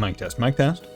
Mic test, mic test.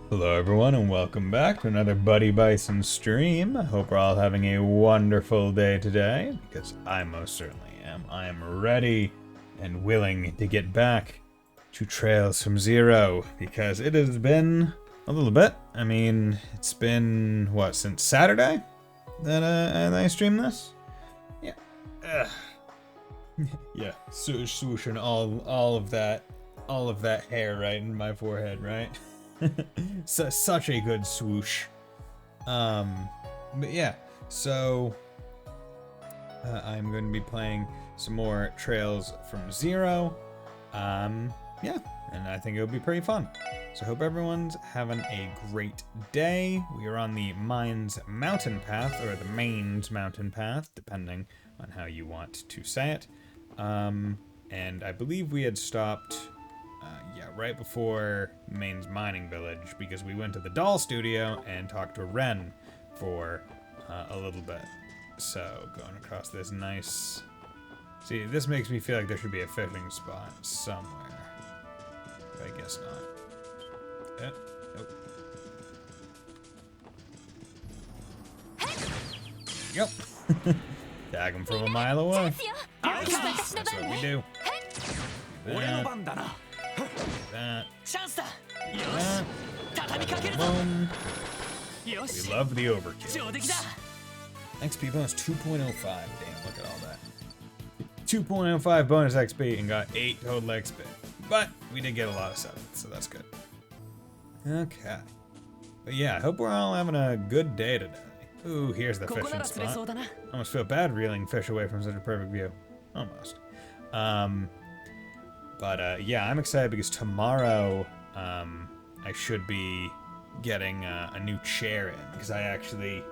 Hello everyone and welcome back to another Buddy Bison stream. I hope we're all having a wonderful day today, because I most certainly am. I am ready and willing to get back to Trails from Zero, because it has been a little bit. I mean, it's been, what, since Saturday that I streamed this? Yeah. Yeah, swooshing all of that hair right in my forehead, right? Such a good swoosh. But yeah, so I'm going to be playing some more Trails from Zero. Yeah, and I think it'll be pretty fun. So I hope everyone's having a great day. We are on the Mines Mountain Path, or the Mains Mountain Path, depending on how you want to say it. And I believe we had stopped right before Maine's Mining Village, because we went to the doll studio and talked to Ren for a little bit. So, going across this nice... See, this makes me feel like there should be a fishing spot somewhere. But I guess not. Nope. Yep. Tag him from a mile away. That's what we do. Boom. We love the overkill. Next people is 2.05. Damn, look at all that. 2.05 bonus XP and got 8 total XP. But we did get a lot of 7, so that's good. Okay. But yeah, I hope we're all having a good day today. Ooh, here's the fishing spot. I almost feel bad reeling fish away from such a perfect view. Almost. Yeah, I'm excited because tomorrow I should be getting a new chair in, because I actually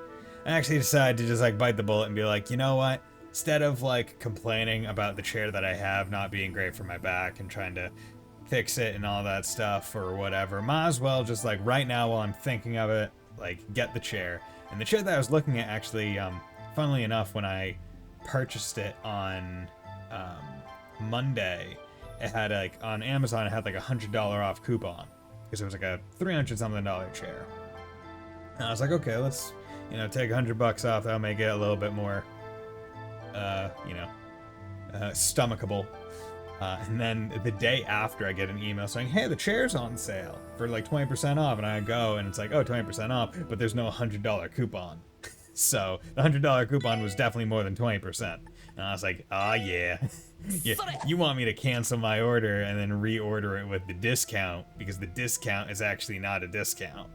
decided to just like bite the bullet and be like, you know what? Instead of like complaining about the chair that I have not being great for my back and trying to fix it and all that stuff or whatever, might as well just like right now while I'm thinking of it, like get the chair. And the chair that I was looking at actually, funnily enough, when I purchased it on Monday, it had like on Amazon, it had like $100 off coupon because it was like a $300 something chair. And I was like, okay, let's take $100 off. That'll make it a little bit more stomachable. And then the day after, I get an email saying, hey, the chair's on sale for like 20% off. And I go and it's like, oh, 20% off, but there's no $100 coupon. So the $100 coupon was definitely more than 20%. And I was like, oh yeah. Yeah, you want me to cancel my order and then reorder it with the discount because the discount is actually not a discount.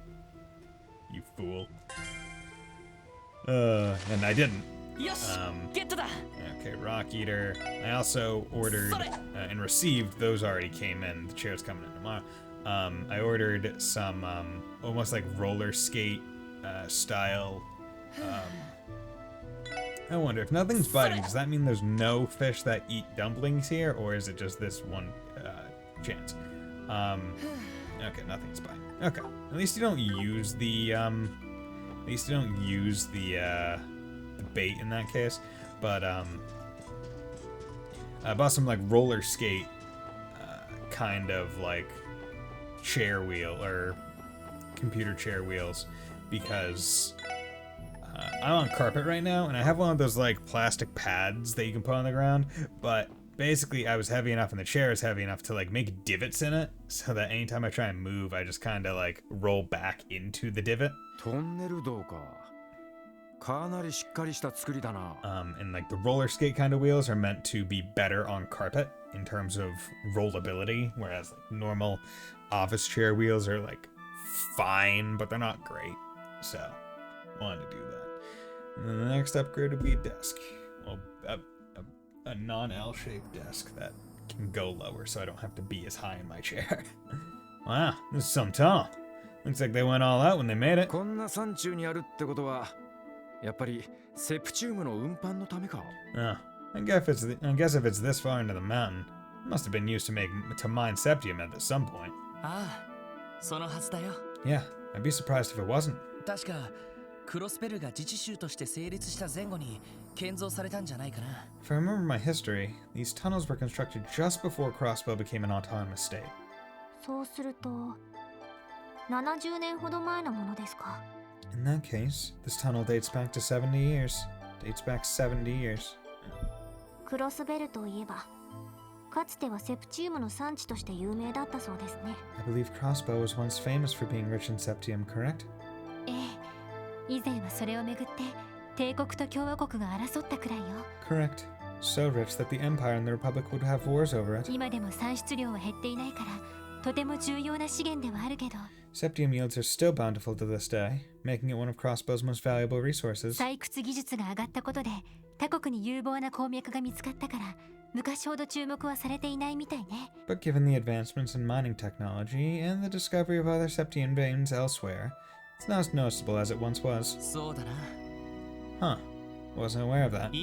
You fool. And I didn't. Okay, Rock Eater. I also ordered and received, those already came in. The chair's coming in tomorrow. I ordered some almost like roller skate style. I wonder if nothing's biting, does that mean there's no fish that eat dumplings here, or is it just this one chance? Okay, nothing's biting. Okay, at least you don't use the bait in that case. But I bought some like roller skate kind of like chair wheel or computer chair wheels because I'm on carpet right now and I have one of those like plastic pads that you can put on the ground, but basically I was heavy enough and the chair is heavy enough to like make divots in it so that anytime I try and move I just kind of like roll back into the divot. And like the roller skate kind of wheels are meant to be better on carpet in terms of rollability, whereas like normal office chair wheels are like fine, but they're not great. So wanted to do that. And then the next upgrade would be a desk. Well, a non-L-shaped desk that can go lower so I don't have to be as high in my chair. Wow, this is some tall. Looks like they went all out when they made it. Oh, I guess if it's this far into the mountain, it must have been used to mine septium at some point. Yeah, I'd be surprised if it wasn't. If I remember my history, these tunnels were constructed just before Crossbow became an autonomous state. In that case, this tunnel dates back to 70 years. Dates back 70 years. I believe Crossbow was once famous for being rich in septium, correct? Correct. So rich that the Empire and the Republic would have wars over it. Septium yields are still bountiful to this day, making it one of Crossbow's most valuable resources. But given the advancements in mining technology and the discovery of other septium veins elsewhere, it's not as noticeable as it once was. Huh. Wasn't aware of that.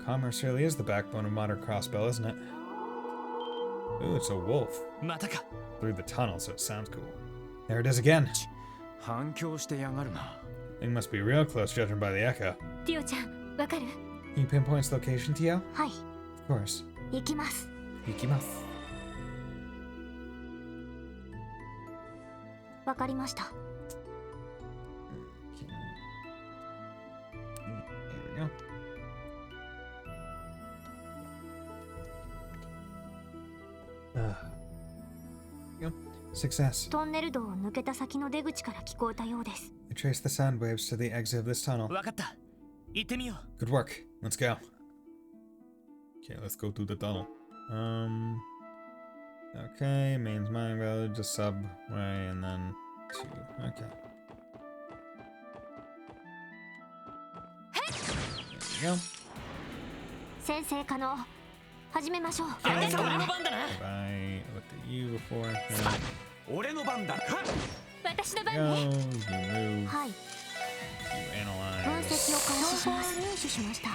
Commerce really is the backbone of modern Crossbow, isn't it? Ooh, it's a wolf. Through the tunnel, so it sounds cool. There it is again. Thing must be real close, judging by the echo. Can you pinpoint its location, Tio? Of course. Ikimasu. There we go. Success. I traced the sound waves to the exit of this tunnel. Good work. Let's go. Okay, let's go through the tunnel. Okay, main's mining village, a subway, and then 2. Okay. There we go. 先生可能始めましょう。 Have I looked at you before? No. 俺の番だ。私の Go, 番ね。 you move, はい。 you 分 analyze. 析を開始します。入手しました。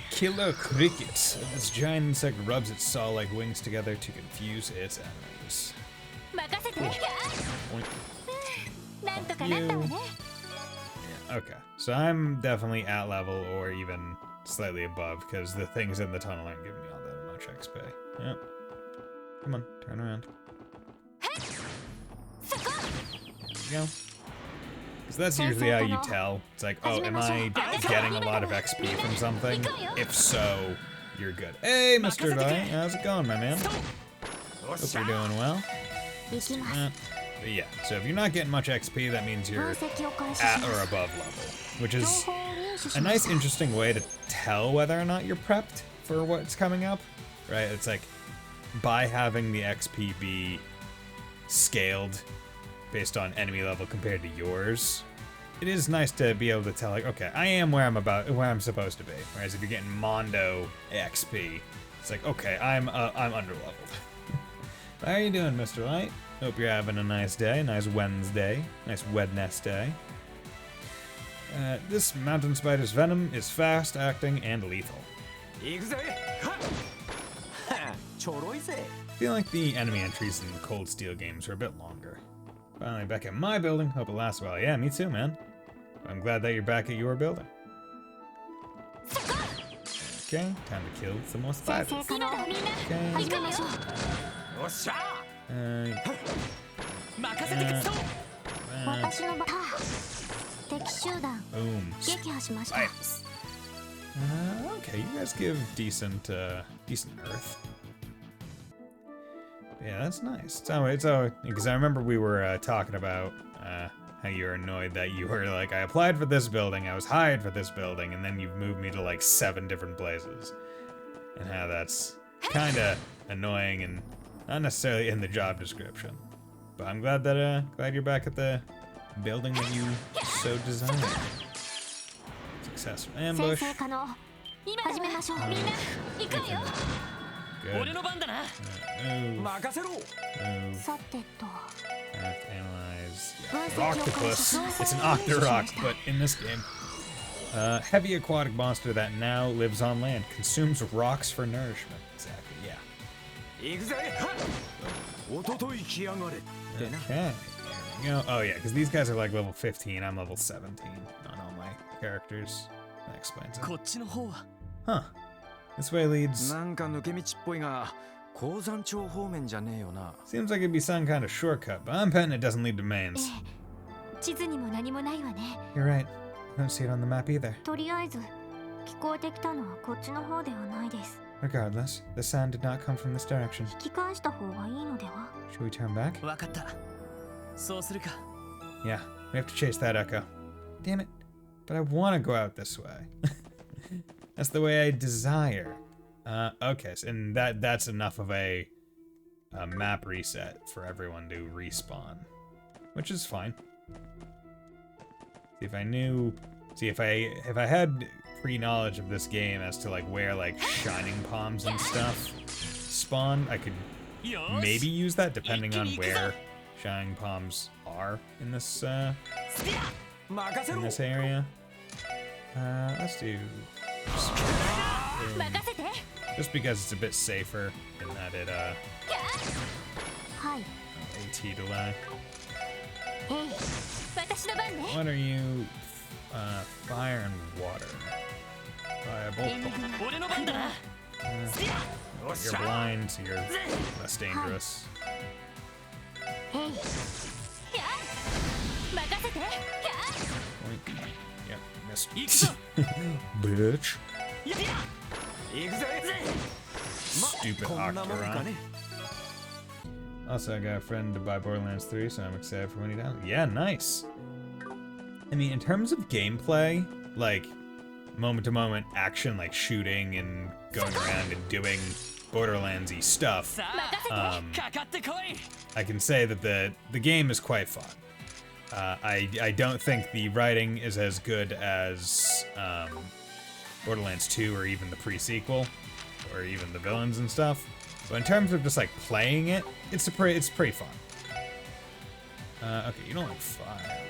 Killer cricket. This giant insect rubs its saw-like wings together to confuse its enemies. 任せて。 Oink. なんとかなったわね。 Yeah, okay. So I'm definitely at level or even slightly above because the things in the tunnel aren't giving me all that much XP. Yep. Come on, turn around. There we go. So that's usually how you tell. It's like, oh, am I getting a lot of XP from something? If so, you're good. Hey, Mr. Dai, how's it going, my man? Hope you're doing well. 行きます。 But yeah, so if you're not getting much XP, that means 分 you're 析を開始し at ま or す。 above level, which 情 is 報を入手し a ま nice, した。 interesting way to tell whether or not you're prepped for what's coming up, right? It's like by having the XP be scaled based on enemy level compared to yours, it is nice to be able to tell, like, okay, I am where I'm supposed to be. Whereas if you're getting Mondo XP, it's like, okay, I'm under leveled. How are you doing, Mr. Light? Hope you're having a nice day, nice Wednesday, nice Wednesday. This mountain spider's venom is fast acting and lethal. 行くぜ。ちょろいぜ。 I feel like the enemy entries in Cold Steel games are a bit longer. Finally back at my building. Hope it lasts a while. Yeah, me too, man. I'm glad that you're back at your building. Okay, time to kill some more 先 spiders. 生可能みんな Okay. 始めましょう。よっしゃ。 任せてください。 uh, 私の番。敵集団 boom. 撃破しました。 Spiders. Okay, you guys give decent earth. Yeah, that's nice. So because I remember we were talking about how you were annoyed that you were like, I applied for this building, I was hired for this building, and then you've moved me to like 7 different places, and how that's kind of annoying and not necessarily in the job description. But I'm glad that glad you're back at the building that you so desired. Successful 先 ambush. 生可能始めましょう。みんな行くわよ。 Good. 俺の番だな。 Move. 任せろ。 Move. さてと。 I have to analyze. 分 Yeah. 析を開始 Octopus. します。 It's an octorock, but in this game, heavy aquatic monster that now lives on land, consumes rocks for nourishment. Exactly. Yeah. 行くぜ。おととい来やがれ。ってな。 Okay. There we go. Oh yeah, because these guys are like level 15. I'm level 17 on all my characters. That explains it. こっちの方は。 Huh. This way leads. なんか抜け道っぽいが、鉱山町方面じゃねえよな。 Seems like it'd be some kind of shortcut, but I'm betting it doesn't lead to え mains. え、地図にも何もないわね。 You're right. I don't see it on the map either. とりあえず聞こえてきたのはこっちの方ではないです。 Regardless, the sound did not come from this direction. 引き返した方がいいのでは。 Should we turn back? わかった。そうするか。 Yeah, we have to chase that echo. Damn it. But I want to go out this way. That's the way I desire. Okay, so, and that's enough of a map reset for everyone to respawn, which is fine. See, if I knew, see if I had pre-knowledge of this game as to like where like shining palms and stuff spawn, I could maybe use that depending on where shining palms are in this area. Let's do just because it's a bit safer in that it はい。 AT delay. えい、私の番ね。 What are you? Fire and water. Fire both. 俺の番だな。よっし You're ゃ。 blind, so you're less dangerous. えい。任せて。 Oink. Yep, 行く missed. ぞ。 Bitch. 行くぜ。 Stupid こんなもんか Octoron. ね。 Also, I got a friend to buy Borderlands 3, so I'm excited for when he does. Yeah, nice. I mean, in terms of gameplay, like, moment-to-moment action, like shooting and going around and doing Borderlands-y stuff, I can say that the game is quite fun. I don't think the writing is as good as Borderlands 2 or even the pre-sequel, or even the villains and stuff. But in terms of just like playing it, it's pretty fun. Okay, you don't like fire.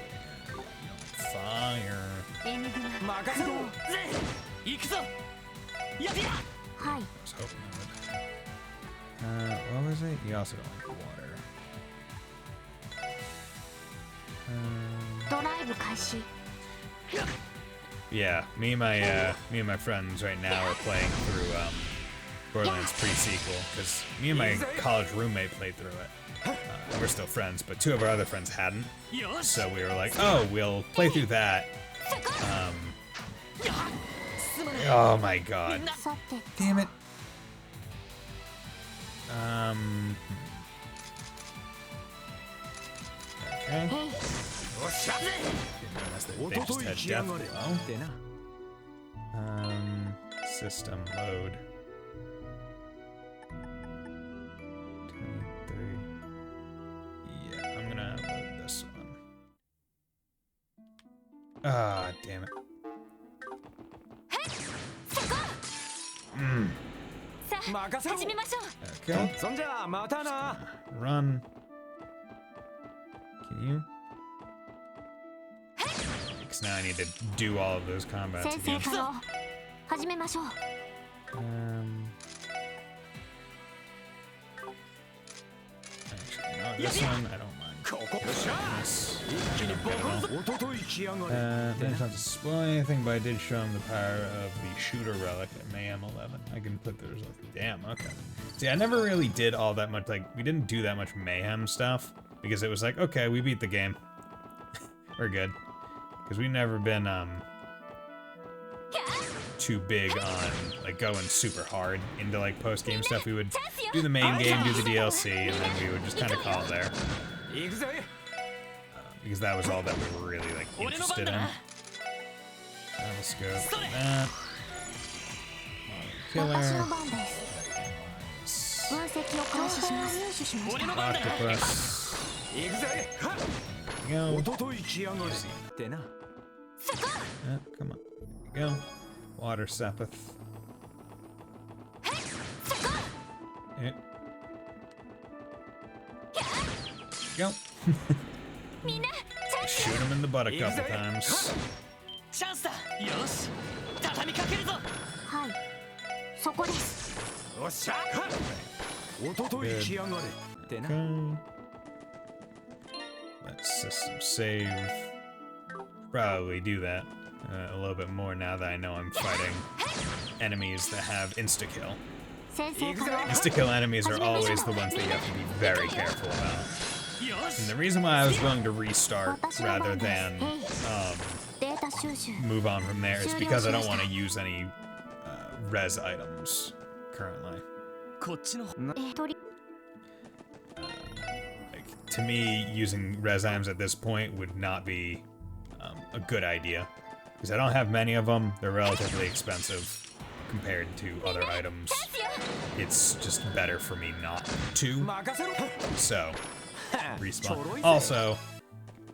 You don't like fire. I was hoping I would. What was it? You also don't like water. Yeah, me and my friends right now are playing through Borderlands pre-sequel, because me and my college roommate played through it. We're still friends, but two of our other friends hadn't. So we were like, oh, we'll play through that. Oh my god. Damn it. Okay. Didn't realize that they just had death below. System load. 23. Yeah, I'm gonna load this one. Ah, damn it. Okay. Run. Can you? Because now I need to do all of those combats again. Actually, no, this one I don't mind. Didn't have to spoil anything, but I did show him the power of the shooter relic at Mayhem 11. I can put the results. Damn, okay. See, I never really did all that much, like, we didn't do that much Mayhem stuff, because it was like, okay, we beat the game. We're good. Because we've never been, too big on, like, going super hard into, like, post-game stuff. We would do the main game, do the DLC, and then we would just kind of call it there. Because that was all that we were really, like, interested in. Let's go for that. Killer. Octopus. Go. Come on. Go. Water Sepith. Go. Shoot him in the butt a couple times. Good. Okay. Let's system save. Probably do that a little bit more now that I know I'm fighting enemies that have insta-kill. Insta-kill enemies are always the ones that you have to be very careful about. And the reason why I was willing to restart rather than move on from there is because I don't want to use any res items currently. Like, to me, using res items at this point would not be a good idea. Because I don't have many of them, they're relatively expensive compared to other items. It's just better for me not to. So, respawn. Also,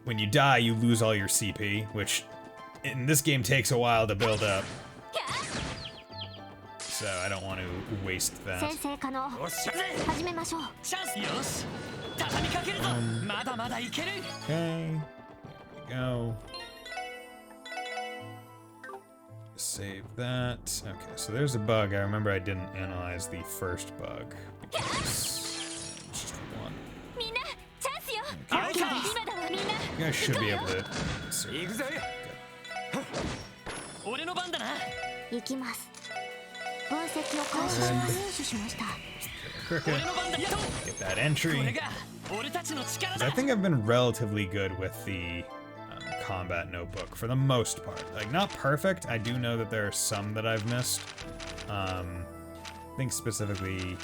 when you die, you lose all your CP, which in this game takes a while to build up. So I don't want to waste that. Okay. There we go. Save that. Okay, so there's a bug. I remember I didn't analyze the first bug because it's just one. Okay. You guys should be able to survive. Cricket. Get that entry. I think I've been relatively good with the combat notebook for the most part. Like, not perfect. I do know that there are some that I've missed. I think specifically,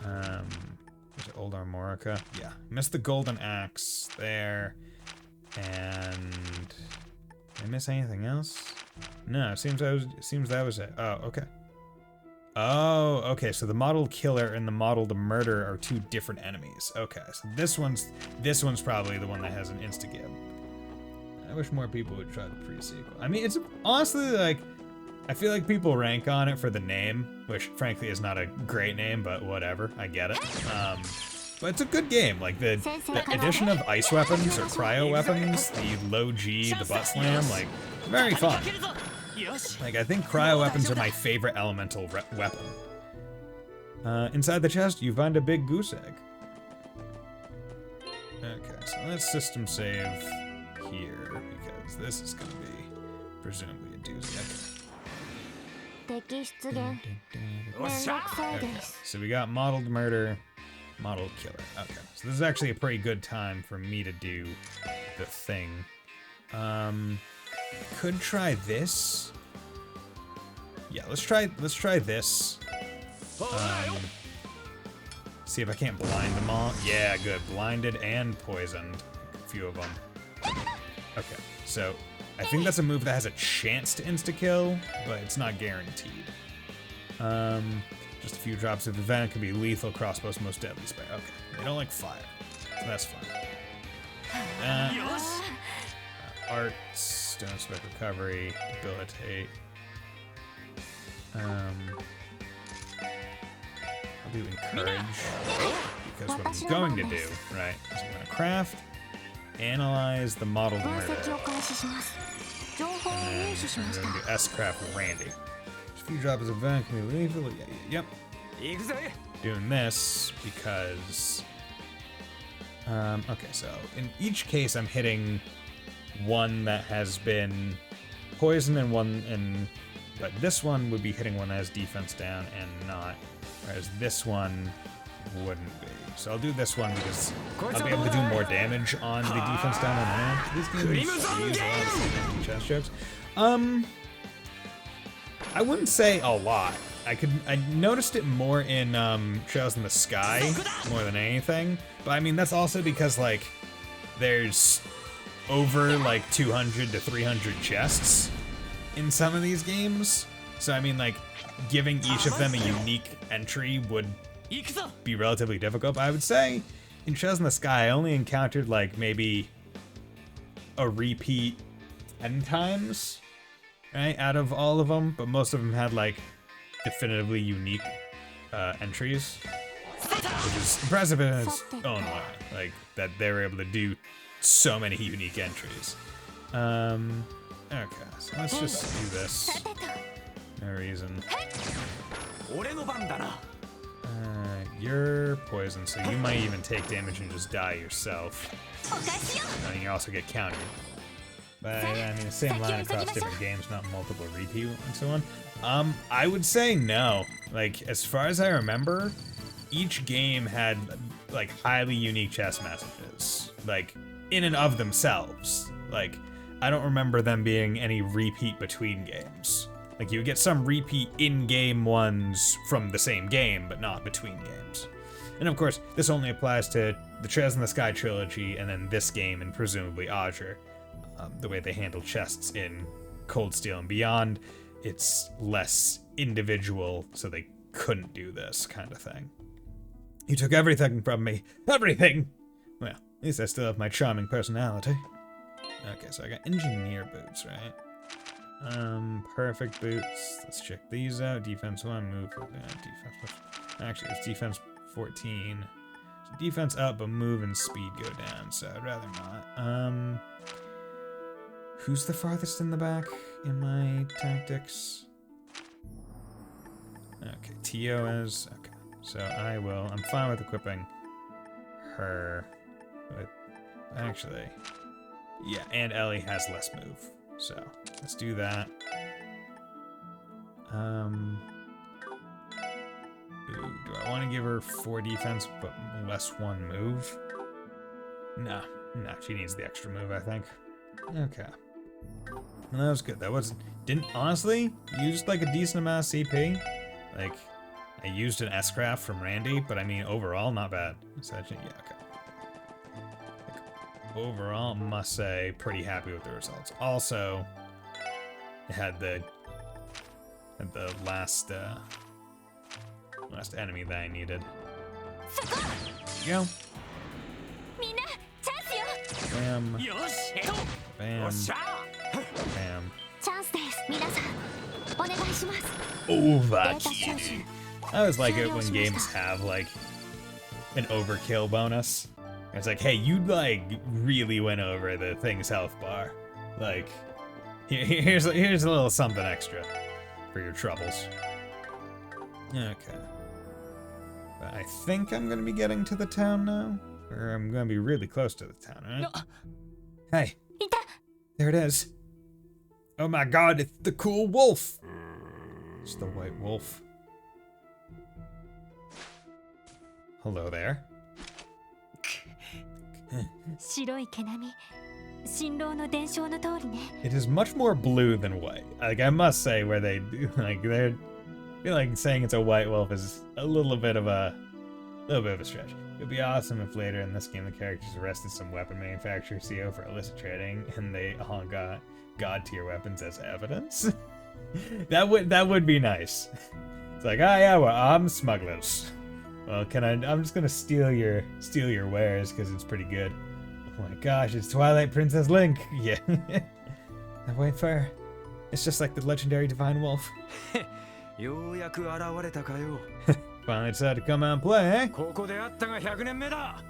was it Old Armorica? Yeah, missed the Golden Axe there, and did I miss anything else? No, it seems that was it. Oh, okay. Oh, okay. So the modeled killer and the modeled murder are two different enemies. Okay, so this one's probably the one that has an insta-gib. I wish more people would try the pre-sequel. I mean, it's honestly like, I feel like people rank on it for the name, which frankly is not a great name, but whatever, I get it. But it's a good game. Like the addition of ice weapons or cryo weapons, the low G, the butt slam, like very fun. Like I think cryo weapons are my favorite elemental weapon. Inside the chest, you find a big goose egg. Okay, so let's system save here because this is gonna be presumably a doozy. Okay. So we got modeled murder, modeled killer. Okay, so this is actually a pretty good time for me to do the thing. Could try this. Yeah, let's try this. See if I can't blind them all. Yeah, good. Blinded and poisoned. A few of them. Okay, so I think that's a move that has a chance to insta-kill, but it's not guaranteed. Just a few drops of the venom can be lethal. Crossbow's most deadly spray. Okay, they don't like fire, so that's fine. Art, stone spec recovery, debilitate. I'll do encourage, because what I'm going to do, right, is I'm going to craft, analyze the modeled murder, and then I'm going to do S-craft with Randy. Just a few drops of venom can be lethal. Yeah, yep. Doing this because, okay, so in each case I'm hitting one that has been poisoned but this one would be hitting one that has defense down and not, whereas this one wouldn't be. So I'll do this one because I'll be able to do more damage on the defense down on land. These games use a lot of chest jokes. I wouldn't say a lot. I noticed it more in Trails in the Sky more than anything, but I mean that's also because like there's over like 200 to 300 chests in some of these games. So I mean like giving each of them a unique entry would be relatively difficult. But I would say in Trails in the Sky I only encountered like maybe a repeat 10 times, right, out of all of them, but most of them had like definitively unique entries, which is impressive in its own way, like that they were able to do so many unique entries. Okay, so let's just do this. No reason. You're poisoned, so you might even take damage and just die yourself. And you also get countered. But I mean, the same line across different games, not multiple repeat and so on. I would say no. Like, as far as I remember, each game had like highly unique chest messages, like in and of themselves. Like, I don't remember them being any repeat between games. Like, you would get some repeat in-game ones from the same game, but not between games. And of course, this only applies to the Trails in the Sky trilogy, and then this game, and presumably Azure. The way they handle chests in Cold Steel and Beyond, it's less individual, so they couldn't do this kind of thing. You took everything from me. Everything! Well, at least I still have my charming personality. Okay, so I got engineer boots, right? Perfect boots. Let's check these out. Defense 1, move. Defense. Actually, it's defense 14. So defense up, but move and speed go down, so I'd rather not. Who's the farthest in the back in my tactics? Okay, Tio is. Okay, so I'm fine with equipping her. But actually, yeah, and Ellie has less move. So let's do that. Ooh, do I want to give her 4 defense but less 1 move? No, she needs the extra move, I think. Okay. Well, that was good. That didn't honestly used like a decent amount of CP. Like, I used an S-craft from Randy, but I mean overall not bad. So yeah, okay. Like, overall, must say, pretty happy with the results. Also, had the last enemy that I needed. There you go. みんなチャンスよ Bam. よし行こう。 Bam. よっしゃ Bam. チャンスです皆さんお願いします Overkill. I always like it when games have like an overkill bonus. It's like, hey, you like really went over the thing's health bar. Like, here's a little something extra for your troubles. Okay. But I think I'm gonna be getting to the town now, or I'm gonna be really close to the town, right? No. Hey, いた there it is. Oh my god, it's the cool wolf. It's the white wolf. Hello there. 白い毛並み新郎の伝承の通りね It is much more blue than white. Like, I must say, where they do, like, they're, I feel like saying it's a white wolf is a little bit of a stretch. It would be awesome if later in this game the characters arrested some weapon manufacturer CEO for illicit trading and they all got god tier weapons as evidence. that would be nice. It's like, oh yeah, well, I'm smugglers. Well, I'm just gonna steal your wares because it's pretty good. Oh my gosh, it's Twilight Princess Link. Yeah. That white fur. It's just like the legendary divine wolf. ようやく現れたかよ。 Finally decided to come out and play, eh? ここであったが100年目だ。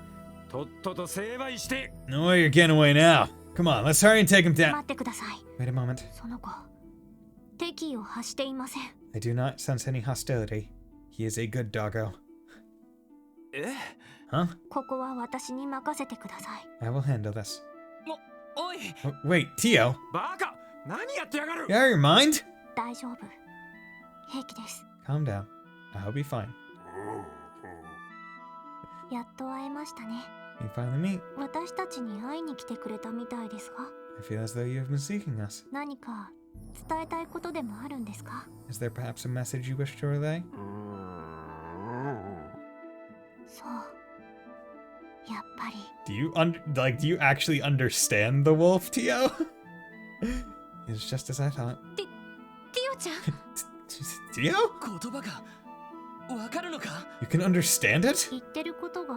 とっとと成敗して。 No way you're getting away now. Come on, let's hurry and take him 待 down. ってください Wait a moment. その子敵意を発していません I do not sense any hostility. He is a good doggo. え Huh? ここは私に任せてください I will handle this. おい Oh, wait, Tio? バカ何やってやがる You out of your mind? 大丈夫平気です Calm down. I'll be fine. やっと会えましたね We finally meet. 私たちに会いに来てくれたみたいですが I feel as though you have been seeking us. 何か伝えたいことでもあるんですか Is there perhaps a message you wish to relay? そうやっぱり Do you do you actually understand the wolf, Tio? It's just as I thought. ティオちゃん Tio? 言葉がわかるのか You can understand it? 言ってることが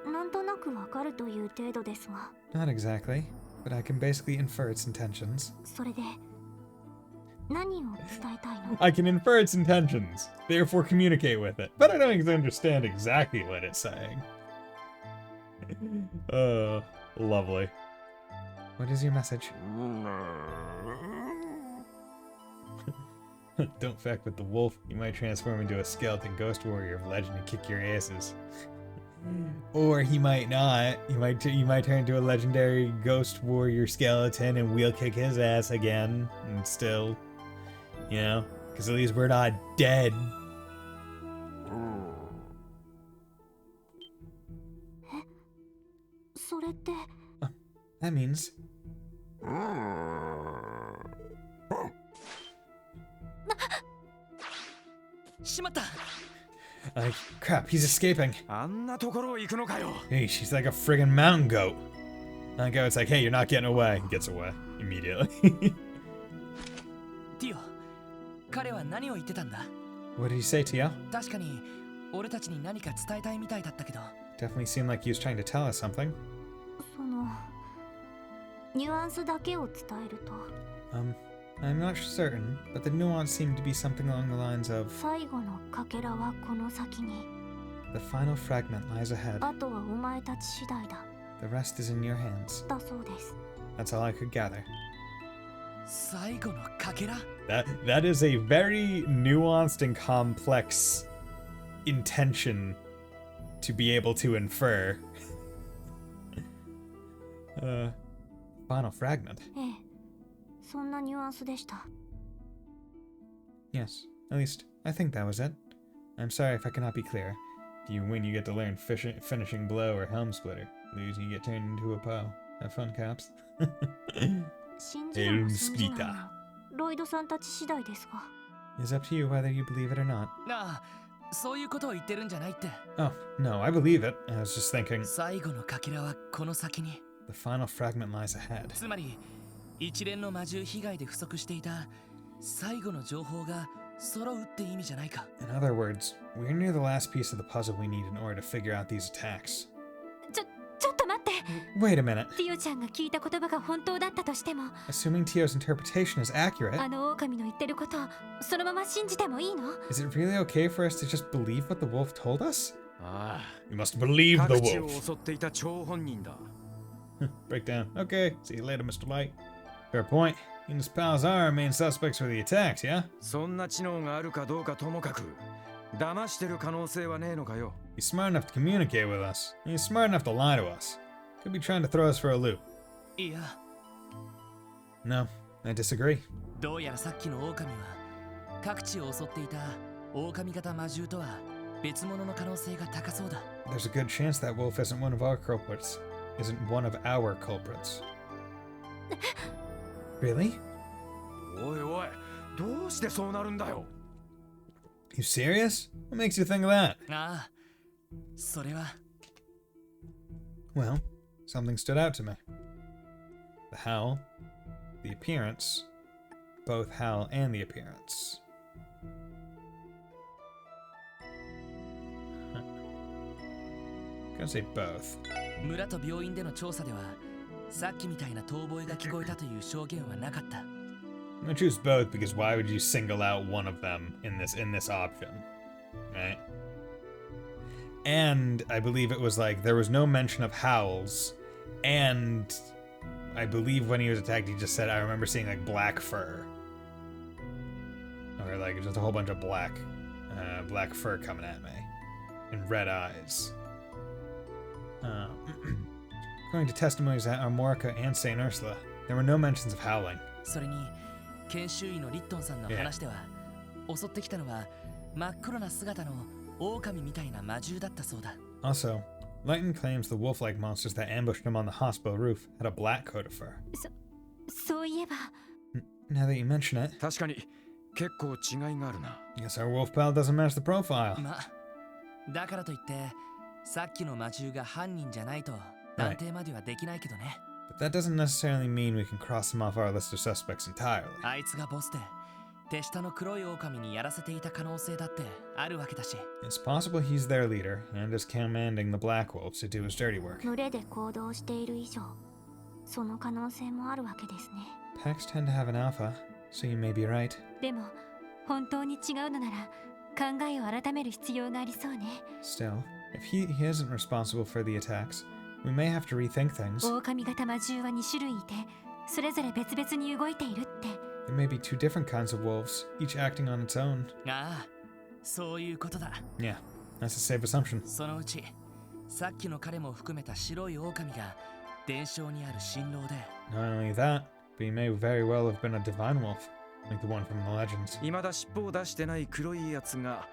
なんとなくわかるという程度ですが Not exactly, but I can basically infer its intentions. それで何を伝えたいの I can infer its intentions, therefore communicate with it, but I don't understand exactly what it's saying. Lovely. What is your message? Don't fuck with the wolf. You might transform into a skeleton ghost warrior of legend and kick your asses. Or he might not. You might turn into a legendary ghost warrior skeleton and we'll kick his ass again. And still, you know, because at least we're not dead. それって That means しまった like crap. He's escaping. あんなところ行くのかよ Hey, she's like a friggin' mountain goat. That goat's like, hey, you're not getting away. He gets away immediately. ティオ彼は何を言ってたんだ What did he say to you? 確かに俺たちに何か伝えたいみたいだったけど Definitely seemed like he was trying to tell us something. そのニュアンスだけを伝えると I'm not certain, but the nuance seemed to be something along the lines of 最後のかけらはこの先に the final fragment lies ahead. あとはお前たち次第だ The rest is in your hands. だそうです That's all I could gather. 最後のかけら That is a very nuanced and complex intention to be able to infer. Final fragment. ええそんなニュアンスでした Yes, at least I think that was it. I'm sorry if I cannot be clearer. If you win, you get to learn finishing blow or helm splitter. Lose, you get turned into a POW. Have fun, Caps. 信じるも信じないもロイドさんたち次第ですが It's up to you whether you believe it or not. なあそういうことを言ってるんじゃないって Oh, no, I believe it. I was just thinking, 最後のかけらはこの先に the final fragment lies ahead. つまり一連の魔獣被害で不足していた最後の情報が揃うって意味じゃないか。 In other words, we're near the last piece of the puzzle we need in order to figure out these attacks. ちょっと待って。 Wait a minute. ティオちゃんが聞いた言葉が本当だったとしても、 Assuming Tio's interpretation is accurate, あの狼の言ってることをそのまま信じてもいいの？ is it really okay for us to just believe what the wolf told us? あ We must believe あ the 各地を wolf. 襲っていた張本人だ。 Breakdown. Okay, see you later, Mr. Light. Fair point. He and his pals are our main suspects for the attacks, yeah? そんな知能があるかどうかともかく騙してる可能性はねえのかよ。 He's smart enough to communicate with us. And he's smart enough to lie to us. Could be trying to throw us for a loop. いや、 No, I disagree. どうやらさっきの狼は各地を襲っていた狼型魔獣とは別物の可能性が高そうだ。 There's a good chance that wolf isn't one of our culprits. Isn't one of our culprits. Really? おいおい、どうしてそうなるんだよ。 You serious? What makes you think of that? ああ、それは Well, something stood out to me. The howl, the appearance, both howl and the appearance. Gonna say both. 村と病院での調査ではさっきみたいな遠吠えが聞こえたという証言はなかった。 I'm gonna choose both because why would you single out one of them in this option, right? And I believe it was like there was no mention of howls, and I believe when he was attacked, he just said, "I remember seeing like black fur, or like just a whole bunch of black fur coming at me, and red eyes." According to testimonies at Armorica and Saint Ursula, there were no mentions of howling. それに研修医のリットンさんの話では、襲ってきたのは真っ黒な姿の狼みたいな魔獣だったそうだ。 Also, Lighton claims the wolf-like monsters that ambushed him on the hospital roof had a black coat of fur. そういえば、 Now that you mention it, 確かに結構違いがあるな。 I guess our wolf pal doesn't match the profile. まあ、だからといってさっきの魔獣が犯人じゃないと断定まではできないけどね。 But that doesn't necessarily mean we can cross him off our list of suspects entirely. あいつがボスで手下の黒い狼にやらせていた可能性だってあるわけだし。 It's possible he's their leader and is commanding the Black Wolves to do his dirty work. 群れで行動している以上、その可能性もあるわけですね。 Packs tend to have an alpha, so you may be right. でも、本当に違うのなら考えを改める必要がありそうね。 Still, if he isn't responsible for the attacks, we may have to rethink things. 狼型魔獣は2種類いて、それぞれ別々に動いているって。 There may be two different kinds of wolves, each acting on its own. ああ、そういうことだ。 Yeah, that's a safe assumption. そのうちさっきの彼も含めた白い狼が伝承にある新郎で、 Not only that, but he may very well have been a divine wolf, like the one from the legends. 未だ尻尾を出してない黒いやつが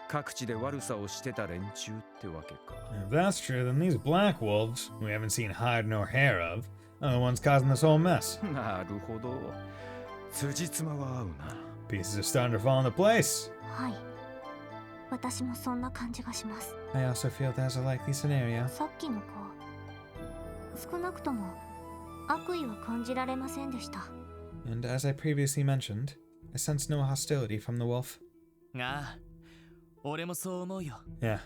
各地で悪さをしてた連中ってわけか。 If that's true, then these black wolves, who we haven't seen hide nor hair of, are the ones causing this whole mess. なるほど。辻褄は合うな。 Pieces are starting to fall into place. はい。私もそんな感じがします。 I also feel there's a likely scenario. さっきの子、少なくとも悪意は感じられませんでした。 And as I previously mentioned, I sense no hostility from the wolf. ああ、俺もそう思うよ。 Yeah,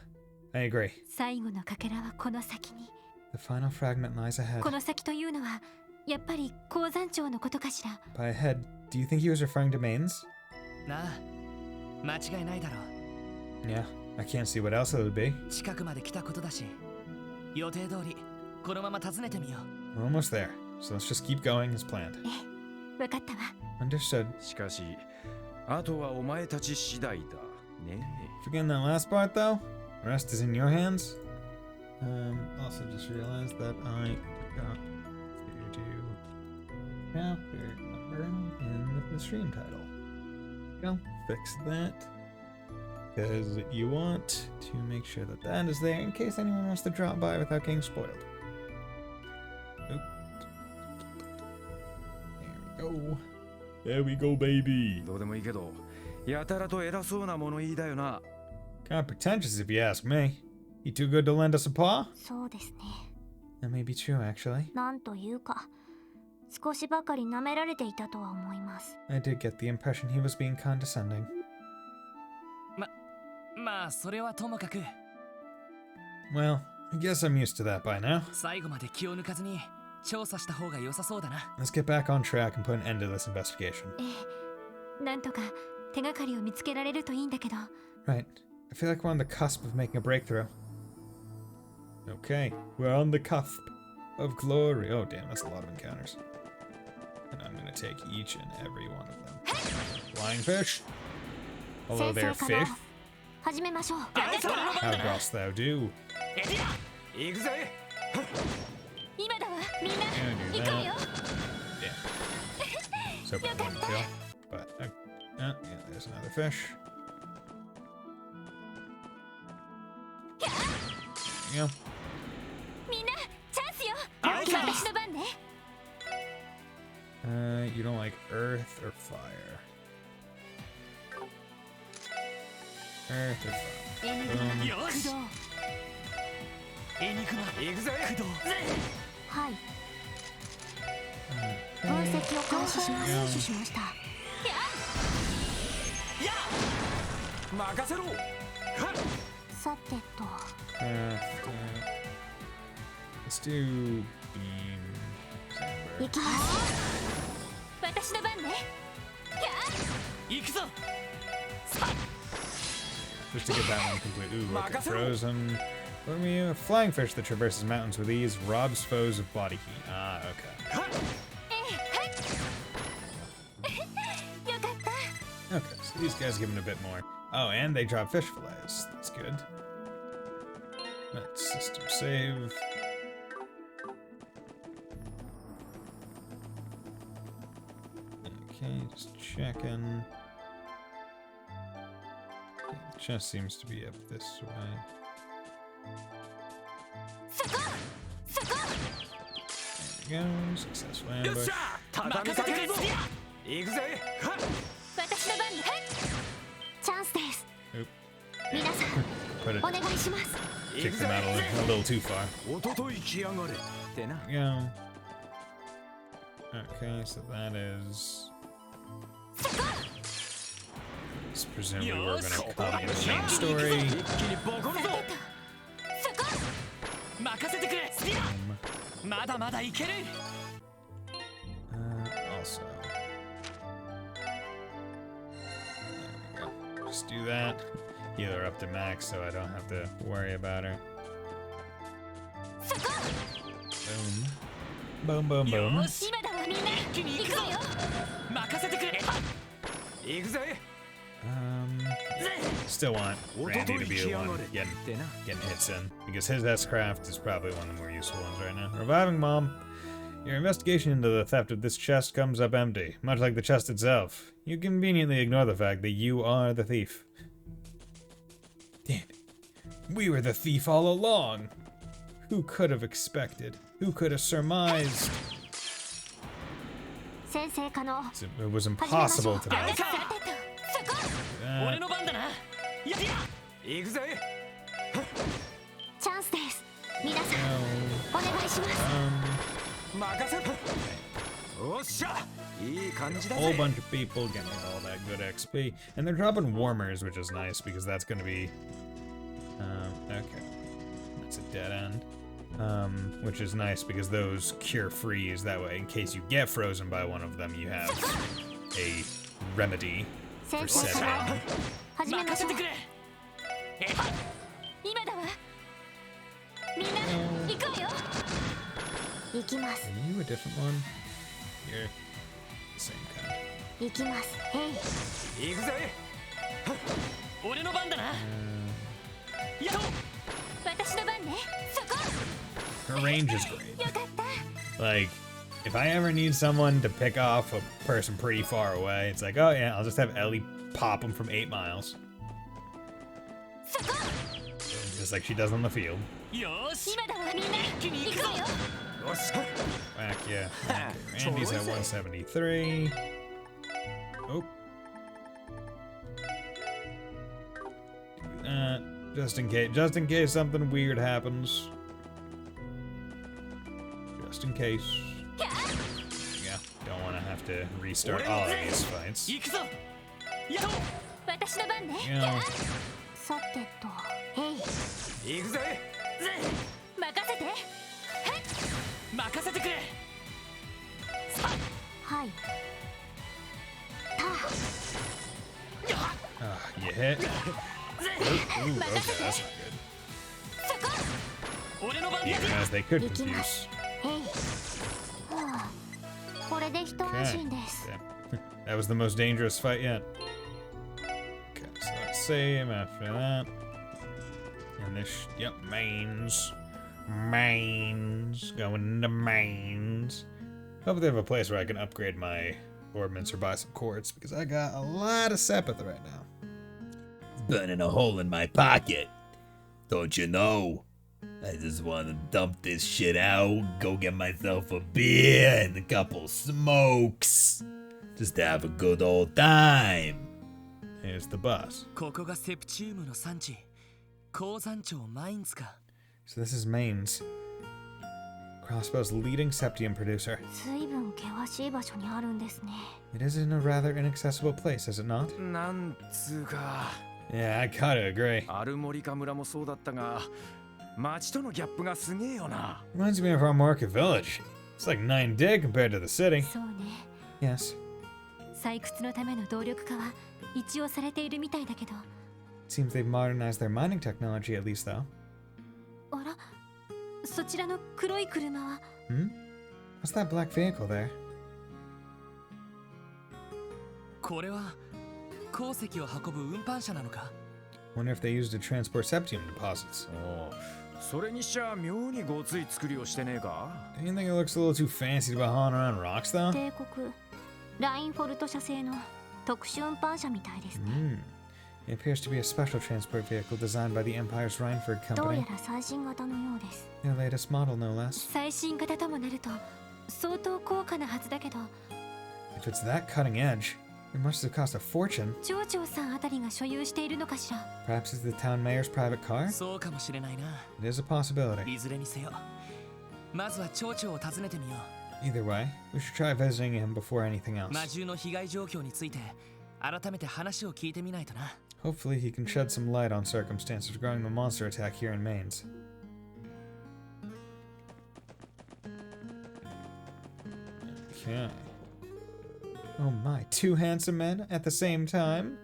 I agree. 最後のかけらはこの先に。 The final fragment lies ahead. この先というのは、やっぱり鉱山町のことかしら。 By ahead, do you think he was referring to Maines? なあ、間違いないだろ Yeah, I can't see what else it would be. う。近くまで来たことだし、予定通りこのまま訪ねてみよう。 We're almost there, so let's just keep going as planned. わかったわ。 Understood. しかし、あとはお前たち次第だ。ね Forgetting that last part though, the rest is in your hands. Also just realized that I forgot to do chapter number in the stream title. Go fix that. Because you want to make sure that that is there in case anyone wants to drop by without getting spoiled. Oop. There we go. There we go, baby. どうでもいいけど、やたらと偉そうな物言いだよな。 Kind of pretentious if you ask me. You too good to lend us a paw? そうですね。 That may be true, actually. なんというか、少しばかり舐められていたとは思います。 I did get the impression he was being condescending. まあそれはともかく Well, I guess I'm used to that by now. 最後まで気を抜かずに調査した方が良さそうだな。 Let's get back on track and put an end to this investigation. なんとか手がかりを見つけられるといいんだけど。 Right. I feel like we're on the cusp of making a breakthrough. Okay, we're on the cusp of glory. Oh damn, that's a lot of encounters. And I'm gonna take each and every one of them. Flying fish. Hello there, fish. 始めましょう。 How dost thou do? 行くぜ。今だわ、みんな。 Gonna do 行こうよ。 that. Yeah. So one kill. But yeah, there's another fish. There you go. みんな、チャンスよ。私の番ね。 You don't like earth or fire? Earth or fire? よしエニグマ行くぜ。駆動はい。分析を開始します。採取しました。任せろ。さてと。 Let's do beam. 行きます。私の番ね。行くぞ Just to get that one complete. Ooh, look at frozen. What are we? A flying fish that traverses mountains with ease, robs foes of body heat. Ah, okay. よかった。 Okay, so these guys give him a bit more. Oh, and they drop fish fillets. That's good. Let's system save. Okay, just checking. Okay, the chest seems to be up this way. そこ。そこ。 There we go. Successful よっ ambush. しゃ。畳みかけるぞ。行くぜ。私の番ね。チャンスです。 Oop. 皆さん、 Put it, お願いします。 kicked him out a little too far. おととい来やがれ。ってな。 There we go. Okay, so that is. So presumably we're gonna come in the main story. 一気にボコるぞ。そこ。任せてくれスピア まだまだいける Also. There we go. Just do that. Heal her up to max so I don't have to worry about her. Boom. Boom, boom, boom. よし今だわみんな。一気に行くぞ行くわよ。任せてくれ行くぜ。 Still want Randy to be the one getting hits in, because his S-Craft is probably one of the more useful ones right now. Reviving Mom. Your investigation into the theft of this chest comes up empty, much like the chest itself. You conveniently ignore the fact that you are the thief. Damn it. We were the thief all along. Who could have expected? Who could have surmised? 先生可能。 It was impossible to さ know. てと。そこ。 俺の番だなやってや行くぜ。チャンスです。皆さん、お願いします。任せろ。おっしゃ。いい感じだ A whole ぜ。 bunch of people getting all that good XP, and they're dropping warmers, which is nice because that's going to be, okay, that's a dead end, which is nice because those cure freeze. That way, in case you get frozen by one of them, you have a remedy 先 for 生可能。 setting. 始めましょう任せて。くれ今だわ。みんな、行くわよ。行きます。 Are you a different one? You're the same kind. 行きます。へい。行くぜ。俺の番だなやっと私の番ね。そこ。 Her range is great. よかった。 Like, if I ever need someone to pick off a person pretty far away, it's like, oh yeah, I'll just have Ellie pop them from 8 miles. そこ。 Just like she does on the field. よーし今だわみんな。一気に行くぞ行くわよ。よっしゃ。 Whack, yeah. Okay, Randy's at 173. Oh. Do that. Just in case something weird happens. Just in case. There have to restart all of these fights. 行くぞやっ私の番ね。 Yeah. さてと、へい、行くぜ。任せて。任せてくれさはい。た。 You hit. Ooh, okay, that's not good. 俺の番だ Even as they could confuse. へい。はあ、これで一安心です。 Yeah. That was the most dangerous fight yet. Okay, so let's save after that. And this, yep, mains. Mains. Going into mains. Hope they have a place where I can upgrade my ordnance or buy some quartz, because I got a lot of Sepith right now. Burning a hole in my pocket. Don't you know? I just want to dump this shit out, go get myself a beer and a couple smokes. Just to have a good old time. Here's the boss. ここがセプチウムの産地鉱山町マインズか So this is Mains. Crossbow's leading septium producer. 随分険しい場所にあるんですね。 It is in a rather inaccessible place, is it not? なんつうか、 Yeah, I gotta agree. アルモリカ村もそうだったが、町とのギャップがすげえよな。 Reminds me of our market village. It's like 9 day compared to the city. そうね。 Yes. 採掘のための動力化は一応されているみたいだけど。 Seems they've modernized their mining technology at least, though. あら、そちらの黒い車は。 Hmm? What's that black vehicle there? これは鉱石を運ぶ運搬車なのか Wonder if they used to transport septium deposits. おう、それにしちゃ妙にごつい作りをしてねえか。 Do you think it looks a little too fancy to be hauling around rocks, though? 帝国ラインフォルト社製の特殊運搬車みたいですね。 Hmm. It appears to be a special transport vehicle designed by the Empire's Rhineford どうや Company. ら最新型のようです。 Their latest model, no less. 最新型ともなると相当高価なはずだけど、 If it's that cutting edge, it must have cost a fortune. 町長さんあたりが所有しているのかしら。 Perhaps it's the town mayor's private car? そうかもしれないな It is a possibility. いずれにせよまずは町長を訪ねてみよ Either way, we should try visiting him before anything う魔 else. 獣の被害状況について改めて話を聞いてみないとな Hopefully he can shed some light on circumstances regarding the monster attack here in Mains. Okay. Oh my, 2 handsome men at the same time?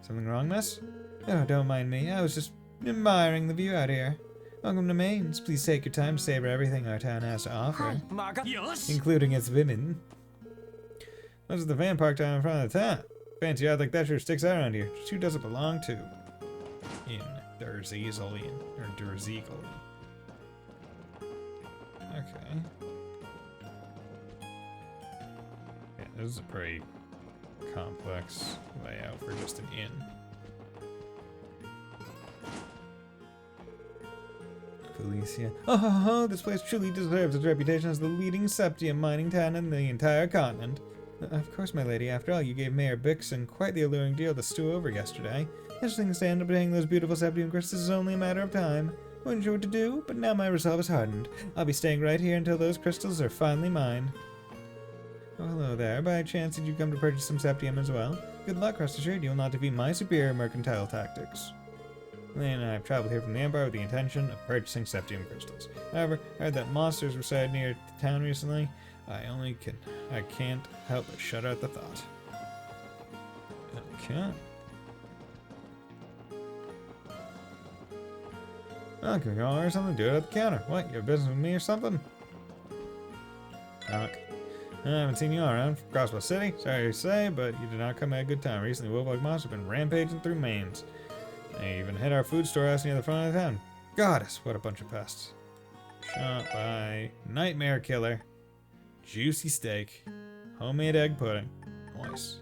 Something wrong, miss? Oh, don't mind me. I was just admiring the view out here. Welcome to Mains. Please take your time to savor everything our town has to は offer, い。よし including its women. Those are the van parked down in front of the town. Fancy yard like that sure sticks out around here. Just who does it belong to? In Derzegelian, or Derzegel. Okay. Yeah, this is a pretty complex layout for just an inn. Felicia. Oh, this place truly deserves its reputation as the leading septium mining town in the entire continent. Of course, my lady. After all, you gave Mayor Bixon quite the alluring deal to stew over yesterday. As things stand, obtaining those beautiful septium crystals is only a matter of time. Wasn't sure what to do, but now my resolve is hardened. I'll be staying right here until those crystals are finally mine. Oh, hello there. By chance, did you come to purchase some septium as well? Good luck, rest assured you'll not defeat my superior mercantile tactics. And I've traveled here from the Empire with the intention of purchasing septium crystals. However, I heard that monsters reside near town recently. I can't help but shudder at the thought. Okay. Oh, can we go order something? Do it at the counter. What, you have business with me or something? Knock. I haven't seen you all around Crossbow City. Sorry to say, but you did not come at a good time. Recently, wolf-like monsters have been rampaging through Mains. They even hit our food storehouse near the front of the town. Goddess, what a bunch of pests. Shot by Nightmare Killer. Juicy steak. Homemade egg pudding. Nice.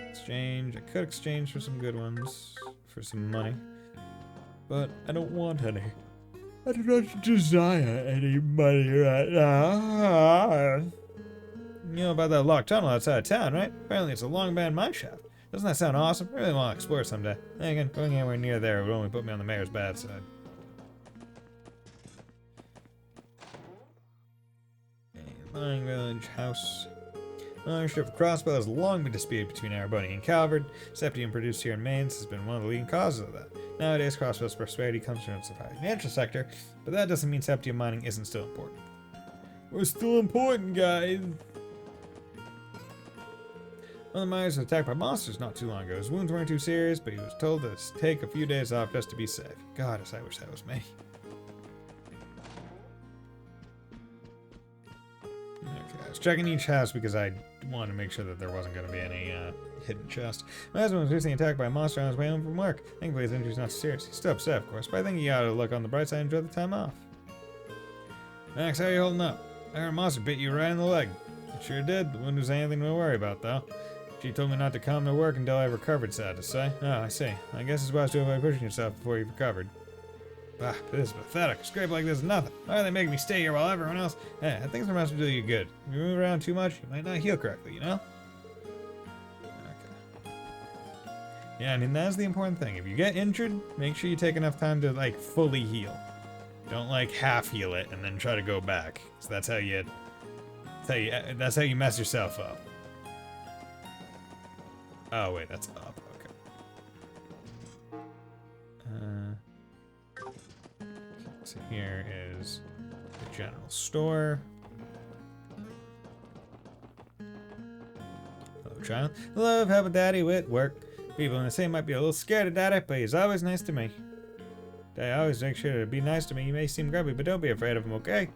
Exchange. I could exchange for some good ones. For some money. But I don't want any. I do not desire any money right now. You know about that locked tunnel outside of town, right? Apparently it's a long band mine shaft. Doesn't that sound awesome? I really want to explore someday. Then again, going anywhere near there would only put me on the mayor's bad side. Mining village house. Ownership of crossbow has long been disputed between Ereboni and Calvard. Septium produced here in Mainz has been one of the leading causes of that. Nowadays, crossbow's prosperity comes from its financial sector, but that doesn't mean septium mining isn't still important. We're still important, guys. One of the miners was attacked by monsters not too long ago. His wounds weren't too serious, but he was told to take a few days off just to be safe. God, I wish that was me. Okay, I was checking each house because I wanted to make sure that there wasn't going to be any hidden chest. My husband was recently attacked by a monster on his way home from work. Thankfully, his injury's not serious. He's still upset, of course, but I think he ought to look on the bright side and enjoy the time off. Max, how are you holding up? I heard a monster bit you right in the leg. It sure did. The wound was anything to worry about, though. She told me not to come to work until I recovered, sad to say. Oh, I see. I guess it's wise to avoid pushing yourself before you've recovered. Bah, this is pathetic. A scrape like this is nothing. Why are they making me stay here while everyone else... Hey, I think it's to do you good. If you move around too much, you might not heal correctly, you know? Okay. Yeah, I mean, that's the important thing. If you get injured, make sure you take enough time to, like, fully heal. Don't, like, half heal it and then try to go back. So that's how you... That's how you mess yourself up. Oh, wait, that's up. Okay. So here is the general store. Hello, child. Love helping Daddy with work. People in the city might be a little scared of Daddy, but he's always nice to me. Daddy always makes sure to be nice to me. He may seem grubby, but don't be afraid of him, okay?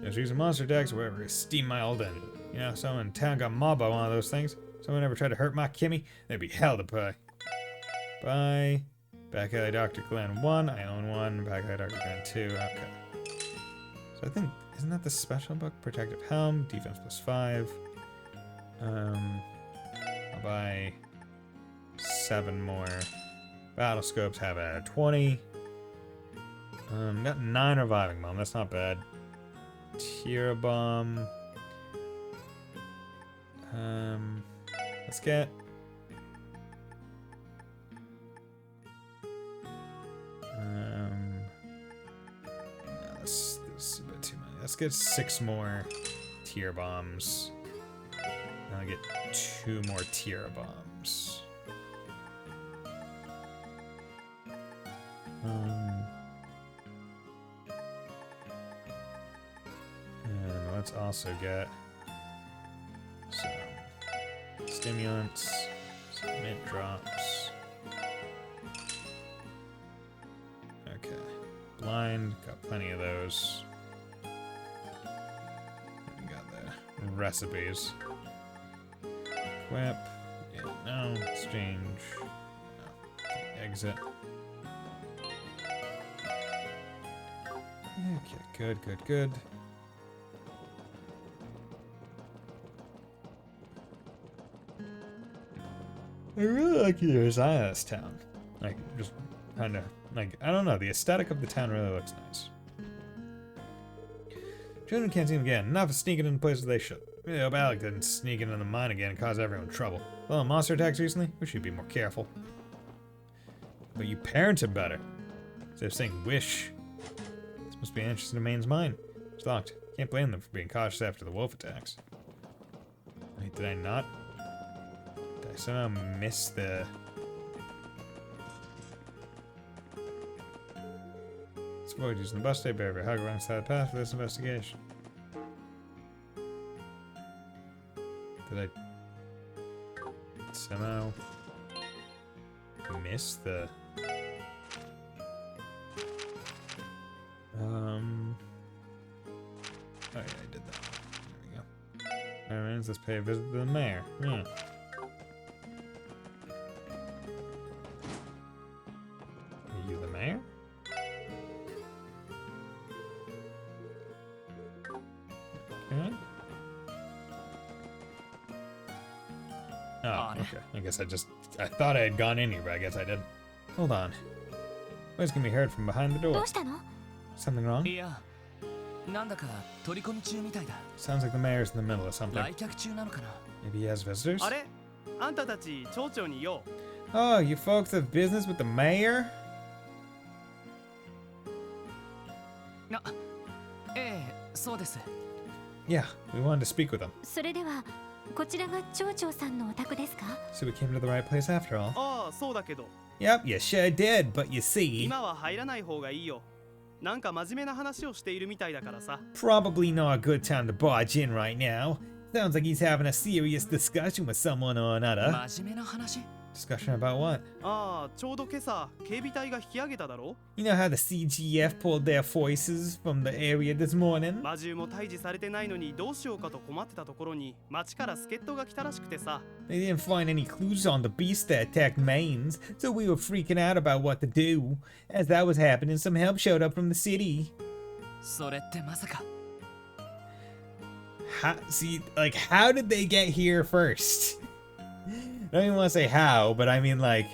If using monster attacks or whatever, steam my old engine. You know, someone in town got mobbed by one of those things. Someone ever tried to hurt my Kimmy, there'd be hell to pay. Bye. Back alley Dr. Glenn 1. I own 1. Back alley Dr. Glenn 2. Okay. So I think, isn't that the special book? Protective Helm, defense +5. I'll buy 7 more. Battle scopes have it at 20. Got 9 reviving bomb. That's not bad. Tira bomb. Let's get. No, this is a bit too many. Let's get 6 more tier bombs. I'll get 2 more tier bombs. And let's also get some stimulants, some mint drops. Okay. Blind, got plenty of those. We got the recipes. Equip. Yeah, no. Exchange. No. Exit. Okay, good. I really like the design of this town. Like, just kind of, like, I don't know, the aesthetic of the town really looks nice. Children can't seem to get enough of sneaking into places they should. Really hope Alec didn't sneak into the mine again and cause everyone trouble. Well, monster attacks recently? We should be more careful. But you parented better. Instead of saying wish. This must be an interest in Maine's mine. It's locked. Can't blame them for being cautious after the wolf attacks. Wait, did I not? Did I somehow miss the... Let's avoid using the bus stay barrier. Hug alongside the path for this investigation. Did I somehow miss the... Oh yeah, I did that. There we go. Alright, let's pay a visit to the mayor. Yeah. Are you the mayor? Okay. Oh, okay. I guess I thought I had gone in here, but I guess I didn't. Hold on. Voice can be heard from behind the door. Something wrong? いや、なんだか取り込み中みたいだ。 Sounds like the mayor's in the middle of something. 来客中なのかな。 Maybe he has visitors? あれあんたたち町長によ Oh, you folks have business with the mayor? ええ、そうです。Yeah, we wanted to speak with them. それではこちらが町長さんのお宅ですか？ So we came to the right place after all. ああそうだけど Yep, you sure did, but you see, 今は入らない方がいいよ。なんか真面目な話をしているみたいだからさ。 probably not a good time to barge in right now. Sounds like he's having a serious discussion with someone or another. 真面目な話？ Discussion about what? ああちょうど今朝警備隊が引き上げただろ。 You know how the CGF pulled their forces from the area this morning? 魔獣も退治されてないのにどうしようかと困ってたところに町から助っ人が来たらしくてさ。 They didn't find any clues on the beast that attacked Maines, so we were freaking out about what to do. As that was happening, some help showed up from the city. それってまさか。 How did they get here first? I don't even want to say how, but I mean like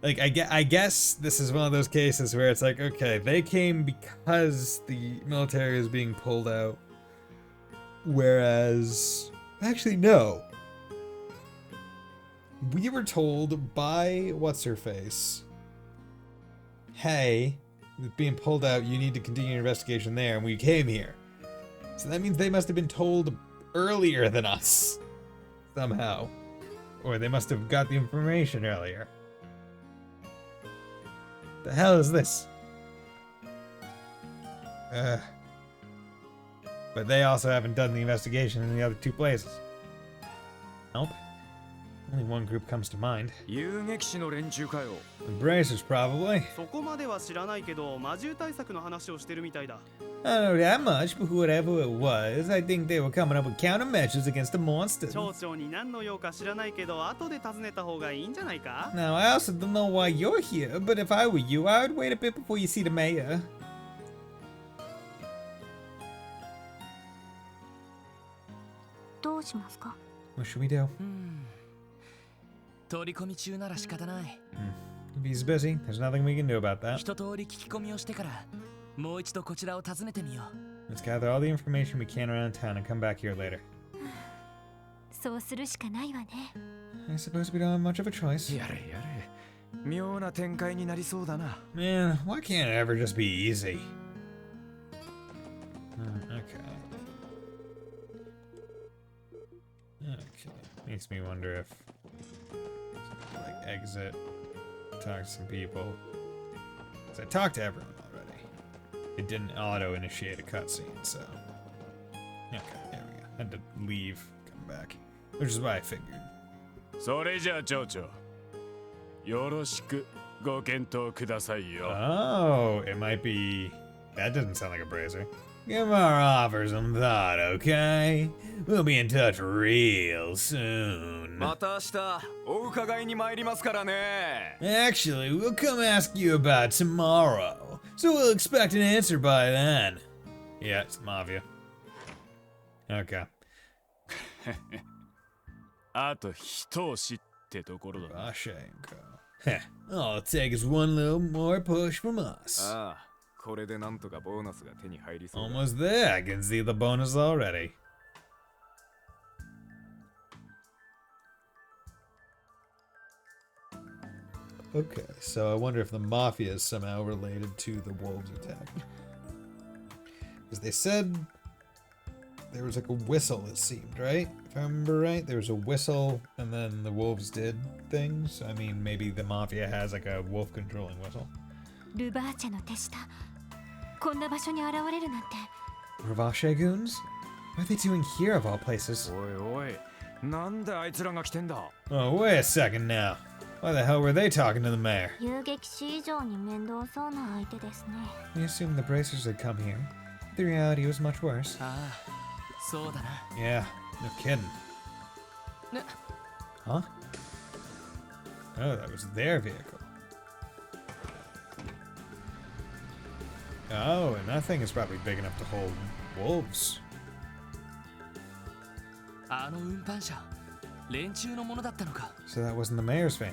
I guess this is one of those cases where it's like, okay, they came because the military is being pulled out, whereas actually no, we were told by what's her face, hey, being pulled out, you need to continue your investigation there, and we came here. So that means they must have been told earlier than us. Somehow. Or they must have got the information earlier. The hell is this? But they also haven't done the investigation in the other two places. Nope. Only one group comes to mind. 遊撃士の連中かよ。 The Bracers, probably. そこまでは知らないけど魔獣対策の話をしてるみたいだ。 I don't know that much, but whatever it was, I think they were coming up with countermeasures against the monsters. 町長に何の用か知らないけど後で訪ねた方がいいんじゃないか？ Now, I also don't know why you're here, but if I were you, I would wait a bit before you see the mayor. どうしますか？ What should we do? 取り込み中なら仕方ない。 If he's busy, there's nothing we can do about that. 一通り聞き込みをしてからもう一度こちらを訪ねてみよう。 Let's gather all the information we can around town and come back here later. そうするしかないわね。 I suppose we don't have much of a choice. やれやれ。妙な展開になりそうだな。 Man, why can't it ever just be easy? Okay. Makes me wonder if like exit, talk to some people. 'Cause I talked to everyone already. It didn't auto-initiate a cutscene, so okay, there we go. Had to leave, come back, which is what I figured. それじゃあ町長よろしくご検討くださいよ。 Oh, it might be. That doesn't sound like a brazier. Give our offer some thought, okay? We'll be in touch real soon. また明日お伺いに参りますからね。 Actually, we'll come ask you about tomorrow, so we'll expect an answer by then. Yeah, it's Mafia. Okay. あと一押しってところだ。 Bashenko. Heh. All it takes is one little more push from us. ああ、これでなんとかボーナスが手に入りそうだ。 Almost there. I can see the bonus already. Okay, so I wonder if the Mafia is somehow related to the wolves attack. Because they said there was like a whistle, it seemed, right? If I remember right, there was a whistle and then the wolves did things. I mean, maybe the Mafia has like a wolf controlling whistle. ルバーチェの手下。こんな場所に現れるなんて。 Ravache goons? What are they doing here of all places? おいおい、なんであいつらが来てんだ。 Oh, wait a second now. Why the hell were they talking to the mayor? 遊撃士以上に面倒そうな相手ですね。 We assumed the bracers had come here. The reality was much worse. ああ、そうだな。 Yeah, no kidding. ね、 Huh? Oh, that was their vehicle. Oh, and that thing is probably big enough to hold wolves. あの運搬車、連中のものだったのか。 So that wasn't the mayor's van.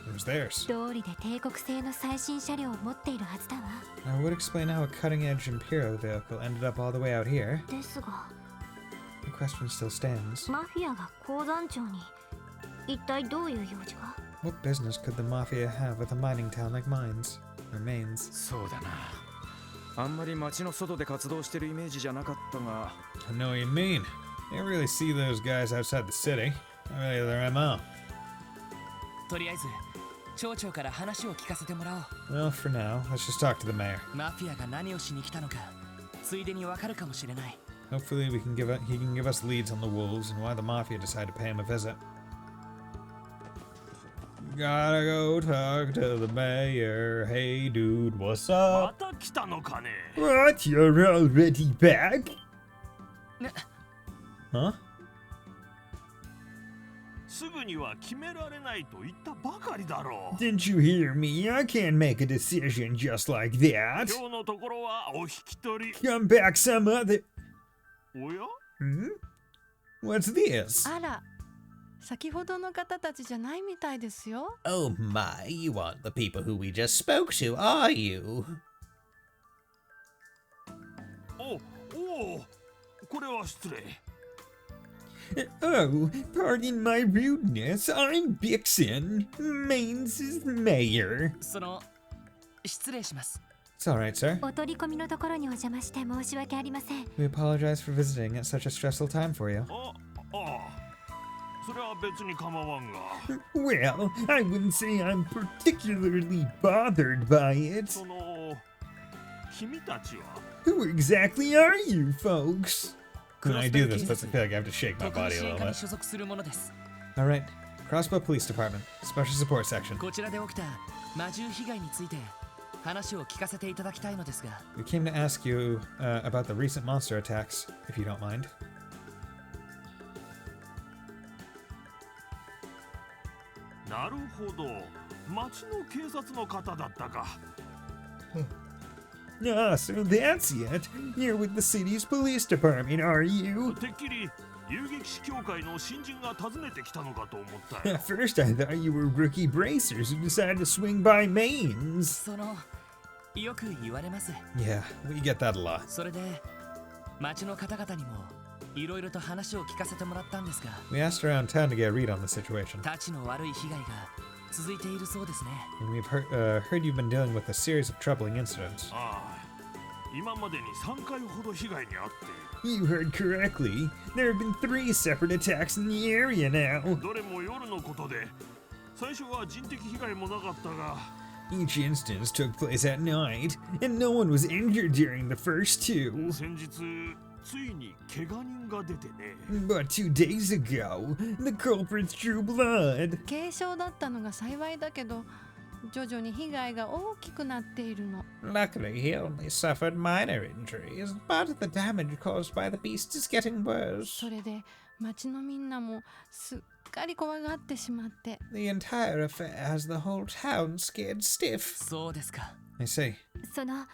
It was theirs. 道理で帝国製の最新車両を持っているはずだわ。 That would explain how a cutting-edge Imperial vehicle ended up all the way out here. ですが、 The question still stands. マフィアが鉱山町に一体どういう用事が？ What business could the Mafia have with a mining town like Maines? そうだな。あんまり街の外で活動してるイメージじゃなかったが。 I know what you mean. I don't really see those guys outside the city. Not really their MO. とりあえず町長から話を聞かせてもらおう。 Well, for now, let's just talk to the mayor. マフィアが何をしに来たのかついでにわかるかもしれない。 Hopefully, he can give us leads on the wolves and why the mafia decided to pay him a visit. Gotta go talk to the mayor. Hey, dude, what's ま up? た来たのかね。 What? You're already back? Huh? すぐには決められないと言ったばかりだろう。 Didn't you hear me? I can't make a decision just like that. 今日のところはお引き取り。 Come back some other. おや Hmm? What's this? あら、先ほどの方たちじゃないみたいですよ。 Oh my, you aren't the people who we just spoke to, are you? おお、これは失礼。 Oh, pardon my rudeness. I'm Bison, Maine's mayor. その失礼します。 It's alright, sir. お取り込みのところにお邪魔して申し訳ありません。 We apologize for visiting at such a stressful time for you. ああ、それは別に構わんが。 Well, I wouldn't say I'm particularly bothered by it. その君たちは Who exactly are you folks? When I do this, I feel like I have to shake my 特殊 body a 支援 little 課に bit. 所属するものです。 Alright, Crossbow Police Department, Special Support Section. こちらで起きた魔獣被害について話を聞かせていただきたいのですが。 We came to ask you about the recent monster attacks, if you don't mind. なるほど。町の警察の方だったか。 Ah, so that's it. You're with the city's police department, are you? てっきり遊撃士協会の新人が訪ねてきたのかと思ったよ。 At first, I thought you were rookie bracers who decided to swing by mains. そのよく言われます。 Yeah, we get that a lot. それで町の方々にもいろいろと話を聞かせてもらったんですが、 We asked around town to get a read on the situation. たちの悪い被害が続いているそうですね。 And we've heard you've been dealing with a series of troubling incidents. ああ、今までに3回ほど被害に遭っている。 You heard correctly. There have been 3 separate attacks in the area now. どれも夜のことで、最初は人的被害もなかったが、 Each instance took place at night, and no one was injured during the first 2. 先日ついに怪我人が出てね。 But 2 days ago, the culprits drew blood. 軽傷だったのが幸いだけど、徐々に被害が大きくなっているの。 Luckily, he only suffered minor injuries, but the damage caused by the beast is getting worse. それで町のみんなもすっかり怖がってしまって。 The entire affair has the whole town scared stiff. そうですか。 I see. その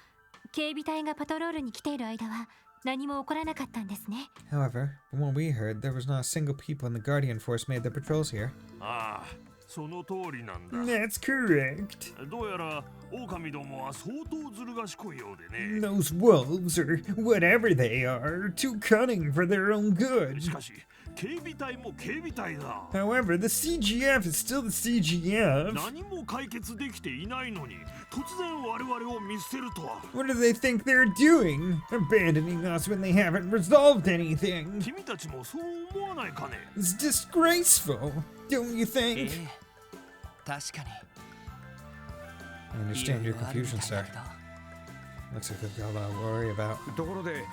警備隊がパトロールに来ている間は何も起こらなかったんですね。 However, from what we heard, there was not a single people in the Guardian Force made their patrols here. ああ、その通りなんだ。 That's correct. どうやら狼どもは相当ずる賢いようでね。 Those wolves, or whatever they are, too cunning for their own good. しかし、警備隊も警備隊だ。 However, the CGF is still the CGF. 何も解決できていないのに、突然我々を見捨てるとは。 What do they think they're doing? Abandoning us when they haven't resolved anything. 君たちもそう思わないかね。 It's disgraceful, don't you え think? え、確かに。 I understand your いろいろあるみ confusion, たいだ sir. けど。 Looks like they've got a lot to worry about. ところで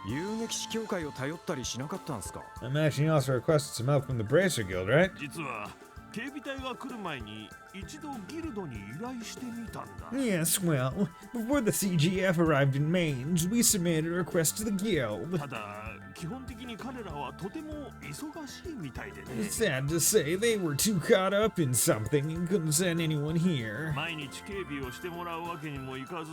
遊撃士協会を頼ったりしなかったんですか？ I imagine you also requested some help from the Bracer Guild, right? 実は警備隊が来る前に一度ギルドに依頼してみたんだ。 Yes, well, before the CGF arrived in Mainz, we submitted a request to the guild. ただ基本的に彼らはとても忙しいみたいでね。 Sad to say, they were too caught up in something and couldn't send anyone here. 毎日警備をしてもらうわけにもいかず、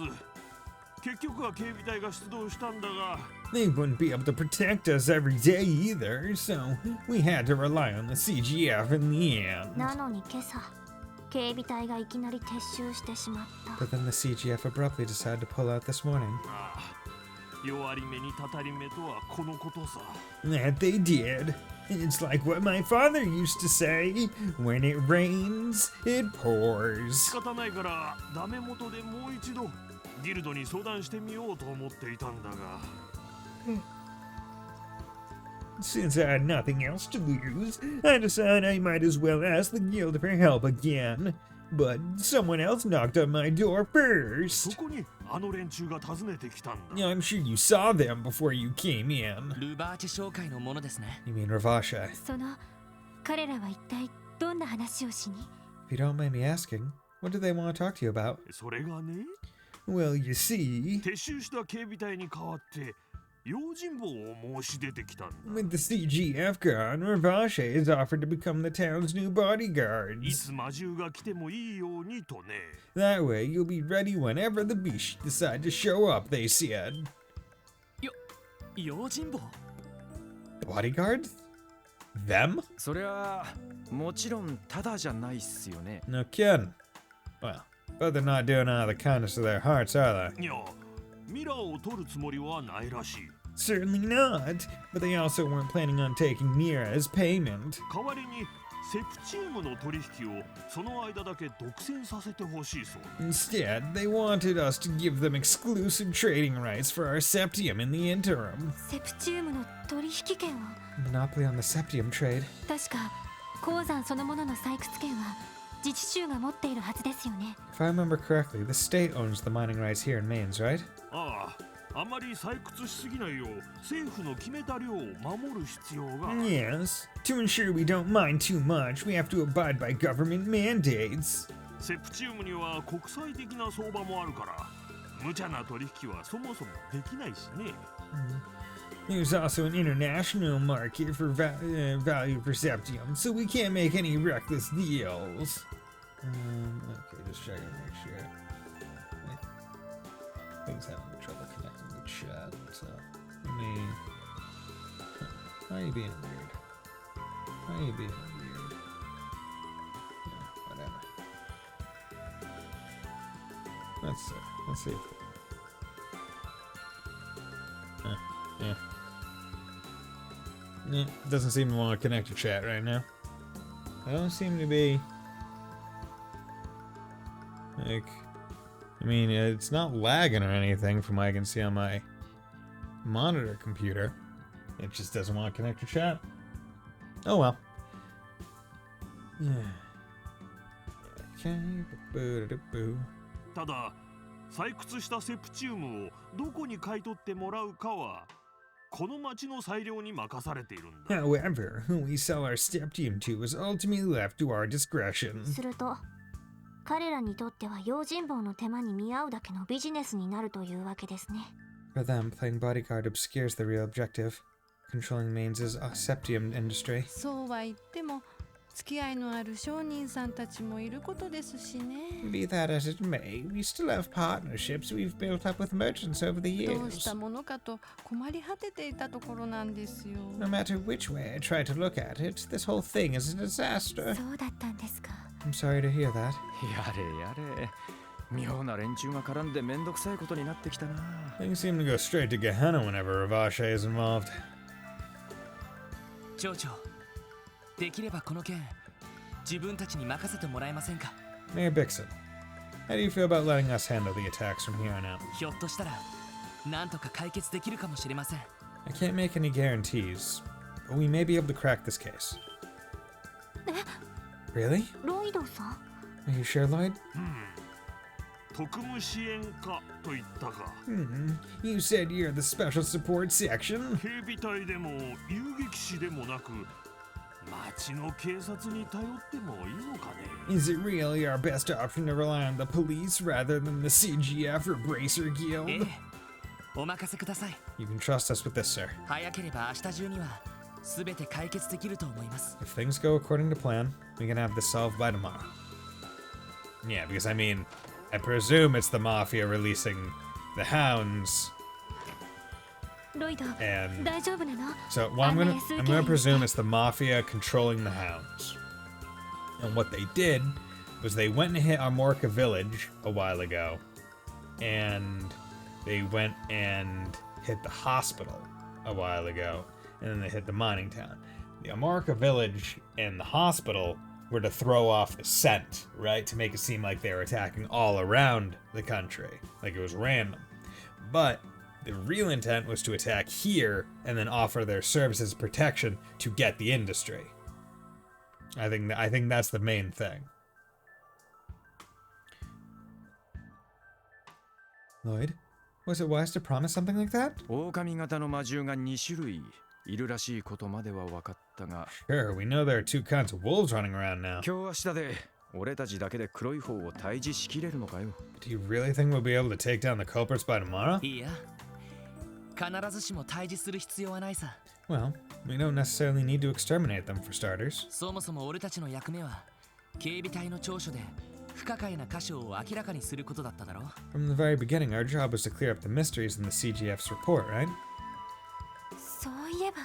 結局は警備隊が出動したんだが、 They wouldn't be able to protect us every day either, so we had to rely on the CGF in the end. なのに今朝警備隊がいきなり撤収してしまった。 But then the CGF abruptly decided to pull out this morning. ああ、弱り目にたたり目とはこのことさ。 That they did. It's like what my father used to say, when it rains, it 仕 pours. 方ないからダメ元でもう一度ギルドに相談してみようと思っていたんだが。Since I had nothing else to lose, I decided I might as well ask the guild for help again. But someone else knocked on my door そ first. こにあの連中が訪ねてきたんだ。 I'm sure you saw them before you came in. ルバーチェ商会のものですね。 You mean Ravashe? その彼らは一体どんな話をしに？ If you don't mind me asking, what do they want to talk to you about? それがね、 Well, you see, 撤収した警備隊に代わって用心棒を申し出てきたんだ。 with the CGF gone, Ravashe is offered to become the town's new い bodyguards. つ魔獣が来てもいいようにとね。 That way, you'll be ready whenever the beasts decide to show up, they said. 用心棒 Bodyguards? Them? そりゃもちろんただじゃないっすよね。 No kidding. Well, but they're not doing it out of the kindness of their hearts, are they? いや、ミラーを取るつもりはないらしい。 Certainly not, but they also weren't planning on taking Mira as payment. 代わりにセプチウムの取引をその間だけ独占させてほしいそう。 Instead, they wanted us to give them exclusive trading rights for our septium in the interim. セプチウムの取引権を？ Monopoly on the septium trade. 確か鉱山そのものの採掘権は自治州が持っているはずですよね。 If I remember correctly, the state owns the mining rights here in Mainz, right? ああ、あまり採掘しすぎないよう政府の決めた量を守る必要が。 Yes, to ensure we don't mine too much, we have to abide by government mandates. セプチウムには国際的な相場もあるから、無茶な取引はそもそもできないしね。 There's also an international market for value for septium, so we can't make any reckless deals. Okay, just checking to make sure. Things having trouble connecting to chat, so let me. Why are you being weird? Why are you being weird? Yeah, whatever. Let's see. Yeah. Yeah, doesn't seem to want to connect to chat right now. I don't seem to be like. I mean, it's not lagging or anything from what I can see on my monitor computer. It just doesn't want to connect to chat. Oh well. Yeah. Okay. Boo-doo-doo-boo. ただ、採掘したセプチウムをどこに買い取ってもらうかはこの町の裁量に任されているんだ。 However, who we sell our septium to is ultimately left to our discretion. すると彼らにとっては用心棒の手間に見合うだけのビジネスになるというわけですね。 For them, playing bodyguard obscures the real objective, controlling Mainz's septium industry. そうは言っても付き合いのある商人さんたちもいることですしね。 Be that as it may, we still have partnerships we've built up with merchants over the どうし years. たものかと困り果てていたところなんですよ。 No matter which way I try to look at it, this whole thing is a disaster. そうだったんですか。 I'm sorry to hear that. やれやれ。妙な連中が絡んでめんどくさいことになってきたな。 Things seem to go straight to Gehenna whenever Ravashe is involved. 町長、できればこの件自分たちに任せてもらえませんか？ Mayor Bixon, how do you feel about letting us handle the attacks from here on out? ひょっとしたらなんとか解決できるかもしれません。 I can't make any guarantees, but we may be able to crack this case. Really? ロイドさん？ Are you sure, Lloyd? 特務支援課と言ったか。 You said you're the special support section? 警備隊でも遊撃士でもなく、町の警察に頼ってもいいのかね。 Is it really our best option to rely on the police rather than the CGF or Bracer え Guild? え、お任せください。 You can trust us with this, sir. 早ければ明日中には全て解決できると思います。 If things go according to plan, we can have this solved by tomorrow. Yeah, because I mean, I presume it's the Mafia releasing the Hounds, ロイド、 and 大丈夫なの？ so well, I'm gonna presume it's the Mafia controlling the Hounds. And what they did was they went and hit Amorca Village a while ago, and they went and hit the hospital a while ago, and then they hit the mining town. The Amorca Village and the hospital were to throw off the scent, right? To make it seem like they were attacking all around the country, like it was random. But the real intent was to attack here and then offer their services protection to get the industry. I think that's the main thing. Lloyd, was it wise to promise something like that? 狼型の魔獣が2種類いるらしいことまでは分かったが、 Sure, we know there are two kinds of wolves running around now. 今日明日で俺たちだけで黒い方を退治しきれるのかよ。 Do you really think we'll be able to take down the culprits by tomorrow? いや、必ずしも退治する必要はないさ。 Well, we don't necessarily need to exterminate them for starters. そもそも俺たちの役目は警備隊の長所で不可解な箇所を明らかにすることだっただろう。 From the very beginning, our job was to clear up the mysteries in the CGF's report, right? そういえば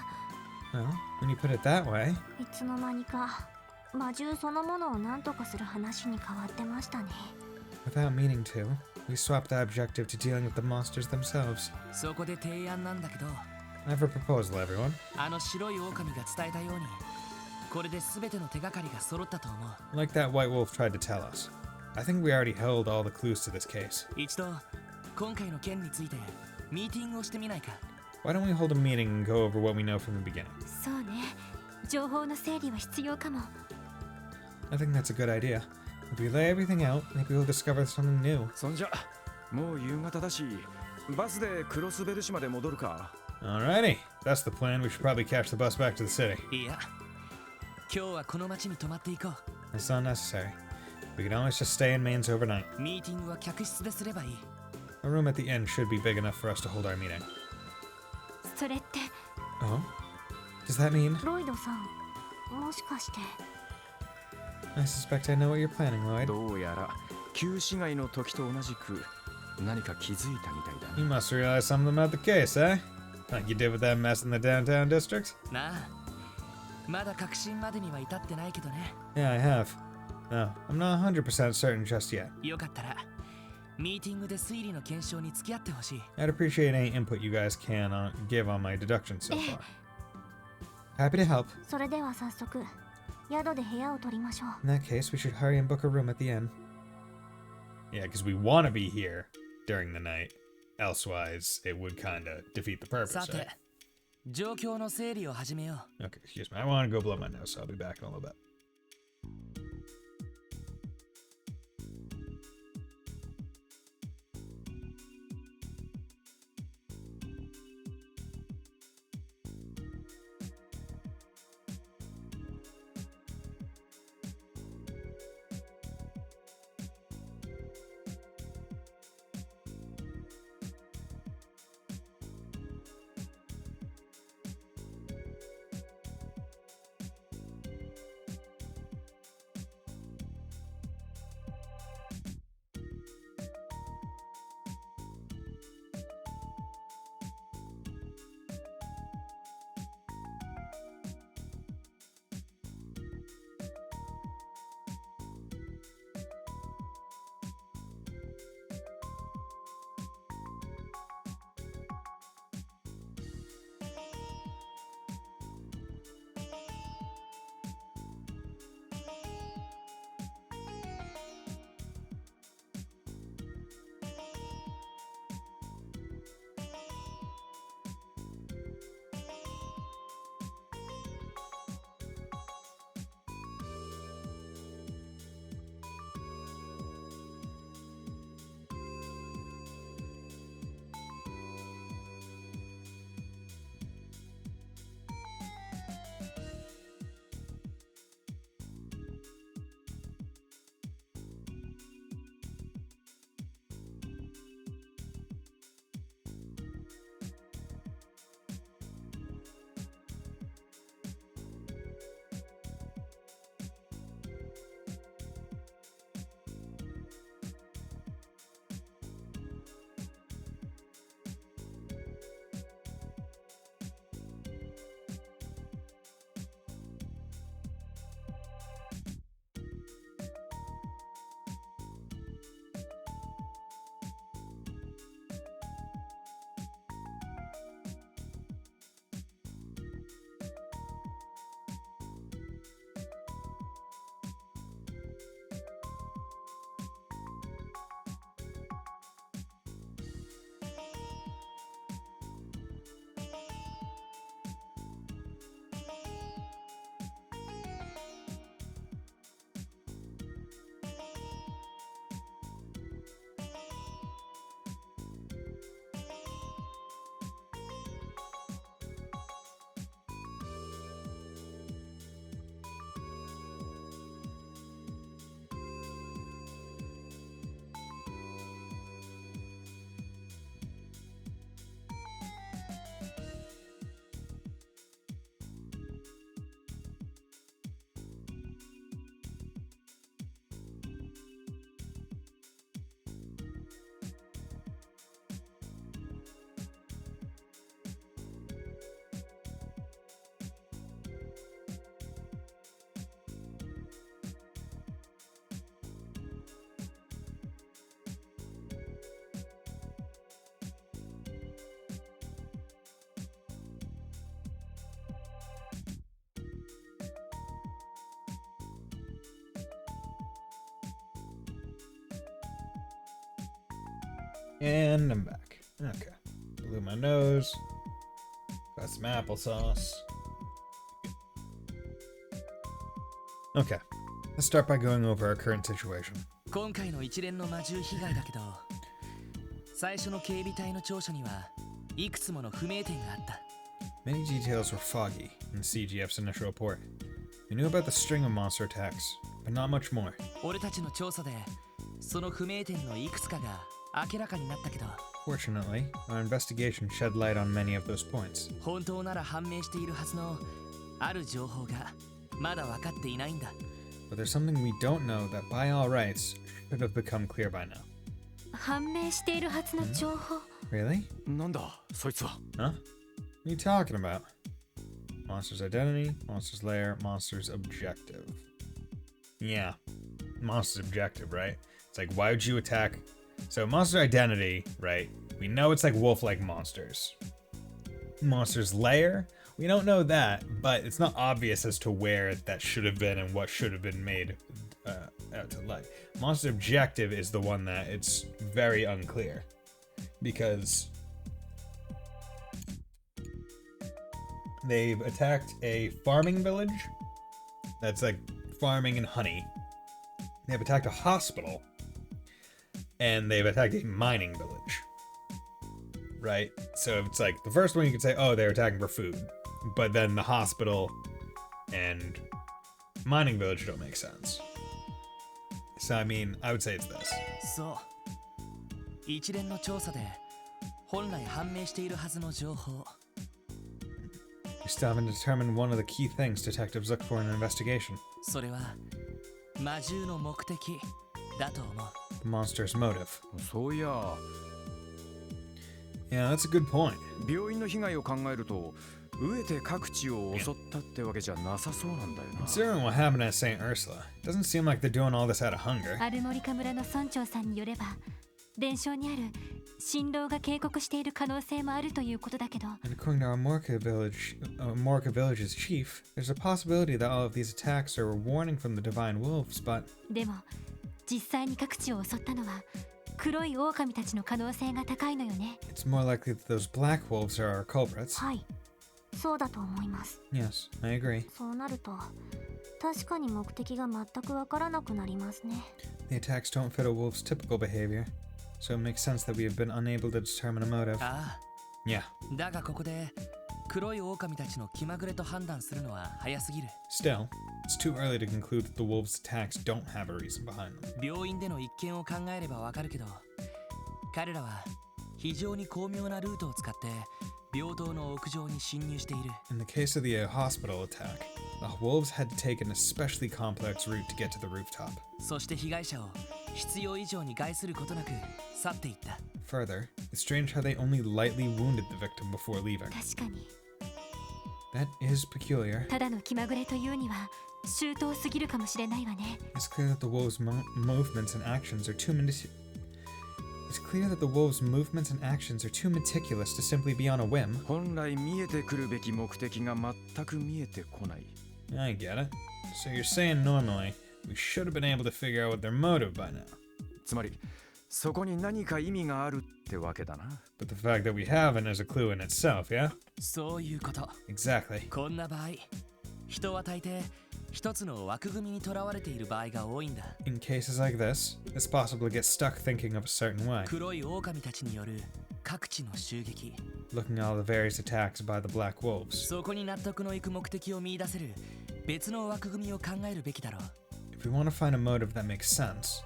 Well, when you put it that way, いつの間にか魔獣そのものを何とかする話に変わってましたね。 without meaning to, we swapped the objective to dealing with the monsters themselves. そこで提案なんだけど、 I have a proposal, everyone. あの白い狼が伝えたように、これで全ての手がかりが揃ったと思う。 Like that white wolf tried to tell us. I think we already held all the clues to this case. 一度今回の件についてミーティングをしてみないか。 Why don't we hold a meeting and go over what we know from the beginning? そうね。情報の整理は必要かも。 I think that's a good idea. If we lay everything out, maybe we'll discover something new. そんじゃもう夕方だし、バスでクロスベル市まで戻るか。 Alrighty, that's the plan. We should probably catch the bus back to the city. いや、今日はこの町に泊まっていこ That's not necessary. We can always just stay in Maine's overnight. う。ミーティングは客室ですればいい。 A room at the inn should be big enough for us to hold our meeting. それって Oh? Does that mean? ロイドさん、もしかして。 I suspect I know what you're planning, Lloyd. どうやら旧市街の時と同じく何か気づいたみたいだ You ね。 must realize something about the case, eh? Like you did with that mess in the downtown district? なあ、まだ確信までには至ってないけどね。 Yeah, I have. No, I'm not 100% certain just yet. よかったらミーティングで推理の検証に付き合ってほしい。 I'd appreciate any input you guys can give on my deductions so far. Happy to help. それでは早速宿で部屋を取りましょう。 In that case, we should hurry and book a room at the inn. Yeah, because we want to be here during the night. Elsewise, it would kind of defeat the purpose, さ right? て、状況の整理を始めよう。 Okay, excuse me. I want to go blow my nose, so I'll be back in a little bit. And I'm back. Okay. Blew my nose. Got some applesauce. Okay. Let's start by going over our current situation. 今回の一連の魔獣被害だけど、最初の警備隊の調書にはいくつもの不明点があった。 Many details were foggy in CGF's initial report. We knew about the string of monster attacks, but not much more. 俺たちの調査でその不明点のいくつかが明らかになったけど、 Fortunately, our investigation shed light on many of those points. 本当なら判明しているはずのある情報がまだ分かっていないんだ。 But there's something we don't know that by all rights should have become clear by now. 判明しているはずの情報。 Really? なんだそいつは。 Huh? What are you talking about? Monster's identity, monster's lair, monster's objective. Yeah. Monster's objective, right? It's like, why would you attack? So, monster identity, right? We know it's like wolf-like monsters. Monster's lair, we don't know that, but it's not obvious as to where that should have been and what should have been made out to light. Monster's objective is the one that it's very unclear. Because they've attacked a farming village that's like farming and honey. They've attacked a hospital. And they've attacked a mining village. Right? So it's like the first one you could say, oh, they're attacking for food. But then the hospital and mining village don't make sense. So I mean, I would say it's this. そう。一連の調査で本来判明しているはずの情報。 We still haven't determined one of the key things detectives look for in an investigation. それは魔獣の目的だと思う。 The monster's motive. そういや Yeah, that's a good point. 病院の被害を考えると飢えて各地を襲ったってわけじゃなさそうなんだよな。 Considering what happened at St. Ursula, it doesn't seem like they're doing all this out of hunger. アルモリカ村の村長さんによれば、伝承にある新郎が警告している可能性もあるということだけど、 And according to our Morka village's chief, there's a possibility that all of these attacks are a warning from the divine wolves, but でも実際に各地を襲ったのは黒い狼たちの可能性が高いのよね。 it's more likely that those black wolves are our culprits. はい、そうだと思います。 Yes, I agree. そうなると確かに目的が全くわからなくなりますね。 The attacks don't fit a wolf's typical behavior, so it makes sense that we have been unable to determine a motive. ああ。 Yeah. だがここで黒い狼たちの気まぐれと判断するのは早すぎる。 Still, it's too early to conclude that the wolves' attacks don't have a reason behind them. 病院での一件を考えればわかるけど、彼らは非常に巧妙なルートを使って病棟の屋上に侵入している。 In the case of the hospital attack, the wolves had to take an especially complex route to get to the rooftop. そして被害者を必要以上に害することなく去っていった。 Further, it's strange how they only lightly wounded the victim before leaving. 確かに That is peculiar. ただの気まぐれというには周到すぎるかもしれないわね。 It's clear that the wolves' movements and actions are too It's clear that the wolves' movements and actions are too meticulous to simply be on a whim. 本来見えてくるべき目的が全く見えてこない。 I get it. So you're saying normally we should have been able to figure out what their motive by now. つまりそこに何か意味があるってわけだな。 But the fact that we haven't is a clue in itself, yeah? そういうこと。 Exactly. こんな場合、人は大抵一つの枠組みにとらわれている場合が多いんだ。 In cases like this, it's possible to get stuck thinking of a certain way, 黒い狼たちによる各地の襲撃。 looking at all the various attacks by the black wolves. そこに納得のいく目的を見出せる別の枠組みを考えるべきだろう。 If we want to find a motive that makes sense,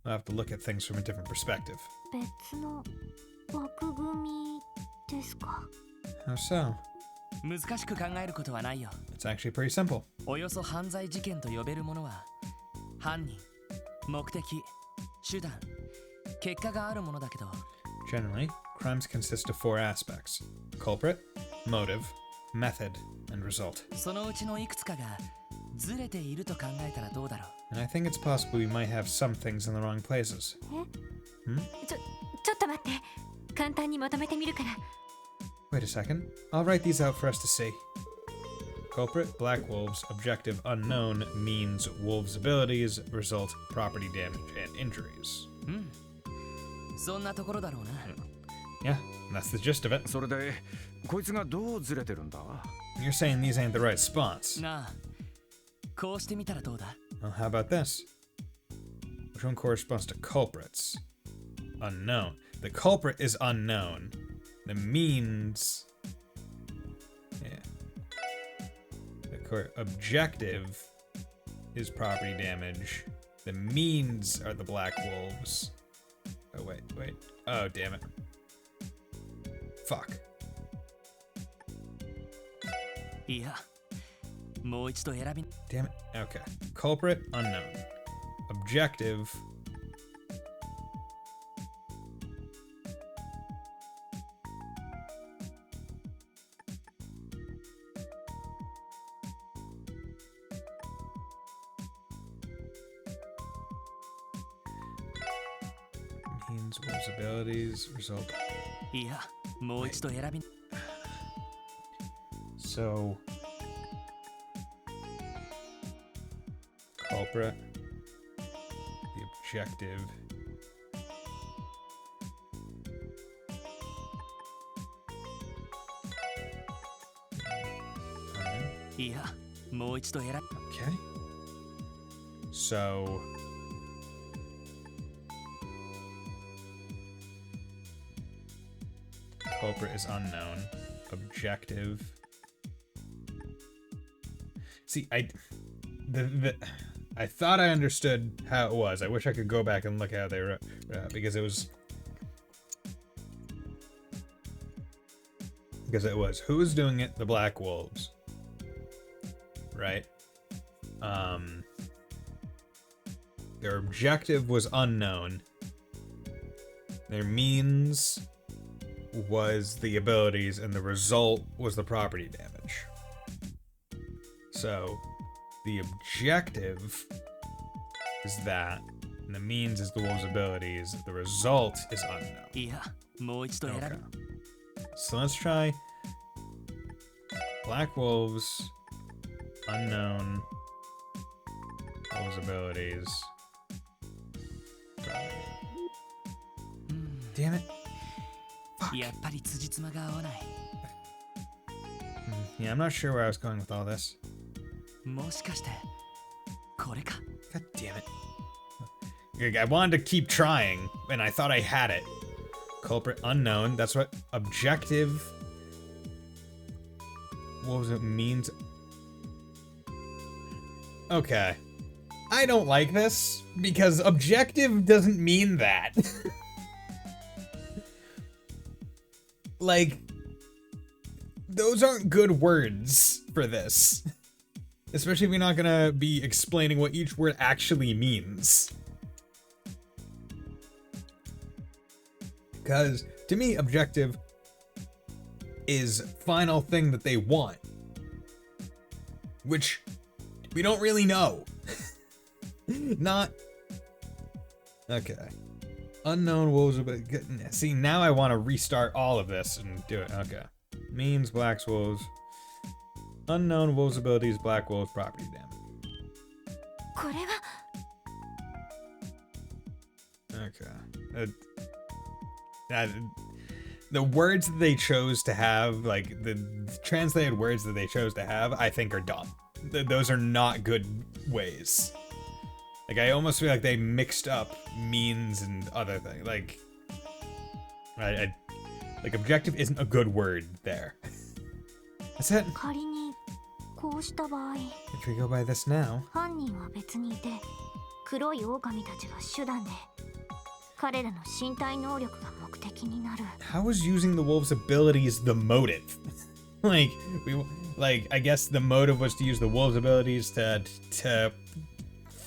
we'll have to look at things from a different perspective. 別の枠組みですか。 How so? 難しく考えることはないよ。 It's actually pretty simple. およそ犯罪事件と呼べるものは犯人、目的、手段、結果があるものだけど、 Generally, crimes consist of four aspects: culprit, motive, method, and result. そのうちのいくつかがずれていると考えたらどうだろう。 And I think it's possible we might have some things in the wrong places. ちょっと待って。簡単にまとめてみるから。 Wait a second. I'll write these out for us to see. Culprit, black wolves, objective unknown, means wolves' abilities, result, property damage and injuries. そんなところだろうな。Yeah, that's the gist of it. それでこいつがどうずれてるんだ？ You're saying these ain't the right spots. なあ、こうしてみたらどうだ？ Well, how about this? Which one corresponds to culprits? Unknown. The culprit is unknown. The means... Yeah. The objective is property damage. The means are the black wolves. Oh, wait. Oh, damn it. Fuck. いや、もう一度選び。 Damn it. Okay. Culprit, unknown. Objective. Means wolves abilities result. いや、もう一度選び。 So, culprit, the objective. Unknown. いや、もう一度選び。 Okay. So, culprit is unknown. Objective. See, I thought I understood how it was. I wish I could go back and look how they wrote because it was who was doing it? The Black Wolves, right? Their objective was unknown. Their means was the abilities, and the result was the property damage. So, the objective is that, and the means is the wolves' abilities. The result is unknown. いや、もう一度選び。 Okay. So let's try Black Wolves, unknown, wolves' abilities. Damn it. Fuck. やっぱり辻褄が合わない。 Yeah, I'm not sure where I was going with all this. もしかしてこれか。 God damn it. I wanted to keep trying, and I thought I had it. Culprit unknown. That's what objective. What was it means? Okay. I don't like this because objective doesn't mean that. Like, those aren't good words for this. Especially if you're not gonna be explaining what each word actually means. Because, to me, objective is final thing that they want. Which, we don't really know. Not... Okay. Unknown wolves, but see, now I want to restart all of this and do it. Okay. Means black wolves. Unknown wolves abilities, black wolves property damage. これは Okay. The words that they chose to have, like the translated words that they chose to have, I think are dumb. Those are not good ways. Like, I almost feel like they mixed up means and other things. Like, like objective isn't a good word there. That's it. 仮にこうした場合 If we go by this now. 犯人は別にいて黒い狼たちが手段で彼らの身体能力が目的になる How is using the wolves' abilities the motive? like, I guess the motive was to use the wolves' abilities to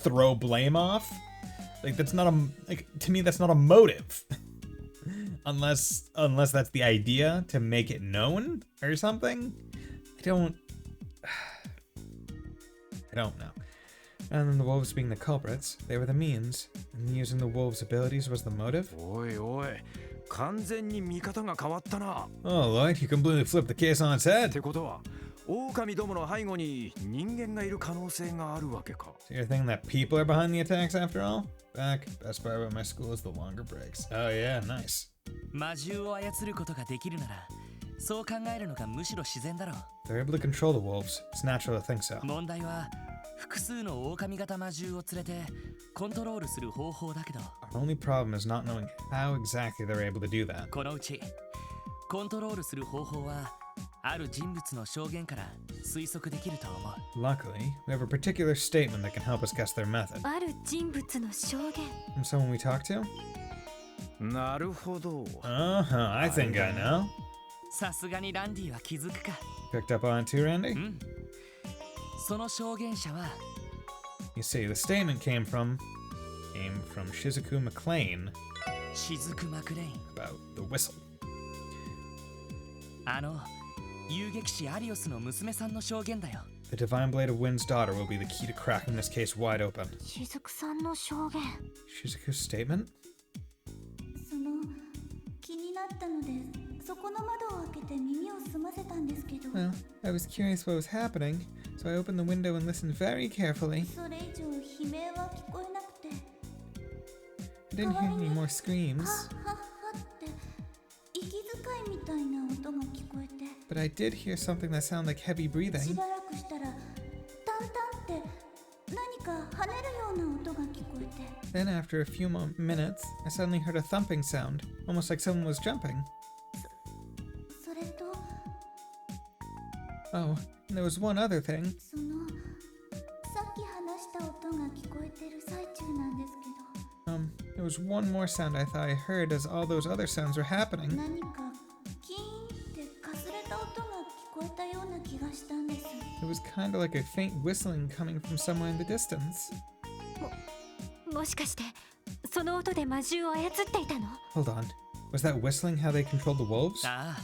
throw blame off? Like, that's not to me, that's not a motive. unless that's the idea to make it known or something. I don't know. And then the wolves being the culprits, they were the means, and using the wolves' abilities was the motive. おいおい、完全に見方が変わったな。 Oh, Lloyd, you completely flipped the case on its っ head. てことは、狼どもの背後に人間がいる可能性があるわけか。 So you're thinking that people are behind the attacks after all? Back, best part about my school is the longer breaks. Oh yeah, nice. 魔獣を操ることができるならそう考えるのがむしろ自然だろう。 They're able to control the wolves. It's natural to think so. 問題は複数の狼型魔獣を連れてコントロールする方法だけど、 Our only problem is not knowing how exactly they're able to do that. このうちコントロールする方法はある人物の証言から推測できると思う。 Luckily, we have a particular statement that can help us guess their method. ある人物の証言。 From someone we talked to? なるほど。 Uh-huh, I think I know. さすがにランディは気づくか。 Picked up on it too, Randy? うん。その証言者は You see, the statement came from Shizuku McLean 雫マクレイン。 about the whistle. 遊撃士アリオスの娘さんの証言だよ。 The Divine Blade of Wind's daughter will be the key to cracking this case wide open. 雫さんの証言。 Shizuku's statement? その気になったのでそこの窓を開けて耳を澄ませたんですけど、 Well, I was curious what was happening, so I opened the window and listened very carefully. それ以上悲鳴は聞こえなくて、 I didn't hear any more は screams, っはっはって息遣いみたいな音が聞こえて、 but I did hear something that sounded like heavy し breathing. ばらくしたらタンタンって何か跳ねるような音が聞こえて、 Then, after a few minutes, I suddenly heard a thumping sound, almost like someone was jumping. それと Oh, and there was one other thing. そのさっき話した音が聞こえてる最中なんですけど、 There was one more sound I thought I heard as all those other sounds were happening. 何かキーンってかすれた音が聞こえたような気がしたんです。 It was kind of like a faint whistling coming from somewhere in the distance. もしかしてその音で魔獣を操っていたの？ Hold on. Was that whistling how they controlled the wolves? ああ、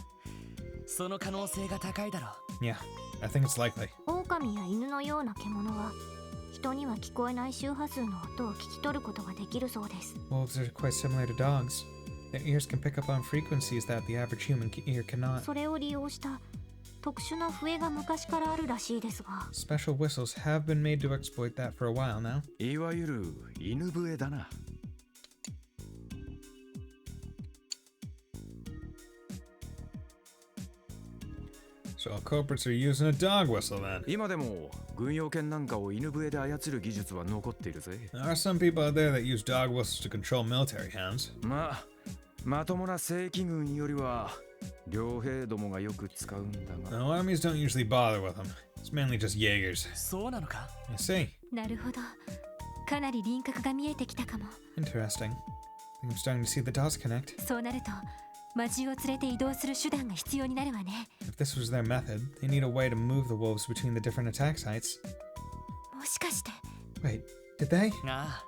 その可能性が高いだろう。 Yeah, I think it's likely. 狼や犬のような獣は人には聞こえない周波数の音を聞き取ることができるそうです。 Wolves are quite similar to dogs. Their ears can pick up on frequencies that the average human ear cannot. それを利用した特殊な笛が昔からあるらしいですが、 Special whistles have been made to exploit that for a while now. いわゆる犬笛だな。 So all culprits are using a dog whistle then. 今でも軍用犬なんかを犬笛で操る技術は残っているぜ。 There are some people out there that use dog whistles to control military hounds. まともな正規軍よりは両兵どもがよく使うんだが。 No, armies don't usually bother with them. It's mainly just Jaegers. そうなのか？ I see. なるほど。かなり輪郭が見えてきたかも。 Interesting. I think I'm starting to see the dots connect. そうなると魔獣を連れて移動する手段が必要になるわね。 If this was their method, they need a way to move the wolves between the different attack sites. もしかして Wait, did they? あ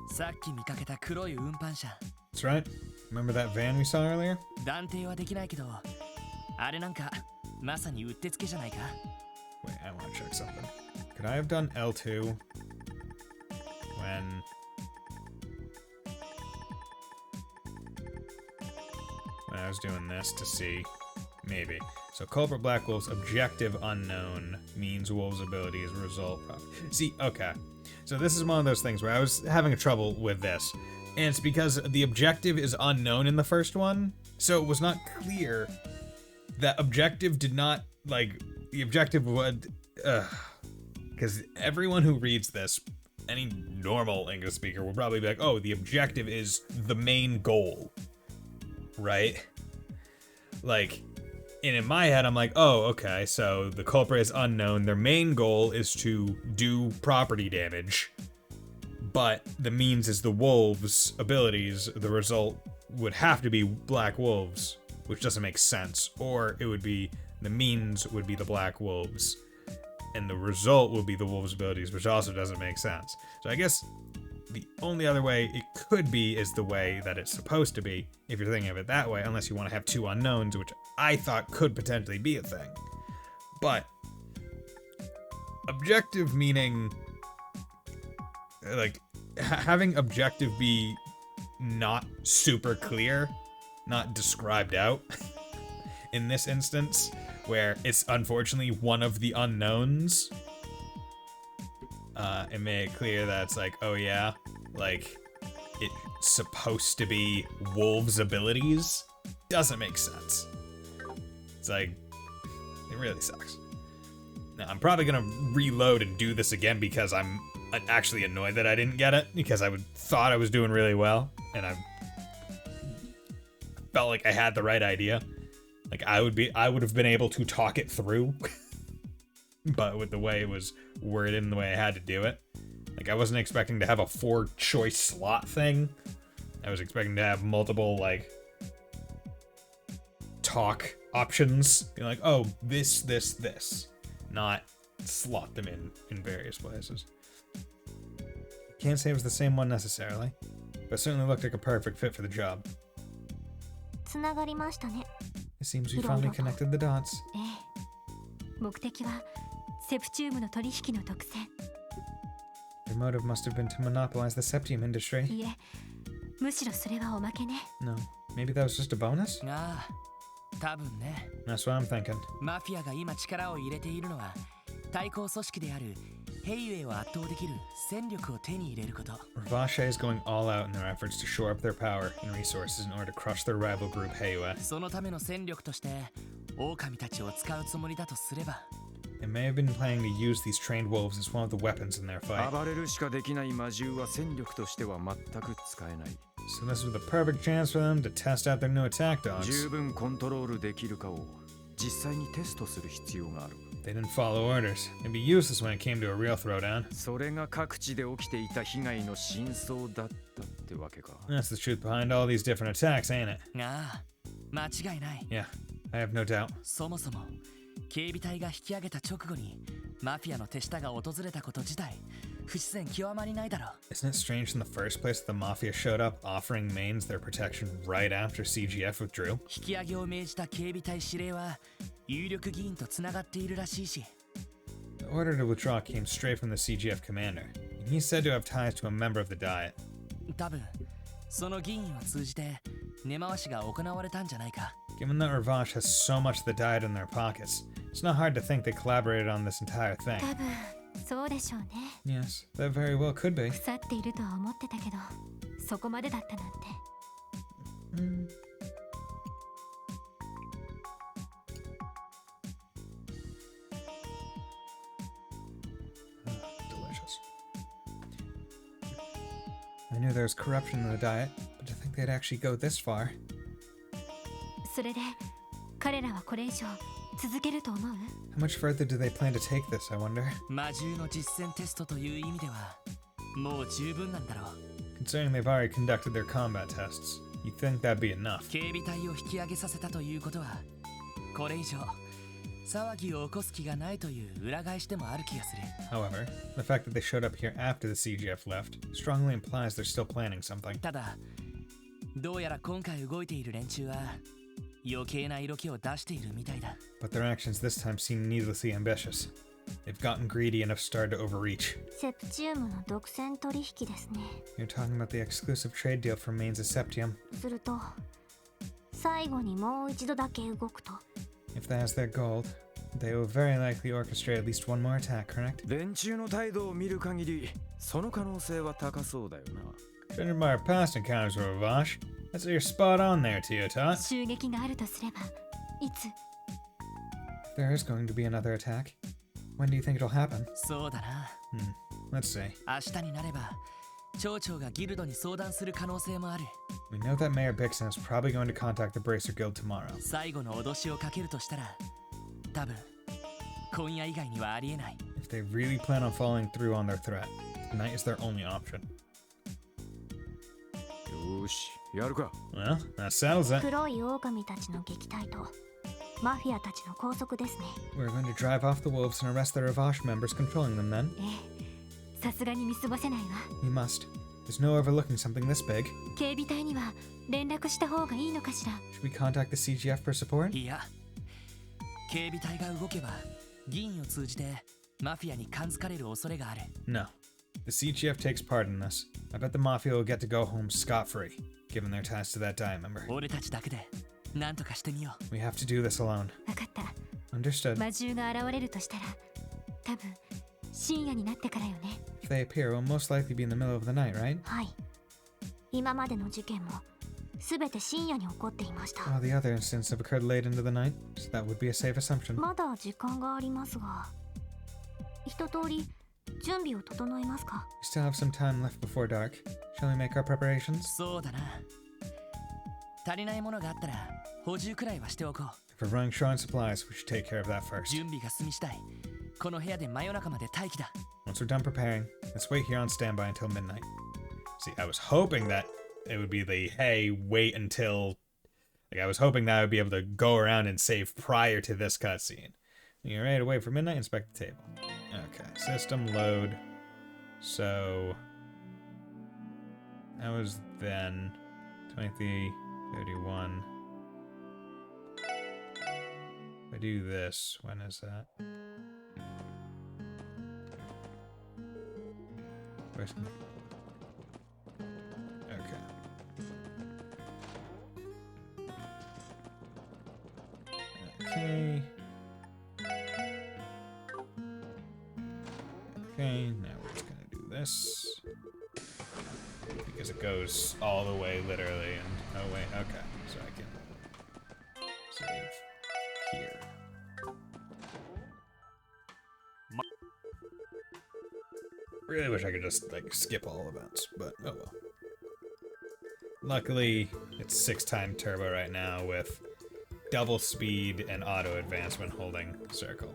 あ、さっき見かけた黒い運搬車。 That's right. Remember that van we saw earlier? 断定はできないけど、あれなんかまさにうってつけじゃないか？ Wait, I want to check something. Could I have done L2 when I was doing this to see? Maybe. So culprit black wolves objective unknown means wolves ability is result. See, okay. So this is one of those things where I was having trouble with this. And it's because the objective is unknown in the first one. So it was not clear that objective did not, like, the objective would, because everyone who reads this, any normal English speaker will probably be like, oh, the objective is the main goal, right? Like, and in my head, I'm like, oh, okay, so the culprit is unknown. Their main goal is to do property damage, but the means is the wolves' abilities. The result would have to be black wolves, which doesn't make sense. Or it would be, the means would be the black wolves, and the result would be the wolves' abilities, which also doesn't make sense. So I guess the only other way it could be is the way that it's supposed to be, if you're thinking of it that way, unless you want to have two unknowns, which I thought could potentially be a thing. But objective meaning, like, having objective be not super clear, not described out in this instance, where it's unfortunately one of the unknowns. It made it clear that it's like, oh yeah, like it's supposed to be Wolves' abilities. Doesn't make sense. It's like, it really sucks. Now, I'm probably gonna reload and do this again because I'm actually annoyed that I didn't get it, because I thought I was doing really well, and I felt like I had the right idea. Like I would have been able to talk it through, but with the way it was worded and the way I had to do it, like I wasn't expecting to have a 4-choice slot thing. I was expecting to have multiple like talk options. Be like, oh, this, not slot them in various places. Can't say it was the same one necessarily, but it certainly looked like a perfect fit for the job. つながりましたね。 It seems we finally connected the dots. ええ。目的はセプチウムの取引の独占。 Their motive must have been to monopolize the septium industry. いえ、むしろそれはおまけね。 No, maybe that was just a bonus? ああ、多分ね。 That's what I'm thinking. マフィアが今力を入れているのは対抗組織であるヘイウェイを圧倒できる戦力を手に入れること。 Ravache is going all out in their efforts to shore up their power and resources in order to crush their rival group Heiwe. そのための戦力として狼たちを使うつもりだとすれば。 They may have been planning to use these trained wolves as one of the weapons in their fight. 暴れるしかできない魔獣は戦力としては全く使えない。 So this was the perfect chance for them to test out their new attack dogs. 十分コントロールできるかを実際にテストする必要がある。 They didn't follow orders. They'd be useless when it came to a real throwdown. それが各地で起きていた被害の真相だったってわけか。 That's the truth behind all these different attacks, ain't it? ああ、間違いない。 Yeah, I have no doubt. そもそも警備隊が引き上げた直後にマフィアの手下が訪れたこと自体不自然極まりないだろう。 Isn't it strange in the first place that the Mafia showed up offering mains their protection right after CGF withdrew? 引き上げを命じた警備隊司令は有力議員とつながっているらしいし。 The order to withdraw came straight from the CGF commander, and he's said to have ties to a member of the Diet. 多分その議員を通じて根回しが行われたんじゃないか。 Given that Ravache has so much of the Diet in their pockets, it's not hard to think they collaborated on this entire thing. 多分そうでしょうね。 Yes, that very well could be. 腐っているとは思ってたけど、そこまでだったなんて。Delicious. I knew there was corruption in the Diet, but to think they'd actually go this far. それで彼らはこれ以上続けると思う？ How much further do they plan to take this, I wonder? 魔獣の実践テストという意味ではもう十分なんだろう。 Considering they've already conducted their combat tests, you'd think that'd be enough. 警備隊を引き上げさせたということはこれ以上騒ぎを起こす気がないという裏返しでもある気がする。 However, the fact that they showed up here after the CGF left strongly implies they're still planning something. ただどうやら今回動いている連中は余計な色気を出しているみたいだ。 But their actions this time seem needlessly ambitious. They've gotten greedy and have started to overreach. セプチウムの独占取引ですね。 You're talking about the exclusive trade deal for mains of Septium. すると最後にもう一度だけ動くと。 If that's their goal, they will very likely orchestrate at least one more attack, correct? 連中の態度を見る限り、その可能性は高そうだよな。 Judging by our past encounters with Ravache, I'd say you're spot on there, Tiotot. 襲撃があるとすればいつ？ If there is going to be another attack, when do you think it'll happen? そうだな。 Let's see. 明日になれば町長がギルドに相談する可能性もある。 We know that Mayor Bixen is probably going to contact the Bracer Guild tomorrow. 最後の脅しをかけるとしたら多分今夜以外にはありえない。 If they really plan on following through on their threat, tonight is their only option. よし、やるか。 Well, that settles it. 黒い狼たちの撃退とマフィアたちの拘束ですね。 We're going to drive off the wolves and arrest the Ravache members controlling them then. ええ、さすがに見過ごせないわ。 We must. There's no overlooking something this big. 警備隊には連絡した方がいいのかしら。 Should we contact the CGF for support? いや、警備隊が動けば議員を通じてマフィアに感づかれる恐れがある。 No. The CGF takes part in this. I bet the Mafia will get to go home scot-free, given their ties to that Diet member. 俺たちだけで何とかしてみよう。 We have to do this alone. わかった。Understood. 魔獣が現れるとしたら多分深夜になってからよね。 If they appear, it will most likely be in the middle of the night, right? はい。今までの事件も全て深夜に起こっていました。 All the other incidents have occurred late into the night, so that would be a safe assumption. まだ時間がありますが、一通り準備を整えますか。 We still have some time left before dark. Shall we make our preparations? そうだな。足りないものがあったら補充くらいはしておこう。 If we're running short on supplies, we should take care of that first. 準備が済み次第この部屋で真夜中まで待機だ。 Once we're done preparing, let's wait here on standby until midnight. See, I was hoping that it would be the, hey, wait until... Like, I was hoping that I would be able to go around and save prior to this cutscene. You're ready to wait for midnight? Inspect the table. Okay, system load. So... That was then... 23, 31... If I do this, when is that? Where's... Okay. Okay. Okay, now we're just gonna do this. Because it goes all the way literally and... Oh wait, okay. So I can save here. Really wish I could just like skip all events, but oh well. Luckily, it's 6-time turbo right now with double speed and auto advancement holding circle.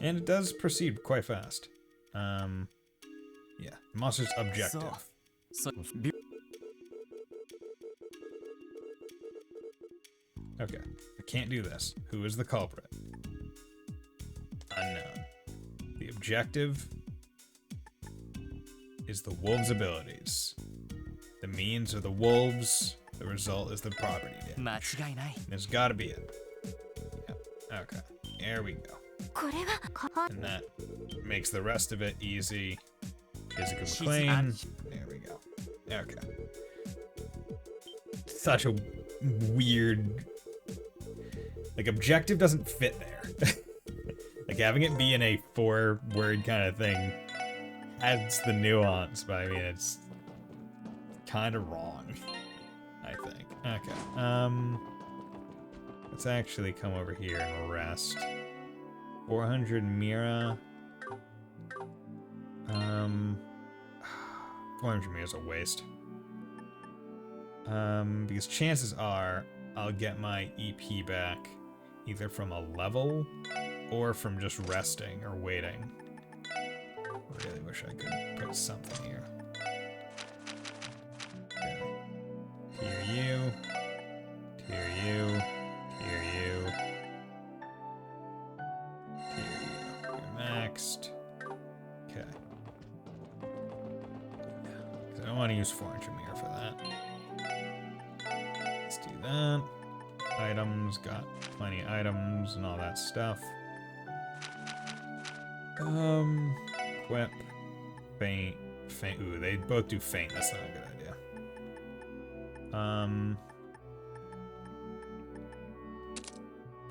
And it does proceed quite fast. Yeah, the monster's objective. Okay, I can't do this. Who is the culprit? Unknown. The objective is the wolves' abilities. The means are the wolves, the result is the property damage. There's gotta be it. Yep. Okay, there we go. And that makes the rest of it easy. Physical McLean. There we go. Okay. Such a weird... Like, objective doesn't fit there. Like, having it be in a 4-word kind of thing adds the nuance, but I mean, it's kind of wrong, I think. Okay, let's actually come over here and rest. 400 Mira. 400 Mira is a waste. Because chances are I'll get my EP back either from a level or from just resting or waiting. Really wish I could put something here. Okay. Tier you. Tier you. Tier you. Tier you. You're maxed. Okay. Because I don't want to use 400 mirror for that. Let's do that. Items, got plenty of items and all that stuff. Equip, faint, ooh, they both do faint, that's not a good idea.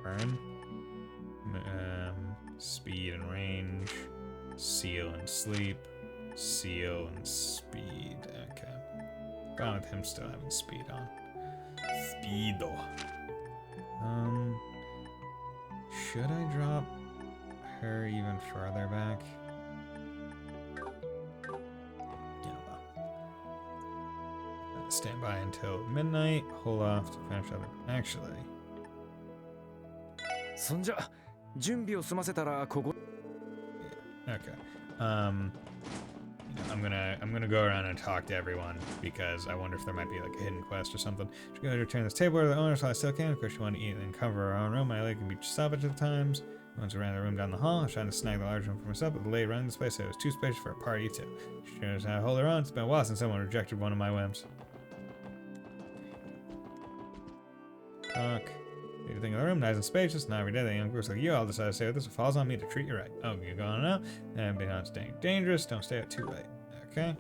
Burn, speed and range, seal and sleep, seal and speed, okay. Fine with him still having speed on. Speedo. Should I drop her even further back? Yeah, well. Stand by until midnight. Hold off to finish other. Actually. そんじゃ準備を済ませたらここ Okay. You know, I'm gonna go around and talk to everyone because I wonder if there might be like a hidden quest or something. Should go to return this table to the owner so I still can. Of course, you want to eat and cover our own room. My leg can be salvaged at times. Once I ran the room down the hall, I was trying to snag the large room for myself, but the lady running this place said it was too spacious for a party too. She knows how to hold her own. It's been a while since someone rejected one of my whims. Talk. What do you think of the room? Nice and spacious. Not every day the young girls like you all decide to stay with us. It falls on me to treat you right. Oh, you're going out? And be not staying dangerous. Don't stay out too late. Okay.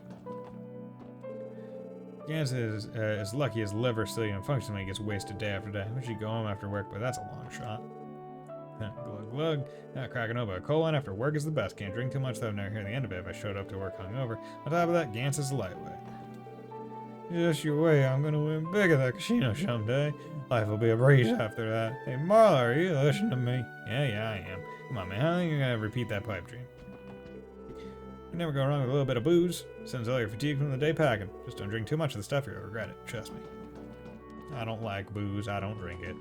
Gans is lucky his liver still even functions when he gets wasted day after day. I wish he'd go home after work, but that's a long shot. Glug glug. Not cracking open a cold one after work is the best. Can't drink too much though, never hear the end of it if I showed up to work hungover. On top of that, Gans is lightweight. Just you wait, I'm gonna win big at that casino someday. Life will be a breeze after that. Hey Marla, are you listening to me? Yeah, I am. Come on man, how long are you gonna repeat that pipe dream? You never go wrong with a little bit of booze. Sends all your fatigue from the day packing. Just don't drink too much of the stuff, you'll regret it. Trust me. I don't like booze, I don't drink it.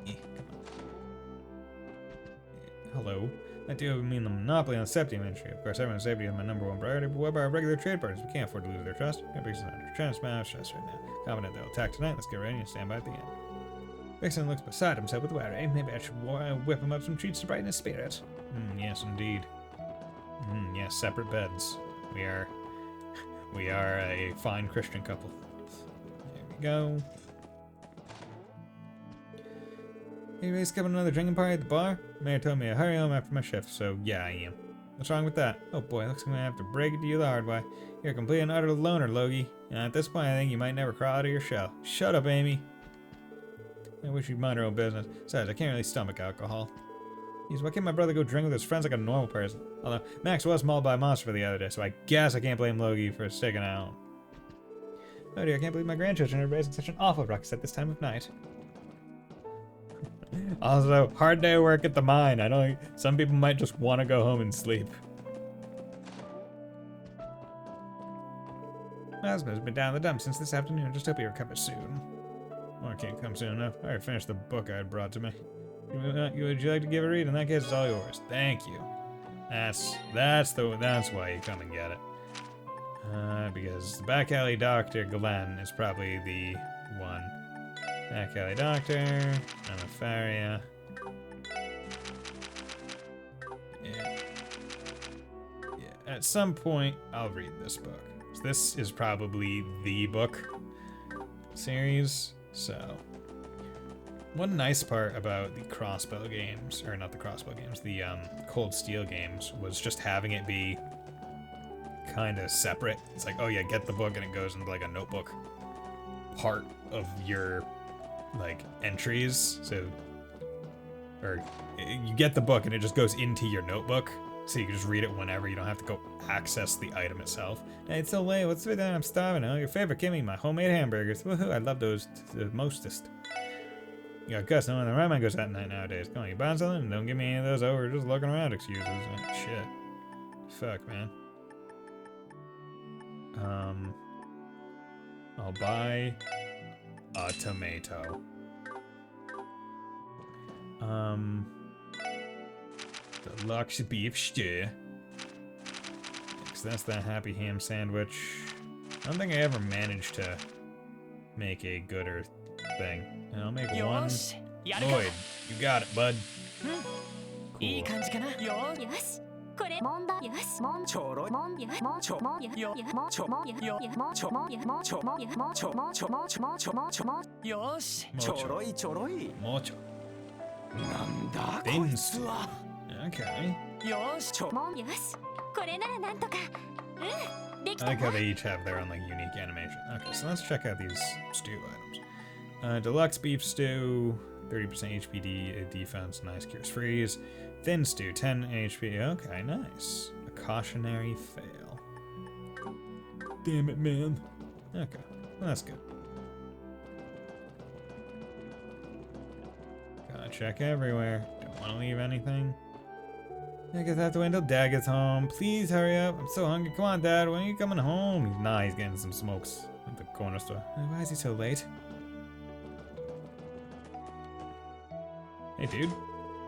Come on. Hello. I do mean the monopoly on the septium industry. Of course, everyone's safety is my #1 priority, but what about our regular trade partners? We can't afford to lose their trust. Bixen's under tremendous amount of stress right now. Confident they'll attack tonight. Let's get ready and stand by at the end. Bixen looks beside himself with worry. Maybe I should whip him up some treats to brighten his spirit. Yes, indeed. Yes, separate beds. We are a fine Christian couple. There we go. Anyways, skipping another drinking party at the bar? Mayor told me to hurry home after my shift, so yeah, I am. What's wrong with that? Oh boy, looks like I'm gonna have to break it to you the hard way. You're a complete and utter loner, Logie. And at this point, I think you might never crawl out of your shell. Shut up, Amy. I wish you'd mind her own business. Besides, I can't really stomach alcohol. Jeez, why can't my brother go drink with his friends like a normal person? Although, Max was mauled by a monster the other day, so I guess I can't blame Logie for sticking out. Oh dear, I can't believe my grandchildren are raising such an awful ruckus at this time of night. Also, hard day of work at the mine. I don't. Some people might just want to go home and sleep. My husband's been down the dump since this afternoon. Just hope he recovers soon. Well, I can't come soon enough. I already finished the book I had brought to me. Would you like to give a read? In that case, it's all yours. Thank you. That's why you come and get it. Because the back alley doctor Glenn is probably the one. Back alley doctor, Anafaria. Yeah. At some point, I'll read this book. This is probably the book series. So, one nice part about the Crossbow games, or not the Crossbow games, the Cold Steel games, was just having it be kind of separate. It's like, oh yeah, get the book, and it goes into like a notebook part of your like entries. So, or you get the book and it just goes into your notebook, so you can just read it whenever. You don't have to go access the item itself. Hey, it's so late. What's with that? I'm starving. Oh, your favorite, Kimmy, my homemade hamburgers. Woohoo! I love those the mostest. You got Gus. No one in the right mind goes that night nowadays. Come on, you buying something? Don't give me any of those over just looking around excuses. Oh, shit. Fuck, man. I'll buy a tomato. Deluxe beef stew. Cause that's that happy ham sandwich. I don't think I ever managed to make a gooder thing. And I'll make one. Lloyd, you got it, bud. Cool. いい感じかな。よしこれもんだよしもんちょろいもんやもんちょもんやよもんちょもんやよもんちょもんやもんちょもんやもんちょもんちょもんちょもんちょもんちょもんよし。ちょろいちょろい。もうちょ。なんだこいつは。Okay. よし。もんよしこれならなんとかでき I た like how わ they each have their own like unique animation. Okay, so let's check out these stew items. Deluxe beef stew, 30% HPD defense, nice cures freeze. Thin stew, 10 HP. Okay, nice. A cautionary fail. Damn it, man. Okay, well, that's good. Gotta check everywhere. Don't want to leave anything. I guess I have to wait until Dad gets home. Please hurry up. I'm so hungry. Come on, Dad. When are you coming home? Nah, he's getting some smokes at the corner store. Why is he so late? Hey, dude.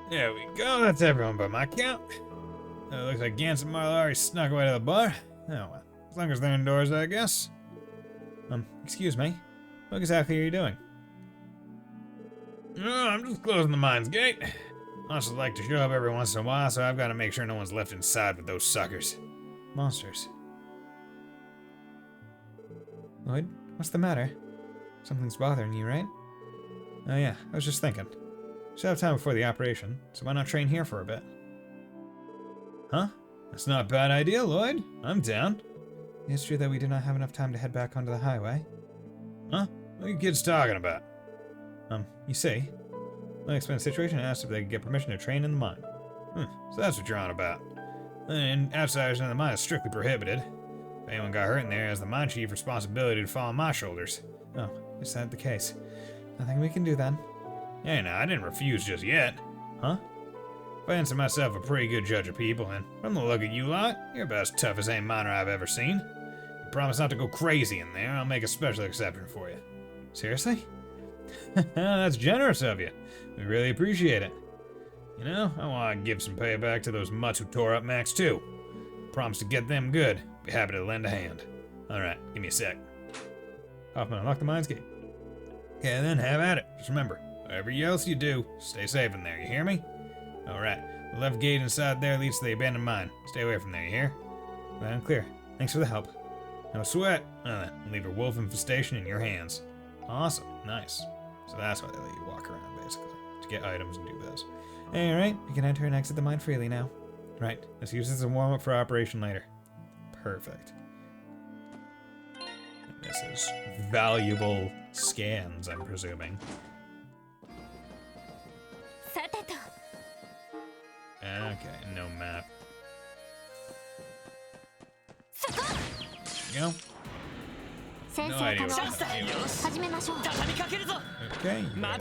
There we go. That's everyone by my count. Looks like Gans and Marla already snuck away to the bar. Oh, well. As long as they're indoors, I guess. Excuse me. What exactly are you doing? Oh, I'm just closing the mine's gate. Monsters like to show up every once in a while, so I've got to make sure no one's left inside with those suckers. Monsters. Lloyd, what's the matter? Something's bothering you, right? Oh yeah, I was just thinking. Should have time before the operation, so why not train here for a bit? Huh? That's not a bad idea, Lloyd. I'm down. It's true that we did not have enough time to head back onto the highway. Huh? What are you kids talking about? You see, I explained the situation and asked if they could get permission to train in the mine. So that's what you're on about. And outsiders in the mine is strictly prohibited. If anyone got hurt in there, it has the mine chief responsibility to fall on my shoulders. Oh, is that the case? Nothing we can do then. Hey, now, I didn't refuse just yet. Huh? Fancy myself a pretty good judge of people, and from the look of you lot, you're about as tough as any miner I've ever seen. You promise not to go crazy in there, I'll make a special exception for you. Seriously? That's generous of you. We really appreciate it. You know, I want to give some payback to those mutts who tore up Max too. Promise to get them good. Be happy to lend a hand. Alright, give me a sec. Hoffman, unlock the mine's gate. Okay, then, have at it. Just remember, whatever else you do, stay safe in there, you hear me? Alright, the left gate inside there leads to the abandoned mine. Stay away from there, you hear? Well, I'm clear. Thanks for the help. No sweat. Now then, leave your wolf infestation in your hands. Awesome. Nice. So that's why they let you walk around, basically. To get items and do this. Alright, you can enter and exit the mine freely now. Right, let's use this as a warm-up for operation later. Perfect. And this is valuable scans, I'm presuming. Okay, no map. There you go. No idea what that is. Okay, yes.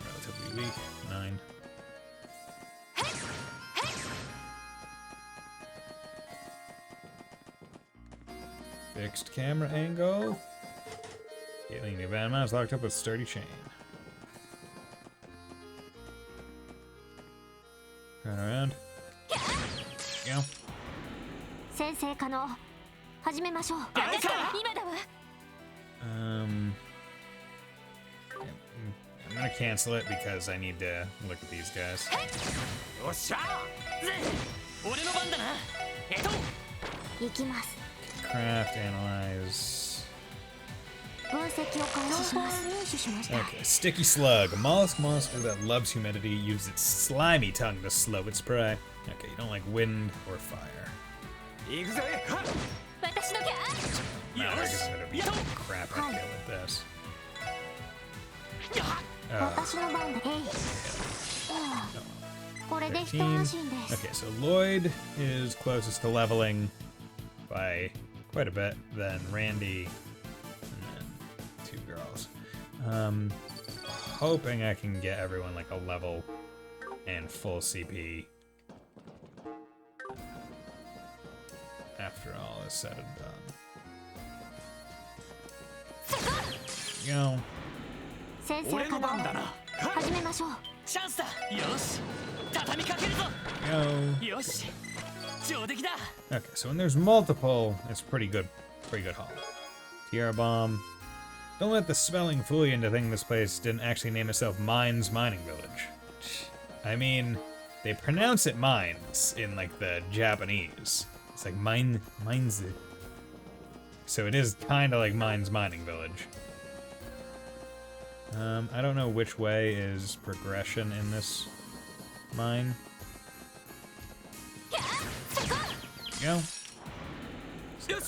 Relatively weak. 9. Fixed camera angle. Getting the abandoned mine is locked up with sturdy chain. Turn around. Go. I'm gonna cancel it because I need to look at these guys. Craft, analyze. Okay, sticky slug. A mollusk monster that loves humidity uses its slimy tongue to slow its prey. Okay, you don't like wind or fire. Nah, I guess I'm gonna be crap I feel with this. No. 13. Okay, so Lloyd is closest to leveling by quite a bit, then Randy, and then 2 girls. Hoping I can get everyone like a level and full CP after all is said and done. Go. Go. Okay, so when there's multiple, it's pretty good haul. Tiara Bomb. Don't let the spelling fool you into thinking this place didn't actually name itself Mines Mining Village. I mean, they pronounce it mines in like the Japanese. It's like mines. So it is kind of like Mines Mining Village. I don't know which way is progression in this mine. Go.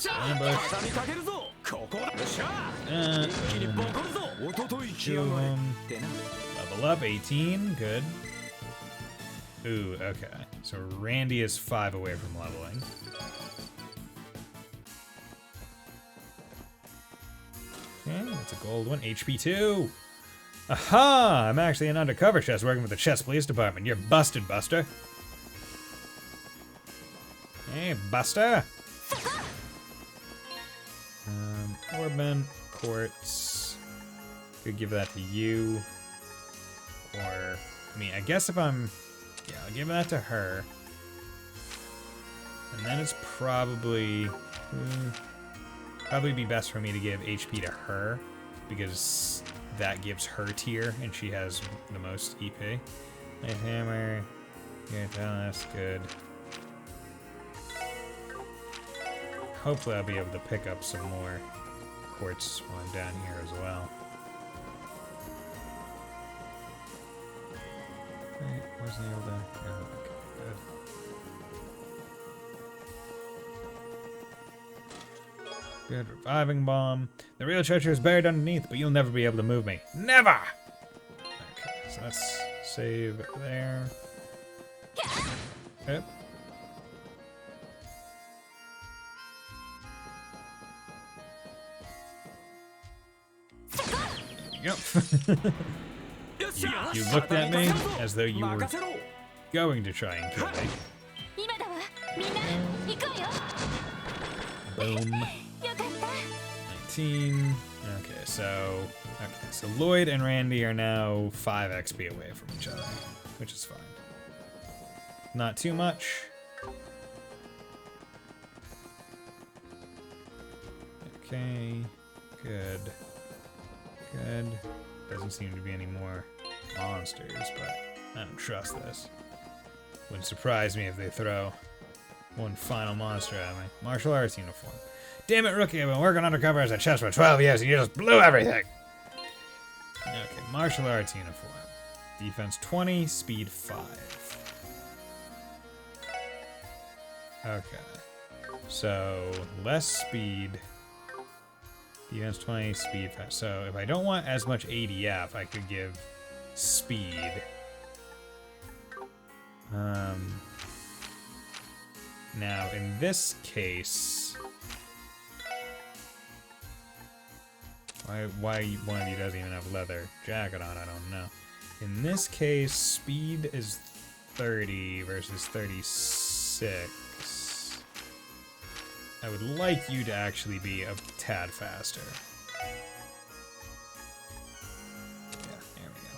Ambush. Level up, 18, good. Ooh, okay. So Randy is 5 away from leveling. Okay, that's a gold one. HP 2. Aha! I'm actually an undercover chest working with the Chest Police Department. You're busted, Buster. Hey, Buster! Orban, Quartz. Could give that to you. Or, I mean, I guess if I'm... Yeah, I'll give that to her. And then it's probably... probably be best for me to give HP to her, because that gives her tier, and she has the most EP. Knife Hammer. Yeah, that's good. Hopefully I'll be able to pick up some more quartz while I'm down here as well. Right, where's the other? Oh, okay, Good reviving bomb. The real treasure is buried underneath, but you'll never be able to move me. Never! Okay, so let's save there. Okay. There you go. You looked at me as though you were going to try and kill me. 今だわみんな行くわよ Boom. よかった 19. Okay, so Lloyd and Randy are now 5 XP away from each other, which is fine. Not too much. Okay, good. Good. Doesn't seem to be any more monsters, but I don't trust this. Wouldn't surprise me if they throw one final monster at me. Martial arts uniform. Damn it, rookie, I've been working undercover as a chest for 12 years and you just blew everything! Okay, martial arts uniform. Defense 20, speed 5. Okay. So, less speed. Defense 20, speed 5. So, if I don't want as much ADF, I could give speed. Now, in this case... Why one of you doesn't even have leather jacket on, I don't know. In this case, speed is 30 versus 36. I would like you to actually be a tad faster. Yeah, there we go.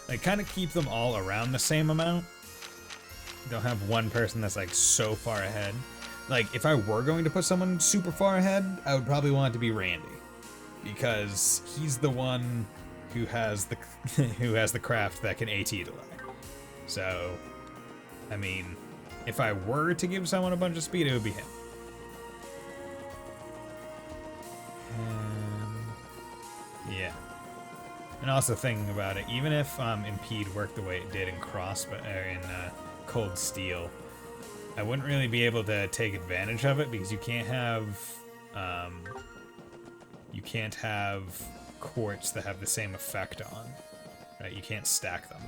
Like, kind of keep them all around the same amount. Don't have one person that's like so far ahead. Like, if I were going to put someone super far ahead, I would probably want it to be Randy. Because he's the one who has the who has the craft that can AT delay. So, I mean, if I were to give someone a bunch of speed, it would be him. Yeah. And also thinking about it, even if Impede worked the way it did in Cold Steel, I wouldn't really be able to take advantage of it because you can't have quartz that have the same effect on, right? You can't stack them,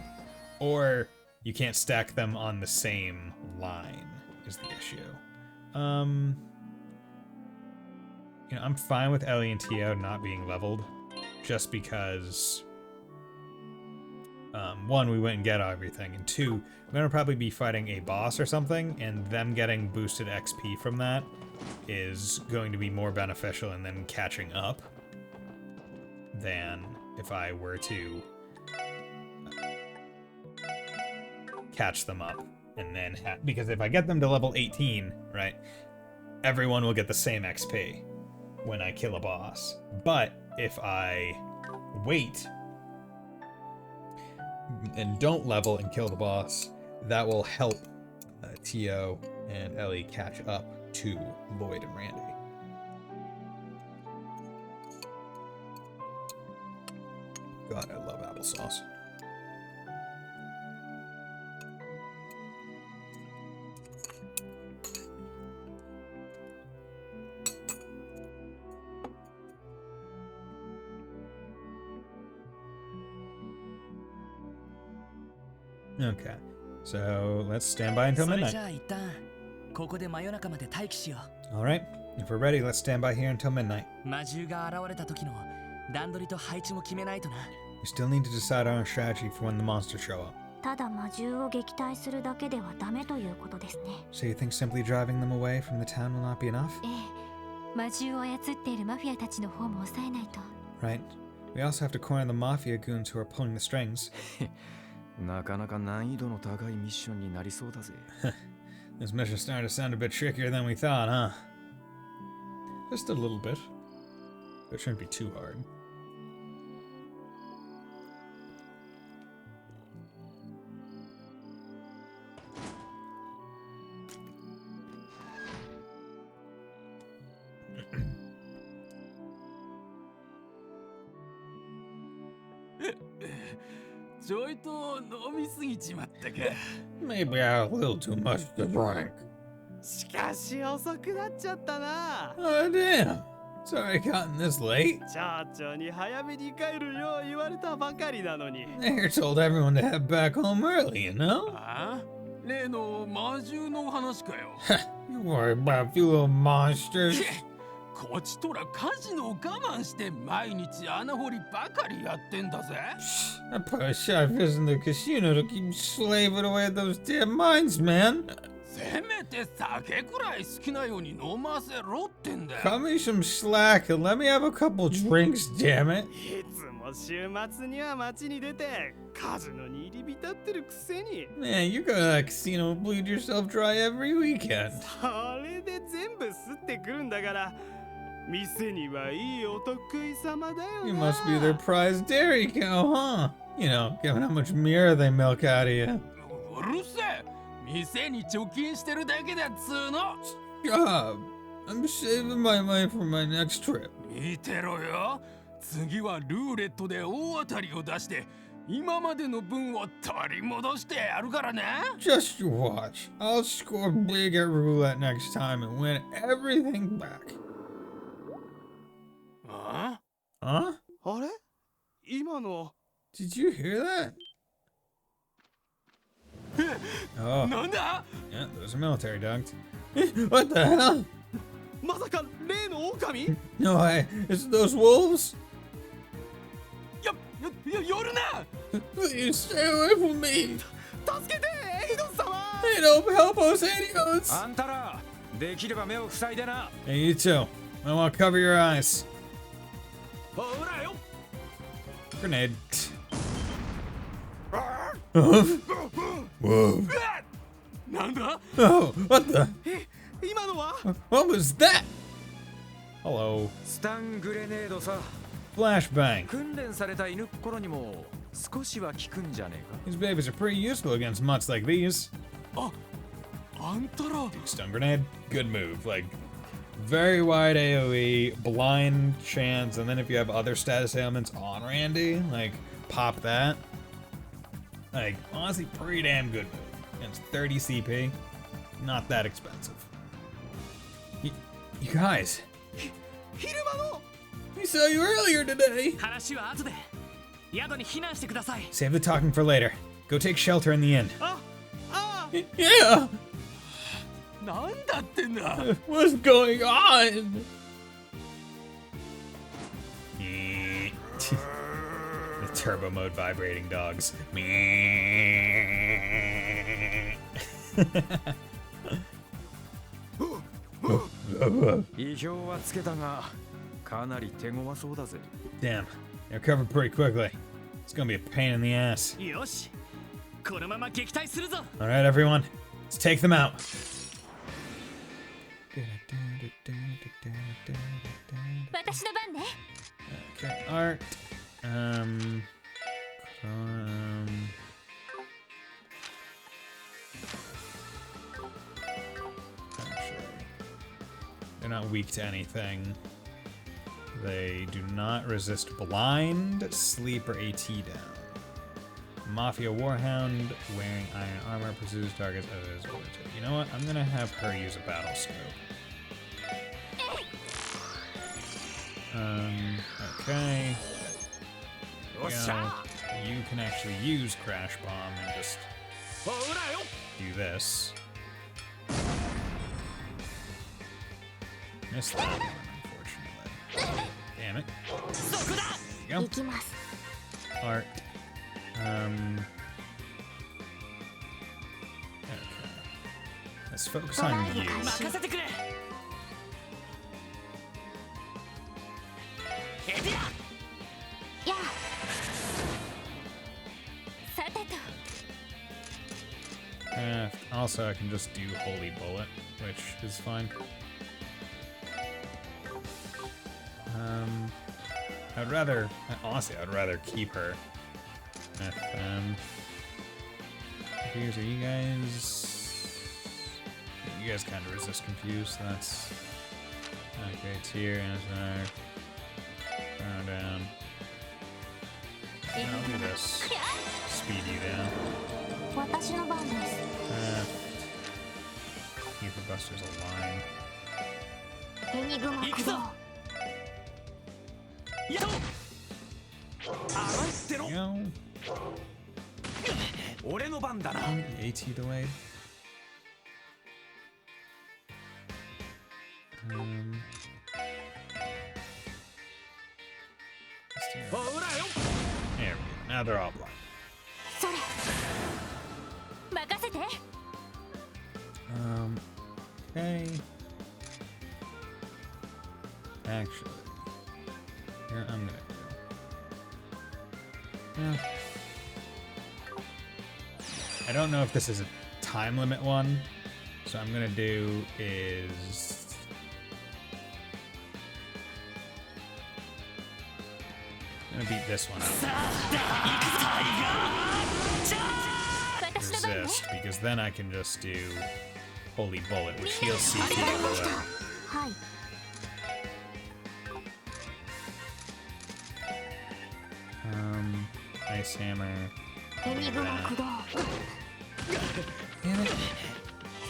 or you can't stack them on the same line is the issue. You know, I'm fine with Ellie and Tio not being leveled, just because, one, we went and get everything, and two, we're gonna probably be fighting a boss or something, and them getting boosted XP from that is going to be more beneficial and then catching up than if I were to catch them up and then because if I get them to level 18, right, everyone will get the same XP when I kill a boss. But if I wait and don't level and kill the boss, that will help Tio and Ellie catch up to Lloyd and Randy. God, I love applesauce. Okay, so let's stand by until midnight. All right, if we're ready, let's stand by here until midnight. We still need to decide on our strategy for when the monsters show up. ただ魔獣を撃退するだけではダメということですね So you think simply driving them away from the town will not be enough? ええ魔獣を操っているマフィアたちの方も抑えないと Right. We also have to corner the mafia goons who are pulling the strings. なかなか難易度の高いミッションになりそうだぜ。This mission's starting to sound a bit trickier than we thought, huh? Just a little bit. It shouldn't be too hard. Maybe I had a little too much to drink. しかし遅くなっちゃったな。 Oh, damn. Sorry I got in this late. 社長に早めに帰るよう言われたばかりなのに。 You're told everyone to head back home early, you know? ああ、例の魔獣の話かよ。You worry about a few little monsters. こちとらカジノを我慢して毎日穴掘りばかりやってんだぜ。 I put a shotfish in the casino to keep slaving away at those damn mines, man. せめて酒くらい好きなように飲ませろってんだよ。 Cut me some slack and let me have a couple drinks, damn it. いつも週末には街に出てカジノに入り浸ってるくせに。 Man, you go to that casino and bleed yourself dry every weekend. それで全部吸ってくるんだから店にはいいお得意様だよな。 You must be their prize dairy cow, huh? You know, given how much mirror they milk out of you. うるせえ。店に貯金してるだけだっつーの。 God, I'm saving my money for my next trip. 見てろよ。次はルーレットで大当たりを出して今までの分を取り戻してやるからね。 Just you watch. I'll score big at roulette next time and win everything back. あ Huh? あれ今の。 Did you hear that? Oh, なんだ。 yeah, those are military dogs. What the hell? まさか例の狼？ No way. It's those wolves? 夜な。 Please stay away from me. 助けてエイドン様。 Hey, don't help us, idiots. あんたらできれば目を塞いでな。 Hey, you too. I want to cover your eyes. ほらよ。 Grenade. Whoa. なんだ。 Oh, what the? 今のは？ What was that? Hello. スタングレネードさ。 Flashbang. 訓練された犬っころにも少しは効くんじゃねえ These babies are pretty useful against mutts like these. あんたら。 Stun grenade. Good move. Like, very wide AoE, blind chance, and then if you have other status ailments on Randy, like, pop that. Like, honestly, pretty damn good move. Against 30 CP. Not that expensive. You guys. 昼間の。 We saw you earlier today. 話は後で宿に避難してください。 Save the talking for later. Go take shelter in the inn. あ、あ。 Yeah. なんだってんだ。 What's going on? The turbo mode vibrating dogs. 意表はつけたがかなり手強そうだぜ。 Damn, they're covered pretty quickly. It's gonna be a pain in the ass. よし、このまま撃退するぞ。 Alright, everyone, let's take them out. 私の番ね。 Okay, art. Actually, they're not weak to anything. They do not resist blind, sleep, or AT down. Mafia Warhound wearing iron armor pursues targets as well. You know what? I'm gonna have her use a battle scope. Okay. You know, you can actually use Crash Bomb and just do this. Missed that one, unfortunately. Damn it. There you 行きます。 go. Art. Okay. Let's focus on you. 任せてくれ。エディア。やあ。さてと。 Also, I can just do Holy Bullet, which is fine. I'd rather, honestly, I'd rather keep her. Here's, are you guys kind of resist confuse, so that's okay. Tier, and throw down. I'll do this. Speed you down. 私の番です。Keep the busters aligned. エニグマ行くぞ駆動やっ甘いってろ Yo, 俺の番だな AT delayed. Let's do ほらよ There we go. Now they're all blind. それ任せて Okay. Actually, here I'm gonna do. Yeah. I don't know if this is a time limit one, so I'm gonna do is. I'm gonna beat this one up. 私の番ね Resist, because then I can just do Holy Bullet, which heals あり CP がとうございました below. はい Ice Hammer. エニグマ駆動 Damn it.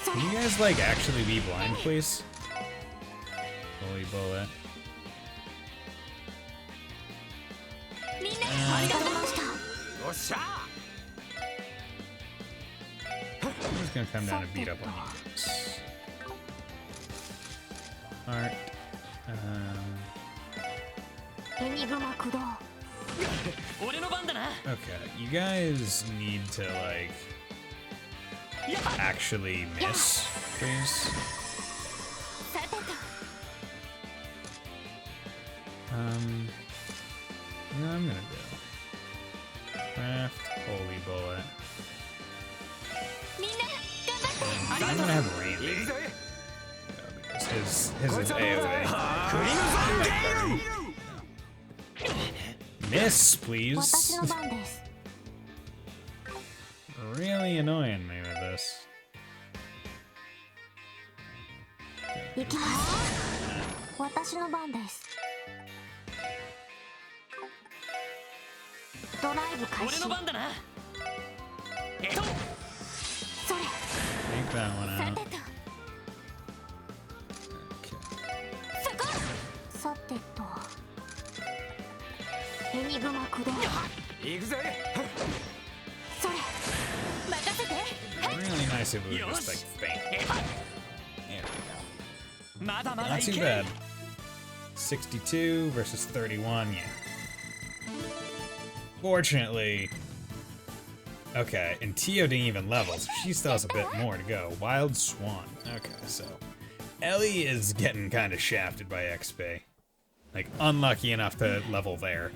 Can you guys, like, actually be blind, please? Holy Bullet. みんなありがとうございました よっしゃ I'm just gonna come down and beat up on you guys. Alright. エニグマ駆動 俺の番だな Okay, you guys need to, like, actually miss, please. さてと You know what I'm gonna do? Craft Holy Bullet. みんな頑張って I'm gonna have Rain 行くぜ because his is AoE. クリムゾンゲーム Miss, please. 私の番です Really annoying me with this. 行きます私の番ですドライブ開俺始の番だなそれ Take that one さ out. てと Okay. そこさてとエニグマ駆動行くぜそれ任せて Really nice if it would just like faint. There we まだ go. まだ Not い too け bad. 62 versus 31, yeah. Fortunately, okay, and Tio didn't even level, so she still has a bit more to go. Wild Swan. Okay, so Ellie is getting kind of shafted by XP. Like, unlucky enough to level there.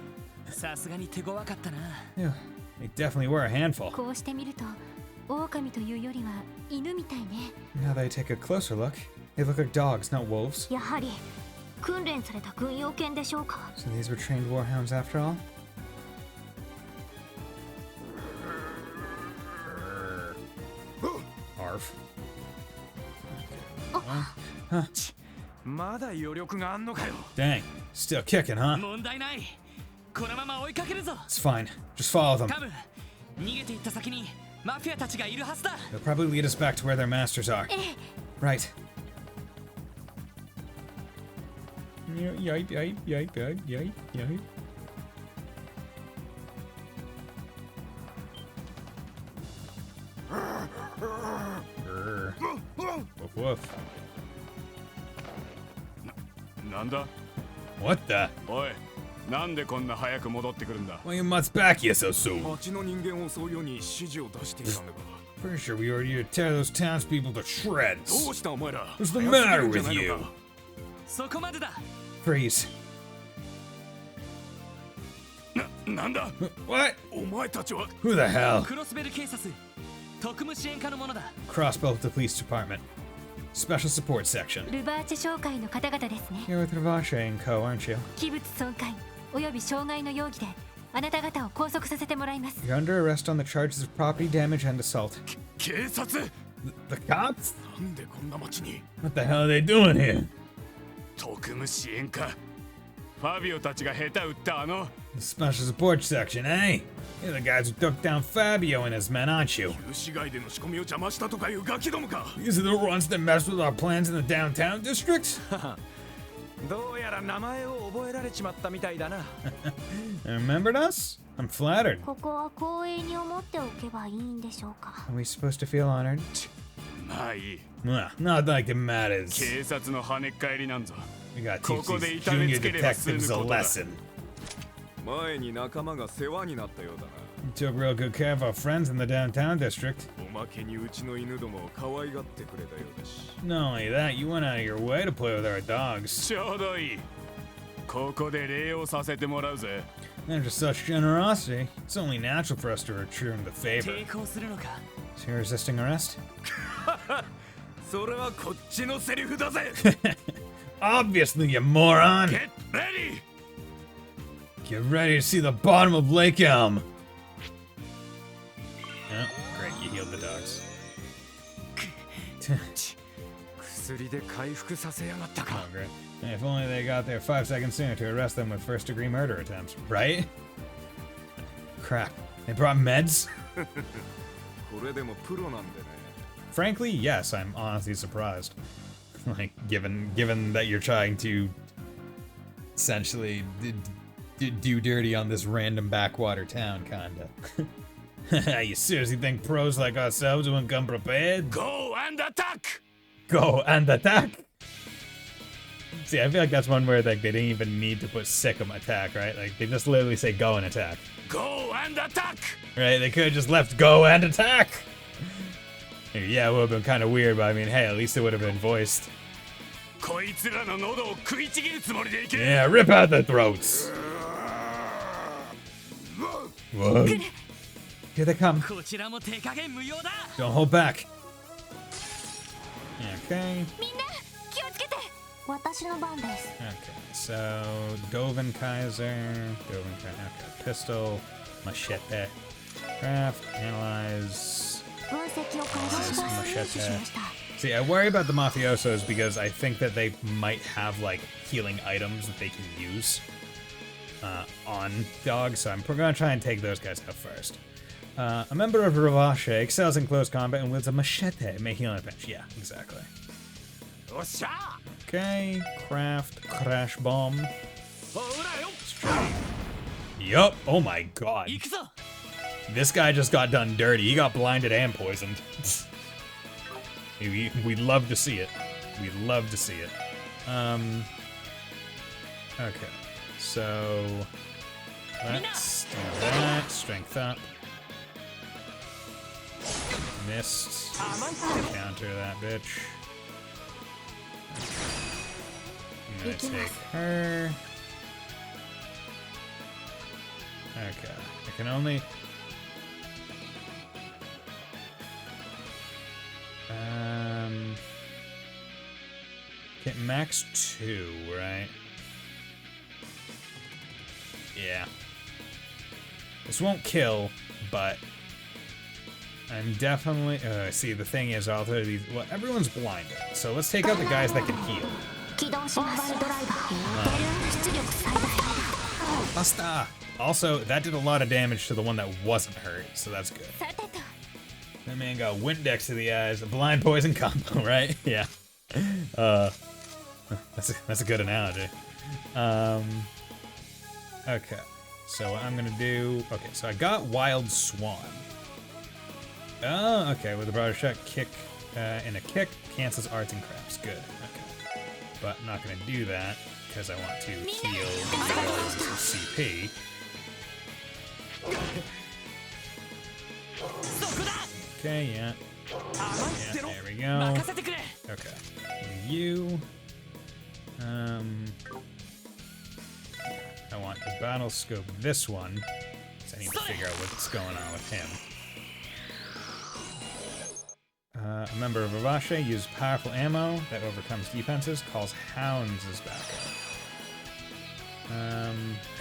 さすがに手強かったな Yeah, they definitely were a handful. こうしてみると狼というよりは犬みたいね Now that I take a closer look, they look like dogs, not wolves. やはり訓練された軍用犬でしょうか So these were trained warhounds after all? Arf. Huh. まだ余力があんのかよ Dang. Still kicking, huh? 問題ないこのまま追いかけるぞ It's fine. Just follow them. 多分逃げていった先にマフィアたちがいるはずだ They'll probably lead us back to where their masters are. Right. Yipe, yipe, yipe, yipe, yipe, yipe. Grr. Woof woof. なんだ What the? おいなんでこんな早く戻ってくるんだ Why you mutts back here so soon? 町の人間を襲うように指示を出していたんだが Pretty sure we ordered you to tear those townspeople to ど shreds. うしたお前ら What's the 早すぎ matter るんじゃ with ないの you? かそこまでだ Freeze. なんだ What? お前たちは Who the hell? クロスベル警察特務支援課のものだ Crossbow of the police department. Special support section. ルバーチェ商会の方々ですね You're with Ravache and co, aren't you? 器物損壊および傷害の容疑であなた方を拘束させてもらいます You're under arrest on the charges of property damage and assault. 警察 The cops? なんでこんな町に What the hell are they doing here? 特務支援課ファビオたちが下手打った The special support section, eh? You're the guys who took down Fabio and his men, aren't you? 旧市街での仕込みを邪魔したとかいうガキどもか These are the ones that messed with our plans in the downtown district? どうやら名前を覚えられちまったみたいだな Remembered us? I'm flattered. ここは光栄に思っておけばいいんでしょうか。 Are we supposed to feel honored? まあいい Nah, not like it matters. 警察の跳ねっ返りなんぞ We gotta こ teach こで these 痛め junior つければ済む detectives a ことだ lesson. 前に仲間が世話になったようだな We took real good care of our friends in the downtown district. おまけにうちの犬どもを可愛がってくれたようだし Not only that, you went out of your way to play with our dogs. ちょうどいいここで礼をさせてもらうぜ And for such generosity, it's only natural for us to return the favor. 抵抗するのか So you're resisting arrest? それはこっちのセリフだぜ Obviously, you moron! Get ready! Get ready to see the bottom of Lake Elm! Oh, great, you healed the dogs. 薬で回復させやがったか Oh, great. If only they got there 5 seconds sooner to arrest them with first-degree murder attempts, right? Crap. They brought meds? これでもプロなんでね Frankly, yes, I'm honestly surprised. Like, given that you're trying to essentially do dirty on this random backwater town, kinda. You seriously think pros like ourselves wouldn't come prepared? Go and attack! Go and attack! See, I feel like that's one where like they didn't even need to put Sikkim attack, right? Like, they just literally say go and attack. Go and attack! Right? They could have just left go and attack! Yeah, it would have been kind of weird, but I mean, hey, at least it would have been voiced. こいつらの喉を食いちぎるつもりでいけ Yeah, rip out the throats! What? Here they come. こちらも手加減無用だ Don't hold back. Okay. みんな気をつけて。私の番です。 Okay. So, Dovin Kaiser. Okay. Pistol. Machete. Craft. Analyze. 分析を開始した入手しました。 See, I worry about the mafiosos because I think that they might have like healing items that they can use on dogs, so I'm gonna try and take those guys out first. A member of Ravache excels in close combat and wields a machete, may heal in a pinch. Yeah, exactly. Okay, craft, crash bomb. Strike. Yup, oh my god. 行くぞ This guy just got done dirty. He got blinded and poisoned. We'd love to see it. We'd love to see it. Okay. So let's do that. Strength up. Missed. Counter that bitch. I'm gonna take her. Okay. I can only... Okay, max 2, right? Yeah. This won't kill, but I'm definitely... see, the thing is, I'll tell you these... Well, everyone's blinded, so let's take out the guys that can heal. Basta! Also, that did a lot of damage to the one that wasn't hurt, so that's good. That man got Windex to the eyes, a blind poison combo, right? Yeah. That's a good analogy. Okay. So what I'm gonna do... Okay, so I got Wild Swan. Oh, okay. With a broader shot, kick and a kick cancels arts and crafts. Good. Okay. But I'm not gonna do that because I want to heal some CP. Okay, yeah. Yeah, there we go. Okay. You. I want to battle scope this one. So I need to figure out what's going on with him. A member of Ravache uses powerful ammo that overcomes defenses, calls Hounds as backup.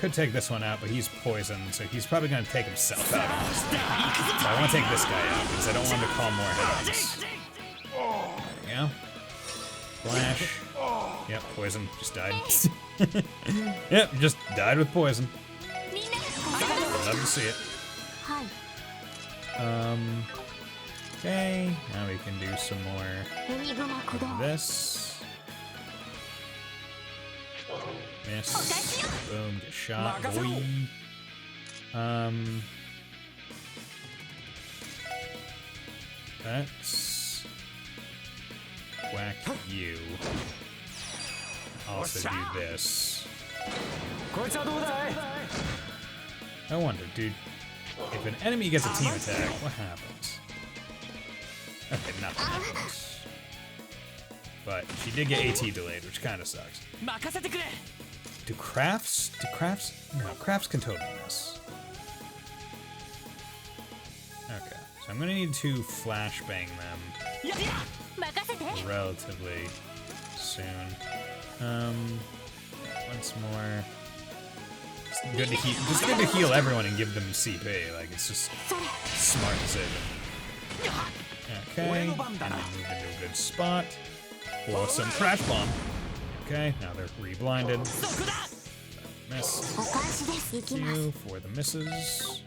Could take this one out, but he's poisoned, so he's probably going to take himself out of this thing. So I want to take this guy out, because I don't want him to call more Hounds. There we go. Flash. Yep, poison. Just died. Yep, just died with poison. Love to see it. Okay, now we can do some more of this. Miss. Boom, get shot. Boy. Let's whack you. Also do this. I wonder, dude, if an enemy gets a team attack, what happens? Okay, nothing happens. But she did get AT delayed, which kind of sucks. Do crafts? No, crafts can totally miss. Okay, so I'm gonna need to flashbang them relatively soon. Once more. It's good to heal. Just good to heal everyone and give them CP. Like, it's just smart decision. Okay, and then move into a good spot for some crash bomb. Okay, now they're re-blinded. Miss. You for the misses.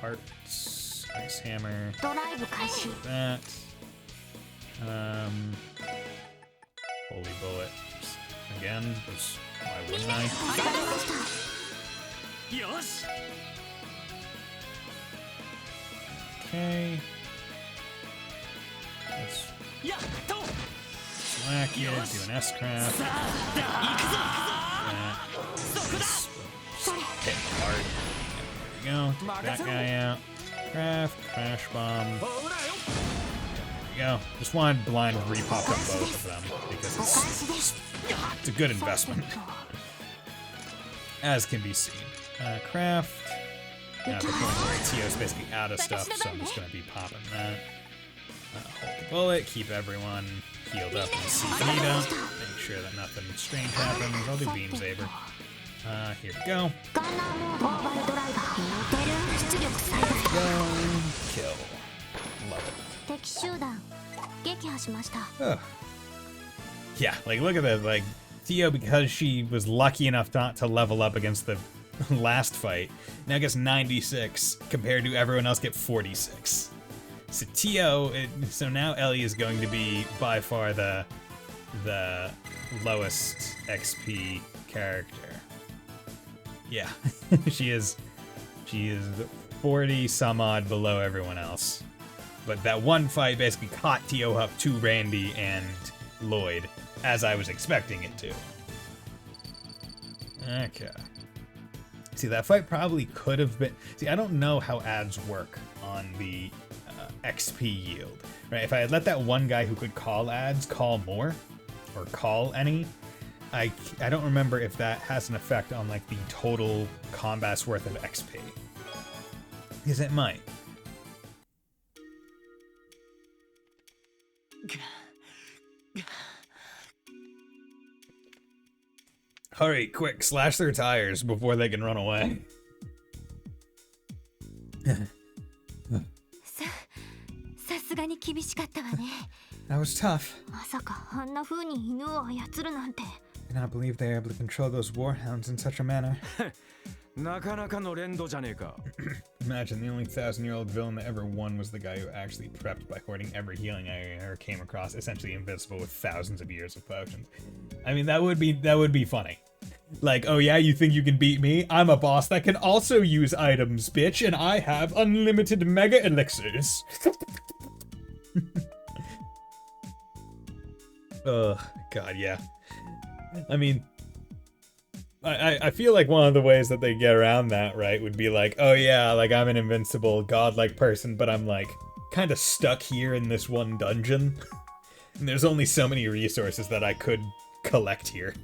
Arts, ice hammer. That. Holy bullet. Again, because why wouldn't I? Okay. Let's whack you, do an S-craft. Hit hard. There we go. Take that guy out. Craft, crash bomb. There we go. Just wanted blind repop up both of them because it's a good investment. As can be seen. Craft. Now the point where Tio's basically out of stuff, so I'm just going to be popping that. Hold the bullet, keep everyone healed up and CP'd up. Make sure that nothing strange happens. I'll do Beam Saber. Here we go. Go. Kill. Love it. Ugh. Yeah, like look at that. Like Theo, because she was lucky enough not to level up against the last fight, now gets 96 compared to everyone else get 46. So Tio, so now Ellie is going to be by far the lowest XP character. Yeah, she is 40 some odd below everyone else. But that one fight basically caught Tio up to Randy and Lloyd, as I was expecting it to. Okay. See, that fight probably could have been... See, I don't know how ads work on the XP yield, right? If I had let that one guy who could call ads call more, or call any, I don't remember if that has an effect on, like, the total combat's worth of XP. Because it might. Hurry, quick, slash their tires before they can run away. That was tough. I cannot believe they are able to control those warhounds in such a manner. Imagine the only 1,000-year-old villain that ever won was the guy who actually prepped by hoarding every healing I ever came across, essentially invincible with thousands of years of potions. I mean, that would be funny. Like, oh yeah, you think you can beat me? I'm a boss that can also use items, bitch, and I have unlimited mega elixirs. Ugh, God, yeah. I mean, I feel like one of the ways that they get around that, right, would be like, oh yeah, like I'm an invincible godlike person, but I'm like kind of stuck here in this one dungeon. And there's only so many resources that I could collect here.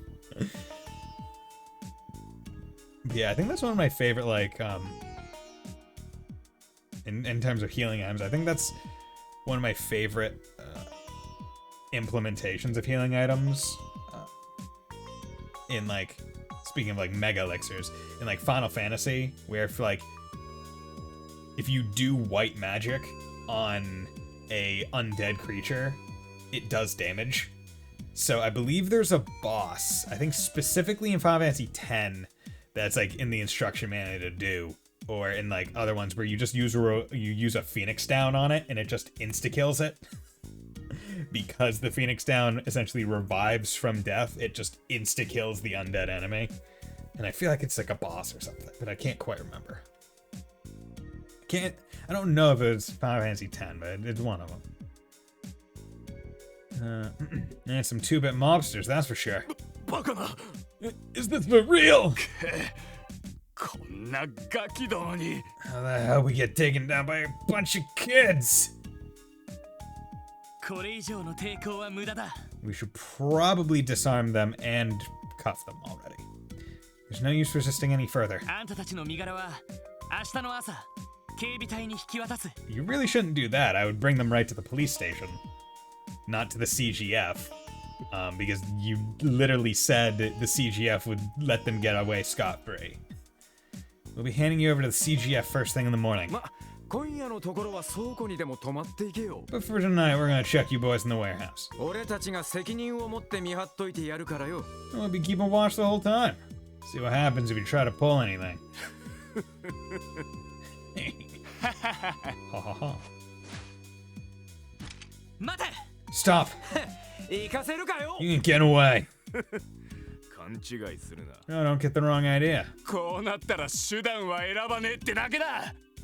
Yeah, I think that's one of my favorite, like, in terms of healing items, I think that's one of my favorite implementations of healing items. In, like, speaking of, like, mega elixirs, in, like, Final Fantasy, where, if you do white magic on a undead creature, it does damage. So I believe there's a boss, I think specifically in Final Fantasy X, that's like in the instruction manual to do, or in like other ones where you just use a Phoenix Down on it and it just insta-kills it. Because the Phoenix Down essentially revives from death, it just insta-kills the undead enemy. And I feel like it's like a boss or something, but I can't quite remember. I don't know if it's Final Fantasy X, but it's one of them. And some 2-bit mobsters, that's for sure. Is this for real? How the hell we get taken down by a bunch of kids? We should probably disarm them and cuff them already. There's no use resisting any further. You really shouldn't do that. I would bring them right to the police station. Not to the CGF. Because you literally said that the CGF would let them get away scot-free. We'll be handing you over to the CGF first thing in the morning. But for tonight, we're gonna check you boys in the warehouse. We'll be keeping watch the whole time. See what happens if you try to pull anything. Ha ha ha. Stop! You can get away. No, don't get the wrong idea.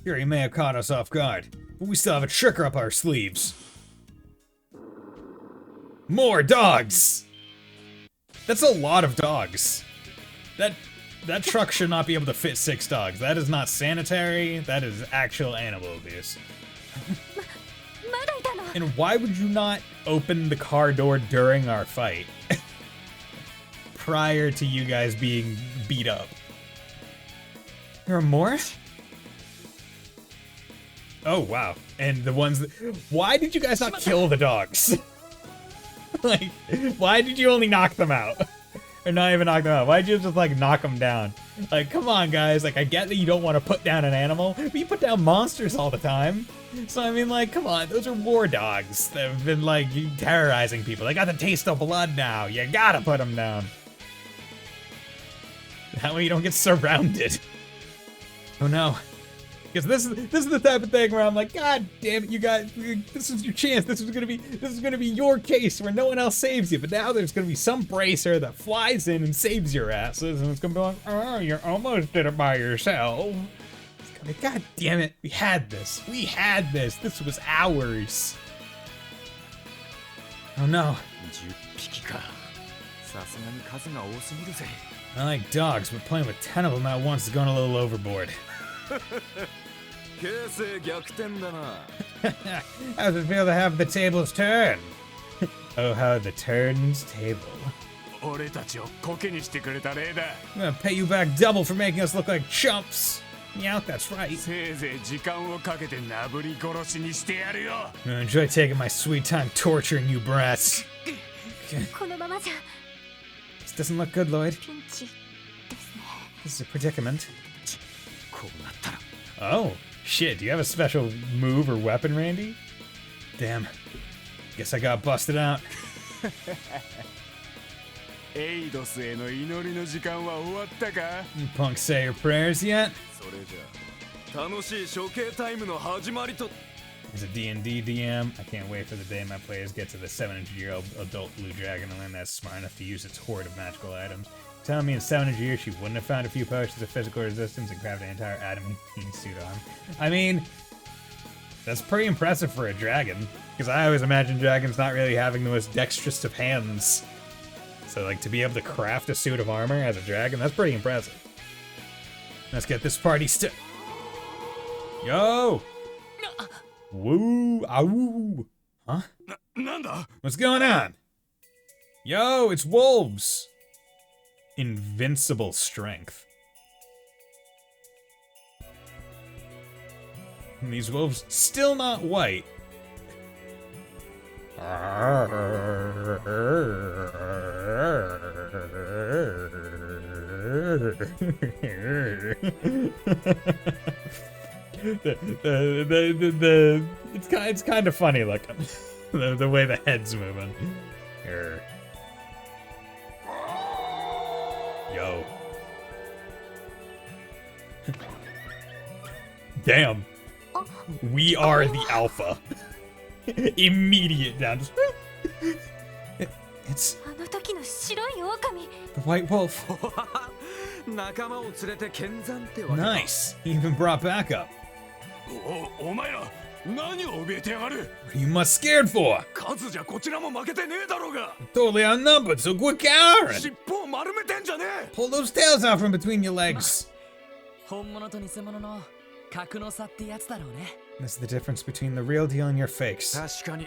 Fury may have caught us off guard, but we still have a trick up our sleeves. More dogs! That's a lot of dogs. That truck should not be able to fit 6 dogs. That is not sanitary. That is actual animal abuse. And why would you not open the car door during our fight? Prior to you guys being beat up. There are more? Oh, wow. And the ones that... Why did you guys not kill the dogs? Like, why did you only knock them out? Or not even knock them out? Why did you just, like, knock them down? Like, come on, guys. Like, I get that you don't want to put down an animal, but you put down monsters all the time. So, I mean, like, come on. Those are war dogs that have been, like, terrorizing people. They got the taste of blood now. You gotta put them down. That way you don't get surrounded. Oh, no. Because this is the type of thing where I'm like, God damn it, you guys, this is your chance. This is gonna be your case where no one else saves you. But now there's gonna be some bracer that flies in and saves your asses, and it's gonna be like, oh, you almost did it by yourself. It's gonna be, God damn it, we had this. We had this. This was ours. Oh no. I like dogs, but playing with 10 of them at once is going a little overboard. How does it feel to have the tables turn? Oh, how the turns table. I'm gonna pay you back double for making us look like chumps. Yeah, that's right. Enjoy taking my sweet time torturing you brats. This doesn't look good, Lloyd. This is a predicament. Oh, shit. Do you have a special move or weapon, Randy? Damn. Guess I got busted out. You punks say your prayers yet? As a D&D DM, I can't wait for the day my players get to the 700-year-old adult blue dragon and that's smart enough to use its hoard of magical items. Telling me in 700 years she wouldn't have found a few potions of physical resistance and crafted an entire adamantine suit armor. I mean, that's pretty impressive for a dragon, because I always imagine dragons not really having the most dexterous of hands. So, like, to be able to craft a suit of armor as a dragon, that's pretty impressive. Let's get this party Yo! Woo! Ow! Huh? What's going on? Yo, it's wolves! Invincible strength. And these wolves still not white. It's kind of funny looking. the way the head's moving. Here. Yo. Damn. We are the alpha. Immediate down. It's あの時の白い狼。 the white wolf. 仲間を連れて見参ってわけか。 Nice. He even brought backup. お前ら何を怯えてやがる。 What are you much scared for? 数じゃこちらも負けてねえだろうが。 Totally outnumbered, so quit cowering. 尻尾を丸めてんじゃねえ。 Pull those tails out from between your legs. 本物と偽物の格の差ってやつだろうね。 This is the difference between the real deal and your fakes. 確かに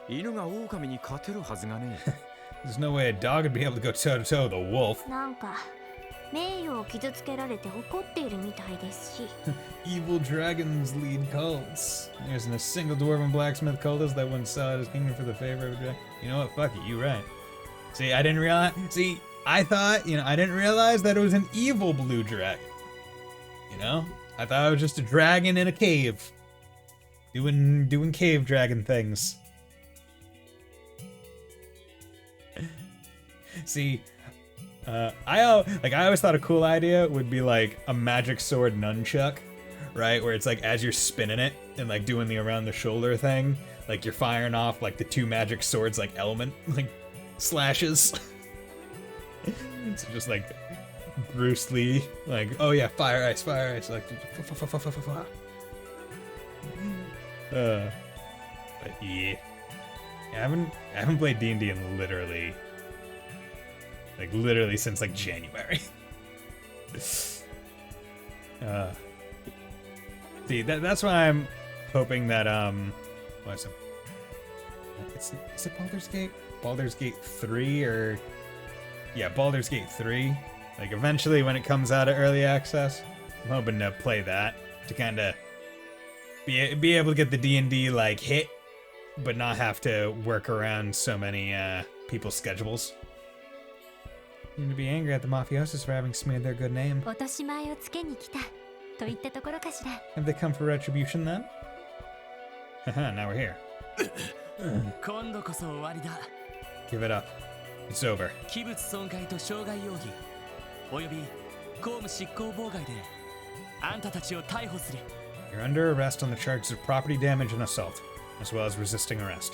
犬が狼に勝てるはずがねえ。 There's no way a dog would be able to go toe to toe with a wolf. なんか名誉を傷つけられて怒っているみたいですし。 Evil dragons lead cults. There isn't a single dwarven blacksmith cultist that wouldn't sell out his kingdom for the favor of a dragon. You know what? Fuck it. You're right. See, I didn't realize. See, I thought, I didn't realize that it was an evil blue dragon. I thought it was just a dragon in a cave, doing cave dragon things. See, I always thought a cool idea would be like a magic sword nunchuck, right? Where it's like as you're spinning it and like doing the around the shoulder thing, like you're firing off like the two magic swords like element like slashes. So just like Bruce Lee, like, oh yeah, fire ice, like but yeah. I haven't played D&D in literally since like January. See, that's why I'm hoping that what is it? Is it Baldur's Gate? Baldur's Gate 3 or yeah, Baldur's Gate 3. Like eventually when it comes out of early access, I'm hoping to play that to kind of be able to get the D&D like hit, but not have to work around so many people's schedules. You need to be angry at the mafiosos for having smeared their good name. 落とし前をつけに来たといったところかしら。 Have they come for retribution then? Haha, now we're here. 今度こそ終わりだ。 Give it up. It's over. 器物損壊と傷害容疑および公務執行妨害であんたたちを逮捕する。 You're under arrest on the charges of property damage and assault, as well as resisting arrest.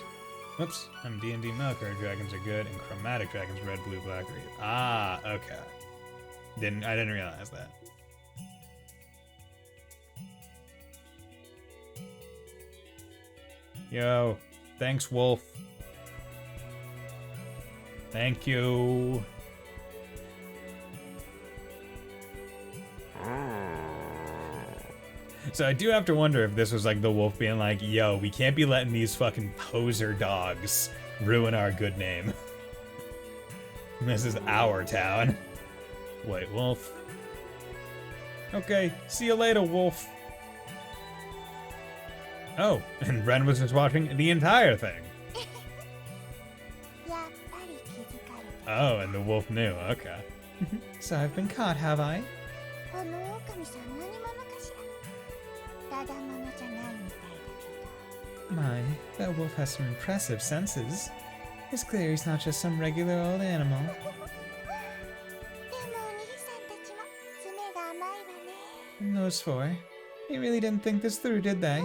Whoops, I'm D&D Melkor. Dragons are good, and chromatic dragons red, blue, black, green. Ah, okay. I didn't realize that. Yo, thanks, Wolf. Thank you. So I do have to wonder if this was like the wolf being like, yo, we can't be letting these fucking poser dogs ruin our good name. This is our town. White wolf. Okay, see you later, wolf. Oh, and Ren was just watching the entire thing. Oh, and the wolf knew, okay. So I've been caught, have I? My, that wolf has some impressive senses. It's clear he's not just some regular old animal. And those four, they really didn't think this through, did they?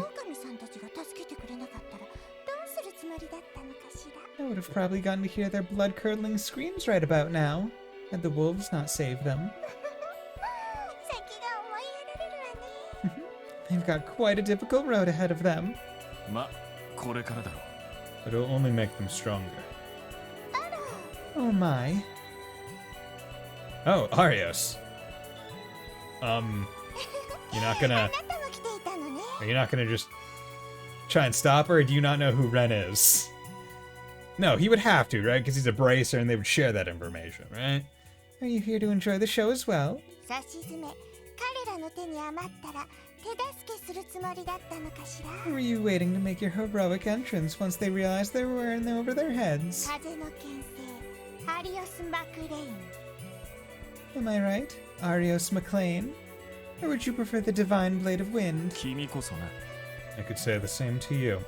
I would have probably gotten to hear their blood-curdling screams right about now, had the wolves not saved them. They've got quite a difficult road ahead of them. But it'll only make them stronger. Oh my. Oh, Arios. You're not gonna... Are you not gonna just try and stop her, or do you not know who Ren is? No, he would have to, right? Because he's a bracer and they would share that information, right? Are you here to enjoy the show as well? Or were you waiting to make your heroic entrance once they realized they were in over their heads? Am I right, Arios McLean? Or would you prefer the divine blade of wind? I could say the same to you.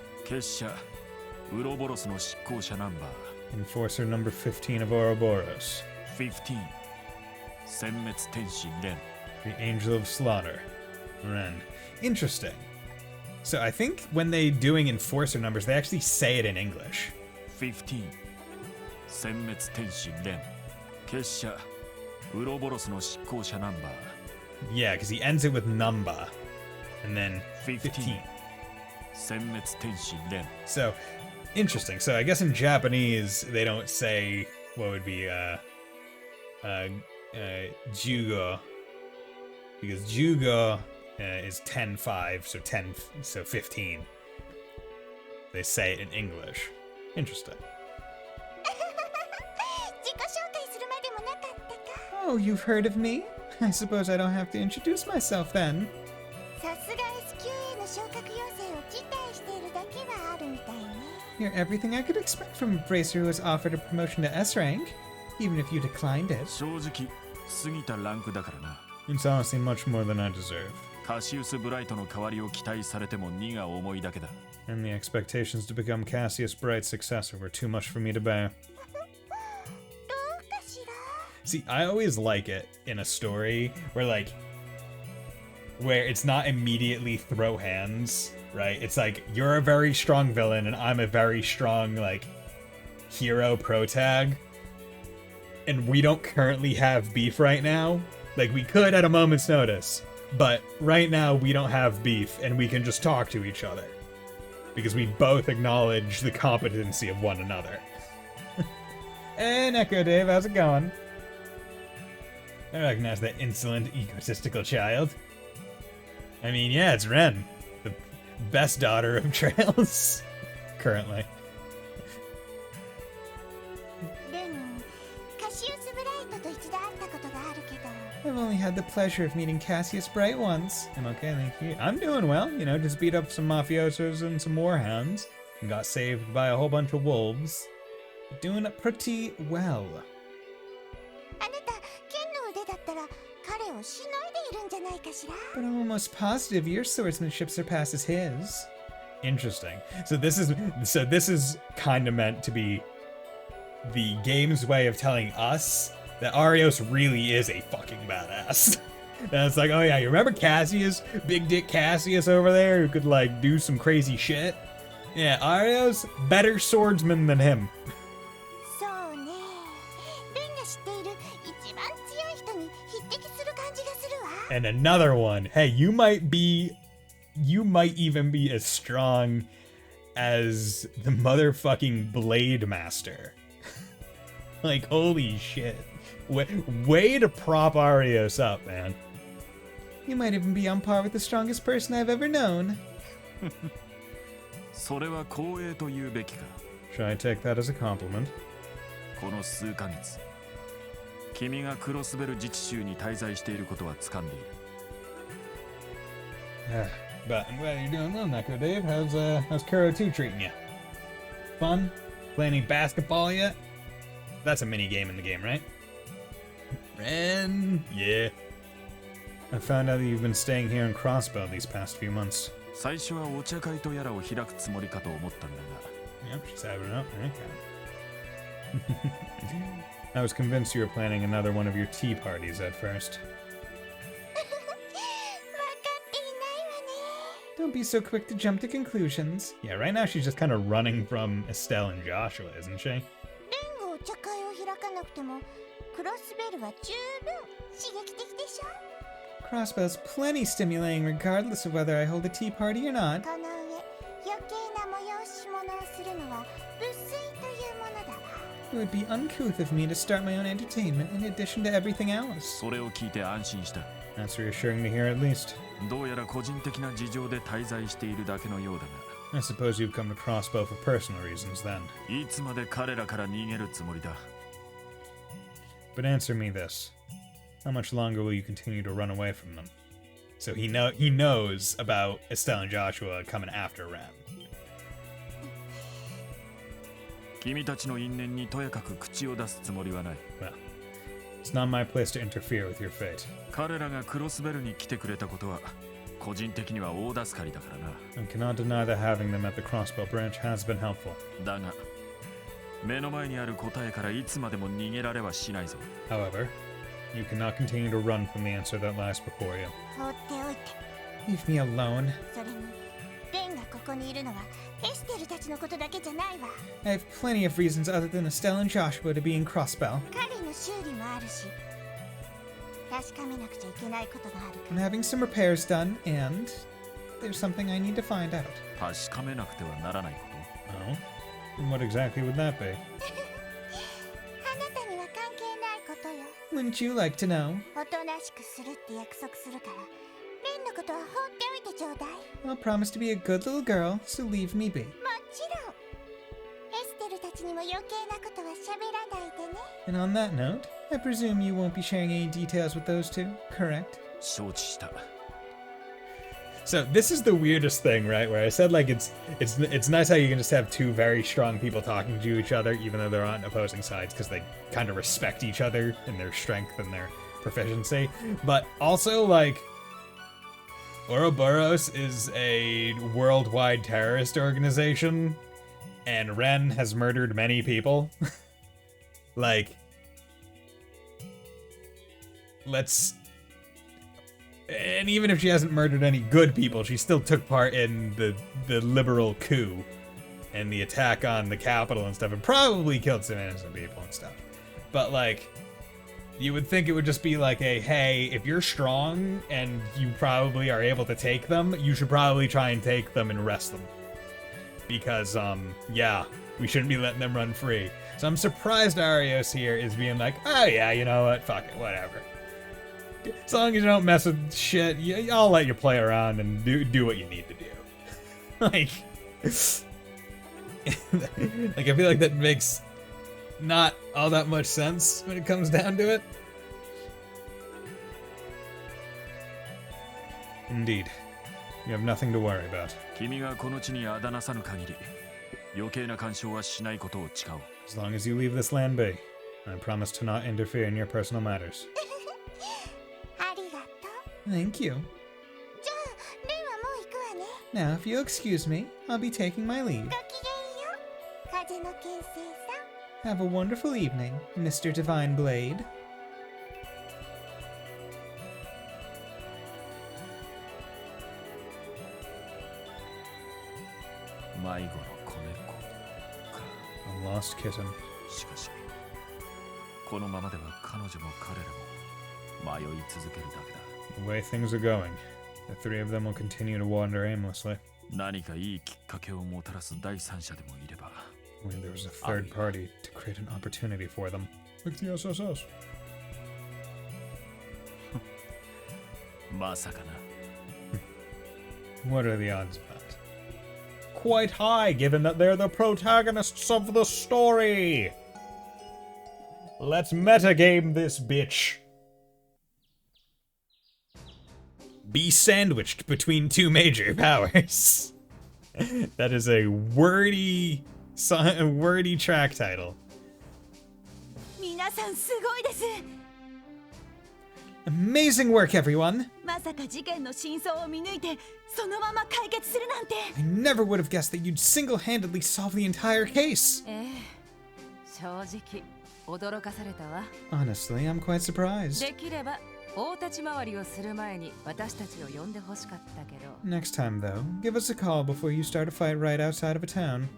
ウロボロスの執行者ナンバー Enforcer number 15 of Ouroboros. 15殲滅天使レン The Angel of Slaughter. Ren. Interesting. So I think when they doing enforcer numbers, they actually say it in English. 15殲滅天使レン結社ウロボロスの執行者ナンバー Yeah, because he ends it with number. And then 15. 殲滅天使レン So, interesting. So I guess in Japanese, they don't say what would be, jugo. Because jugo is 10-5, so 15. They say it in English. Interesting. 自己紹介するまでもなかったか。 Oh, you've heard of me? I suppose I don't have to introduce myself then. さすが S 級への昇格要請を辞退しているだけはあるみたいね。 You're everything I could expect from a bracer who was offered a promotion to S rank, even if you declined it. 正直過ぎたランクだからな It's honestly much more than I deserve. カシウス・ブライトの代わりを期待されても荷が重いだけだ And the expectations to become Cassius Bright's successor were too much for me to bear. どうかしら。 See, I always like it in a story where it's not immediately throw hands, right? It's like, you're a very strong villain and I'm a very strong, hero protag. And we don't currently have beef right now. Like, we could at a moment's notice. But right now, we don't have beef and we can just talk to each other. Because we both acknowledge the competency of one another. Hey, Neko Dave, how's it going? I recognize that insolent, egotistical child. I mean, yeah, it's Ren. The best daughter of Trails. Currently. でも、カシウス・ブライトと一度会ったことがあるけど。 I've only had the pleasure of meeting Cassius Bright once. I'm okay, thank you. I'm doing well, just beat up some mafiosos and some warhounds. And got saved by a whole bunch of wolves. Doing pretty well. あなた、剣の腕だったら彼をしのいでいるんじゃないかしら。 But I'm almost positive your swordsmanship surpasses his. Interesting. So this is kind of meant to be the game's way of telling us that Arios really is a fucking badass. And it's like, oh yeah, you remember Cassius? Big Dick Cassius over there who could do some crazy shit? Yeah, Arios, better swordsman than him. そうね。レンが知っている一番強い人に匹敵する感じがするわ。 And another one. Hey, you might even be as strong as the motherfucking Blade Master. Holy shit. Way to prop Arios up, man. You might even be on par with the strongest person I've ever known. それは光栄と言うべきか Should I take that as a compliment? この数ヶ月君がクロスベル自治州に滞在していることは掴んでいる But I'm glad you're doing well, Neko Dave. How's Kuro 2 treating you? Fun? Play any basketball yet? That's a mini game in the game, right? Ren, yeah. I found out that you've been staying here in Crossbow these past few months. 最初はお茶会とやらを開くつもりかと思ったんだが Yep, she's having it up. Okay. I was convinced you were planning another one of your tea parties at first. 分かっていないわね。 Don't be so quick to jump to conclusions. Yeah, right now she's just kind of running from Estelle and Joshua, isn't she? レンがお茶会を開かなくても、クロスベルは十分刺激的でしょ。 Crossbow's plenty stimulating regardless of whether I hold a tea party or not. この上、余計な催し物をするのは不粋というものだわ。 It would be uncouth of me to start my own entertainment in addition to everything else. それを聞いて安心した That's reassuring to hear at least. どうやら個人的な事情で滞在しているだけのようだ I suppose you've come to Crossbow for personal reasons then. がいつまで彼らから逃げるつもりだ But answer me this. How much longer will you continue to run away from them? So he knows about Estelle and Joshua coming after Ren. 君たちの因縁にとやかく口を出すつもりはない Well, it's not my place to interfere with your fate. 彼らがクロスベルに来てくれたことは個人的には大助かりだからな。 I cannot deny that having them at the crossbow branch has been helpful. だが目の前にある答えからいつまでも逃げられはしないぞ。 However, you cannot continue to run from the answer that lies before you. 放っておいて。 Leave me alone. それにレンがここにいるのはエステルたちのことだけじゃないわ。 I have plenty of reasons other than Estelle and Joshua to be in Crossbow. 彼の修理もあるし、確かめなくちゃいけないことがあるか I'm ら。 having some repairs done, and there's something I need to find out. 確かめなくてはならないこ Oh? And what exactly would that be? あなたには関係ないことよ。 Wouldn't you like to know? おとなしくするって約束するから、レンのことは放っておいてちょうだい。 I'll promise to be a good little girl, so leave me be. もちろん。エステルたちにも余計なことは喋らないでね。 And on that note, I presume you won't be sharing any details with those two, correct? と。承知した。 So this is the weirdest thing, right? Where I said like it's nice how you can just have two very strong people talking to each other, even though they're on opposing sides, because they kind of respect each other and their strength and their proficiency. But also like Ouroboros is a worldwide terrorist organization, and Ren has murdered many people. Like, and even if she hasn't murdered any good people, she still took part in the liberal coup and the attack on the Capitol and stuff, and probably killed some innocent people and stuff. But like, you would think it would just be like a, hey, if you're strong and you probably are able to take them, you should probably try and take them and arrest them. Because, yeah, we shouldn't be letting them run free. So I'm surprised Arios here is being like, oh yeah, you know what, fuck it, whatever. As long as you don't mess with shit, I'll let you play around and do what you need to do. Like, like I feel like that makes not all that much sense when it comes down to it. Indeed, you have nothing to worry about. 君がこの地にあだなさぬ限り、余計な干渉はしないことを誓おう。 As long as you leave this land be, I promise to not interfere in your personal matters. ありがとう。 Thank you. じゃあ、レンはもう行くわね。 Now, if you'll excuse me, I'll be taking my leave. ごきげんよう。風の剣聖さん。 Have a wonderful evening, Mr. Divine Blade. 迷子の子猫か。 A lost kitten. しかし、このままでは彼女も彼らも迷い続けるだけだ。 The way things are going, the three of them will continue to wander aimlessly. 何かいいきっかけをもたらす第三者でもいれば。 When there was a third party to create an opportunity for them. Like the SSS. まさかな。 What are the odds of that? Quite high, given that they're the protagonists of the story! Let's metagame this bitch. Be sandwiched between two major powers. That is a wordy track title. 皆さんすごいです。 Amazing work, everyone! まさか事件の真相を見抜いてそのまま解決するなんて。 I never would have guessed that you'd single-handedly solve the entire case. 正直驚かされたわ。 Honestly, I'm quite surprised. できれば大立ち回りをする前に私たちを呼んでほしかったけど。 Next time, though, give us a call before you start a fight right outside of a town.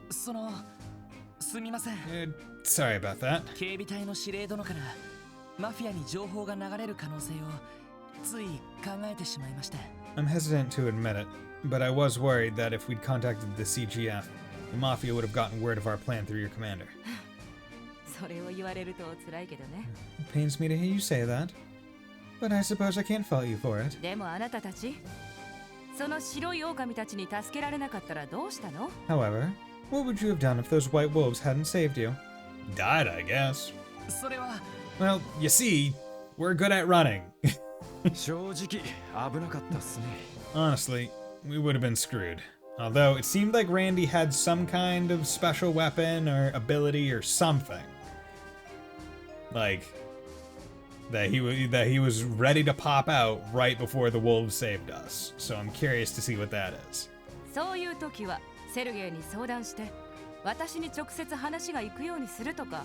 すみません。Sorry about that. 警備隊の司令殿からマフィアに情報が流れる可能性をつい考えてしまいました。 I'm hesitant to admit it, but I was worried that if we'd contacted the CGF, the Mafia would have gotten word of our plan through your commander. それを言われると辛いけどね。 It pains me to hear you say that, but I suppose I can't fault you for it. でもあなたたち、その白い狼たちに助けられなかったらどうしたの？ However, what would you have done if those white wolves hadn't saved you? Died, I guess. それは Well, you see, we're good at running. 正直危なかったっすね。 Honestly, we would have been screwed. Although it seemed like Randy had some kind of special weapon or ability or something. Like, that he was ready to pop out right before the wolves saved us. So I'm curious to see what that is. そういう時はセルゲイに相談して私に直接話が行くようにするとか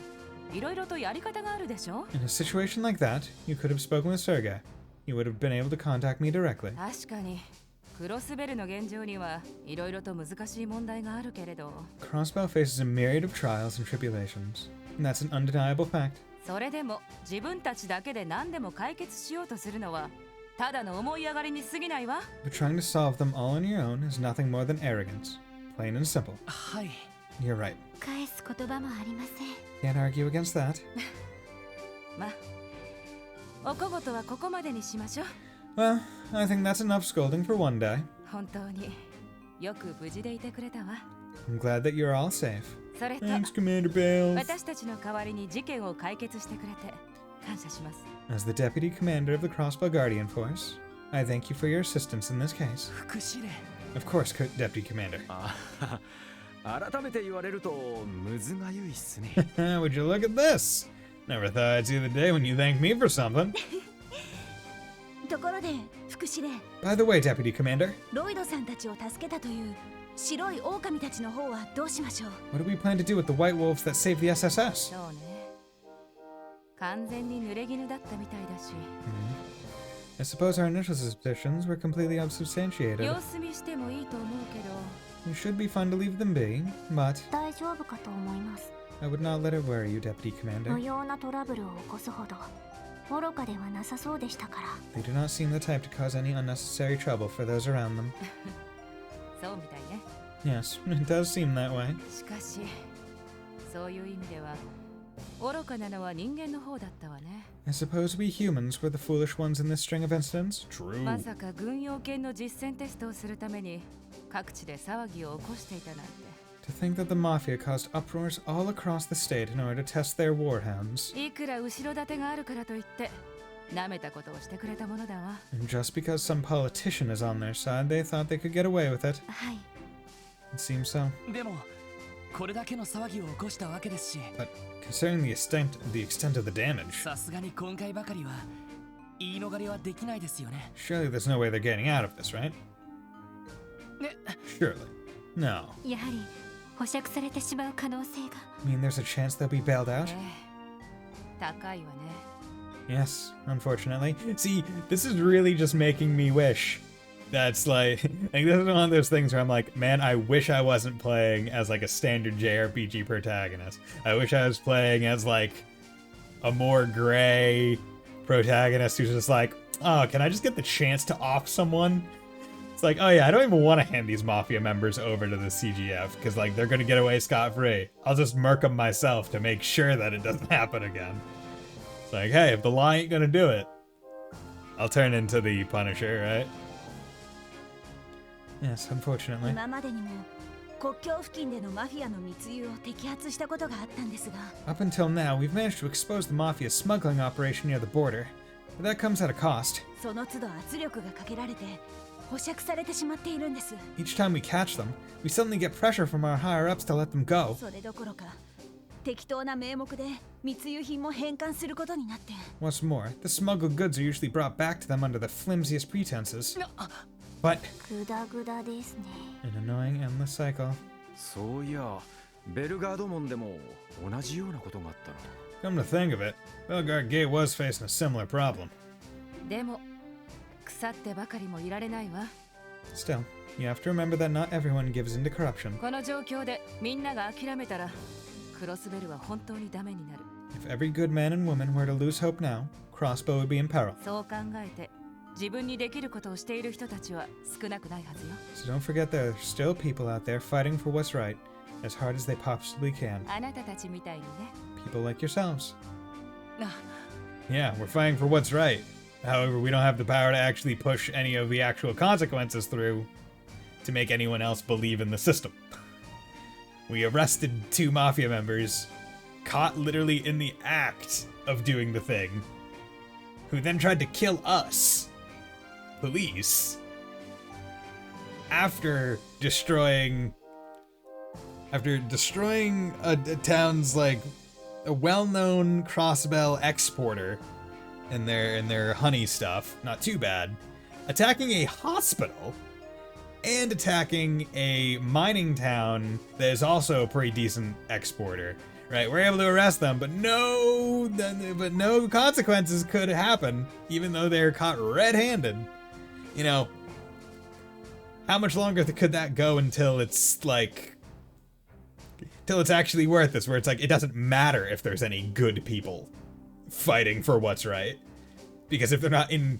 いろいろとやり方があるでしょ In a situation like that, you could have spoken with Sergei. He would have been able to contact me directly. 確かにクロスベルの現状にはいろいろと難しい問題があるけれど Crossbow faces a myriad of trials and tribulations, and that's an undeniable fact. それでも自分たちだけで何でも解決しようとするのはただの思い上がりに過ぎないわ But trying to solve them all on your own is nothing more than arrogance. Plain and simple. はい You're right. 返す言葉もありません Can't argue against that. まあお小言はここまでにしましょう Well, I think that's enough scolding for one day. 本当によく無事でいてくれたわ I'm glad that you're all safe. それと Thanks, Commander Bales. 私たちの代わりに事件を解決してくれて感謝します As the Deputy Commander of the Crossbow Guardian Force, I thank you for your assistance in this case. 副司令 Of course, Deputy Commander. 改めて言われるとむずがゆいっすね Would you look at this? Never thought I'd see the day when you thank me for something. ところで副司令 By the way, Deputy Commander, ロイドさんたちを助けたという白い狼たちの方はどうしましょう what do we plan to do with the White Wolves that saved the SSS? そうね完全に濡れ衣だったみたいだし I suppose our initial suspicions were completely unsubstantiated. 様子見してもいいと思うけど It should be fun to leave them be, but 大丈夫かと思います I would not let it worry you, Deputy 無 Commander. 用なトラブルを起こすほど愚かではなさそうでしたから They do not seem the type to cause any unnecessary trouble for those around them. そうみたいね Yes, it does seem that way. しかしそういう意味では愚かなのは人間の方だったわね I suppose we humans were the foolish ones in this string of incidents? True. まさか軍用犬の実践テストをするために各地で騒ぎを起こしていたなんて To think that the Mafia caused uproars all across the state in order to test their warhounds. いくら後ろ盾があるからといって舐めたことをしてくれたものだわ And just because some politician is on their side, they thought they could get away with it. はい It seems so. でもこれだけの騒ぎを起こしたわけですし But considering the extent of the damage, さすがに今回ばかりは言い逃れはできないですよね surely there's no way they're getting out of this, right? ね Surely. No. やはり保釈されてしまう可能性が I mean, there's a chance they'll be bailed out? ええ高いわね Yes, unfortunately. See, this is really just making me wish. That's like this is one of those things where I'm like, man, I wish I wasn't playing as like a standard JRPG protagonist. I wish I was playing as like a more gray protagonist who's just like, oh, can I just get the chance to off someone? It's like, oh yeah, I don't even want to hand these Mafia members over to the CGF because like they're gonna get away scot-free. I'll just murk them myself to make sure that it doesn't happen again. It's like, hey, if the law ain't gonna do it, I'll turn into the Punisher, right? Yes, unfortunately. 今までにも国境付近でのマフィアの密輸を摘発したことがあったんですが Up until now, we've managed to expose the Mafia's smuggling operation near the border. But that comes at a cost. その都度圧力がかけられて保釈されてしまっているんです Each time we catch them, we suddenly get pressure from our higher-ups to let them go. それどころか適当な名目で密輸品も返還することになって What's more, the smuggled goods are usually brought back to them under the flimsiest pretenses. But グダグダですね an annoying endless cycle. そういやベルガード門でも同じようなことがあったな Come to think of it, Belgard Gate was facing a similar problem. でも腐ってばかりもいられないわ Still, you have to remember that not everyone gives in to corruption. この状況でみんなが諦めたらクロスベルは本当にダメになる If every good man and woman were to lose hope now, Crossbow would be in peril. そう考えて自分にできることをしている人たちは少なくないはずよ So don't forget there are still people out there fighting for what's right, as hard as they possibly can. あなたたちみたいにね People like yourselves. あ Yeah, we're fighting for what's right. However, we don't have the power to actually push any of the actual consequences through to make anyone else believe in the system. We arrested 2 Mafia members, caught literally in the act of doing the thing, who then tried to kill us, police, after destroying a town's like a well-known crossbell exporter and their honey stuff, not too bad. Attacking a hospital and attacking a mining town that is also a pretty decent exporter. Right, we're able to arrest them, but no consequences could happen, even though they're caught red-handed. You know, how much longer could that go until it's like, till it's actually worth this, where it's like, it doesn't matter if there's any good people fighting for what's right. Because if they're not in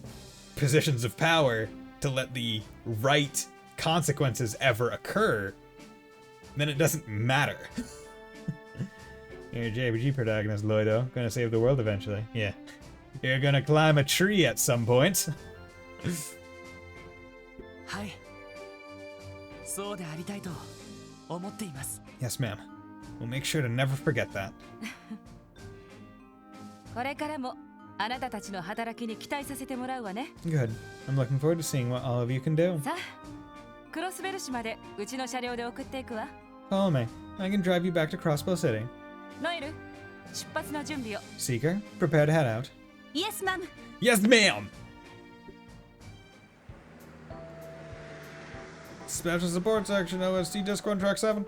positions of power to let the right consequences ever occur, then it doesn't matter. You're a JRPG protagonist, Lloydo. Gonna save the world eventually. Yeah. You're gonna climb a tree at some point. はい。そうでありたいと思っています。 Yes, ma'am. We'll make sure to never forget that. これからもあなたたちの働きに期待させてもらうわね。 Good. I'm looking forward to seeing what all of you can do. さあ、クロスベル市までうちの車両で送っていくわ。 Follow me. I can drive you back to Crossbow City. ノエル、出発の準備を。 Seeker, prepare to head out. Yes, ma'am. Yes, ma'am! Special support section, OST Discord track 7.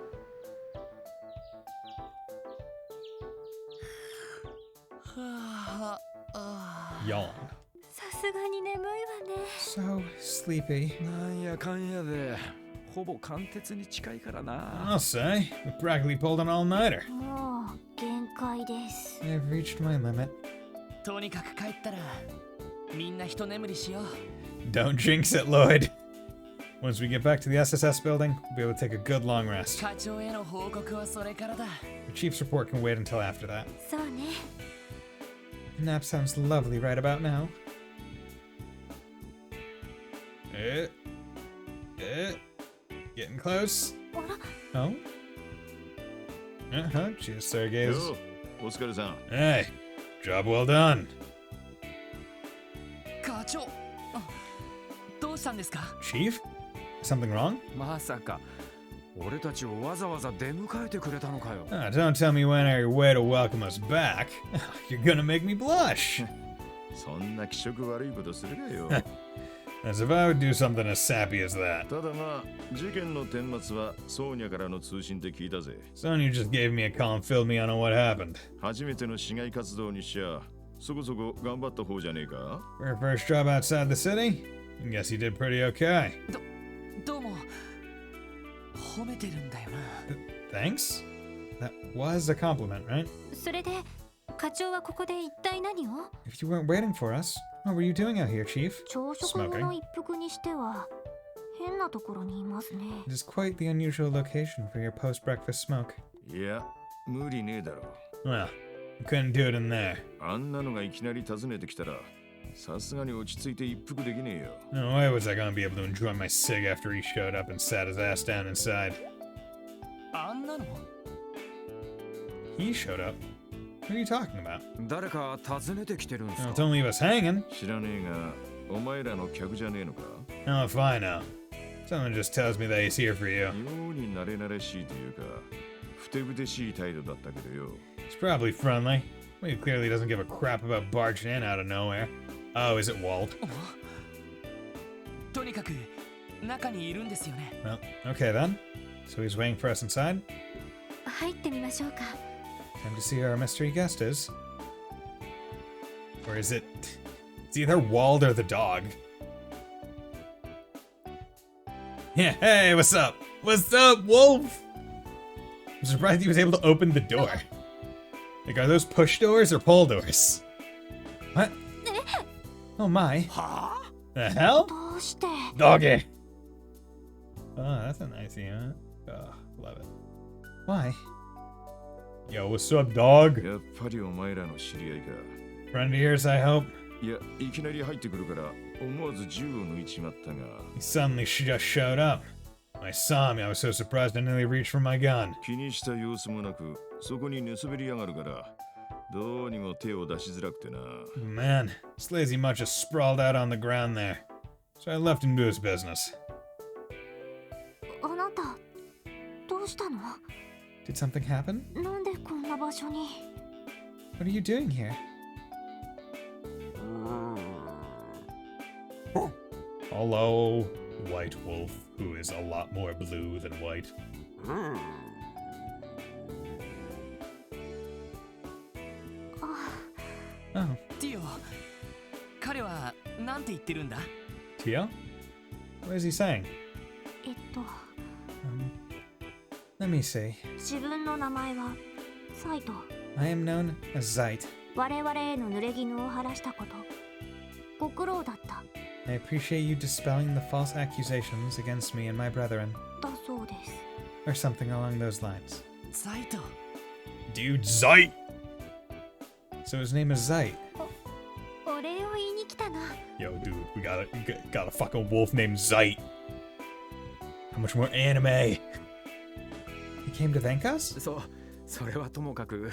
Yawn. さすがに眠いわね。 So sleepy. なんやかんやでほぼ貫徹に近いからな。 I'll say. We practically pulled an all-nighter. もう限界です。 I've reached my limit. とにかく帰ったらみんな一眠りしよう。 Don't jinx it, Lloyd. Once we get back to the SSS building, we'll be able to take a good long rest. 課長への報告はそれからだ。 The chief's report can wait until after that. そうね。 A nap sounds lovely right about now. Getting close. あら、 Oh? Uh-huh. Cheers, Sergey. お疲れさん。 Hey, job well done. 課長、どうしたんですか？ Chief? Something wrong? まさか俺たちをわざわざ出迎えてくれたのかよ。 Don't tell me you went out of your way to welcome us back. You're gonna make me blush. そんな気色悪いことするかよ。 As if I would do something as sappy as that. ただまあ、事件の顛末はソーニャからの通信で聞いたぜ。 Sonya just gave me a call and filled me on what happened. 初めての市外活動にしちゃ、そこそこ頑張った方じゃねえか？ For your first job outside the city? I guess you did pretty okay. どうも褒めてるんだよな。 Thanks? That was a compliment, right? それで課長はここで一体何を？ If you weren't waiting for us, what were you doing out here, Chief? 朝食後の一服にしては変なところにいますね。 It is quite the unusual location for your post-breakfast smoke. いや、無理ねえだろ。 Well, you couldn't do it in there. あんなのがいきなり訪ねてきたら、さすがに落ち着いて一服できねえよ。 No way was I gonna be able to enjoy my cig after he showed up and sat his ass down inside. あんなの？ He showed up? What are you talking about? 誰か訪ねてきてるんす Well, か？ don't leave us hanging. 知らねえが、お前らの客じゃねえのか？ Oh, if I know. Someone just tells me that he's here for you. 妙に慣れ慣れしいというか、ふてぶてしい態度だったけどよ。 He's probably friendly. Well, he clearly doesn't give a crap about barging in out of nowhere. Oh, is it Walt? とにかく中にいるんですよね。 Well, okay then. So he's waiting for us inside? 入ってみましょうか。 Time to see who our mystery guest is. Or is it... It's either Walt or the dog. Yeah, hey, what's up? What's up, Wolf? I'm surprised he was able to open the door. Like, are those push doors or pull doors? What? Oh my. The hell? どうして？ Doggy. Oh, that's a nice unit. Oh, love it. Why? Yo, what's up, dog? やっぱりお前らの知り合いか。 Friend of yours, I hope. いや、いきなり入ってくるから思わず銃を抜いちまったが。 He suddenly just showed up. When I saw him, I was so surprised I nearly reached for my gun. 気にした様子もなく、そこに寝そべりやがるから、どうにも手を出しづらくてな。 Man, this lazy mutt just sprawled out on the ground there. So I left him to his business. あなたどうしたの？ Did something happen? なんでこんな場所に？ What are you doing here? Hello, White Wolf, who is a lot more blue than white. Oh. ティオ、彼はなんて言ってるんだ？ Tio? What is he saying? let me see. 自分の名前はサイト。 I am known as Zeit. 我々への濡れ衣を晴らしたことご苦労だった。 I appreciate you dispelling the false accusations against me and my brethren. だそうです。 Or something along those lines. サイト。 Dude, Zeit! So his name is Zeit. お礼を言いに来たの。 Yo, dude, we got a fucking wolf named Zeit. How much more anime? He came to thank us? それはともかく、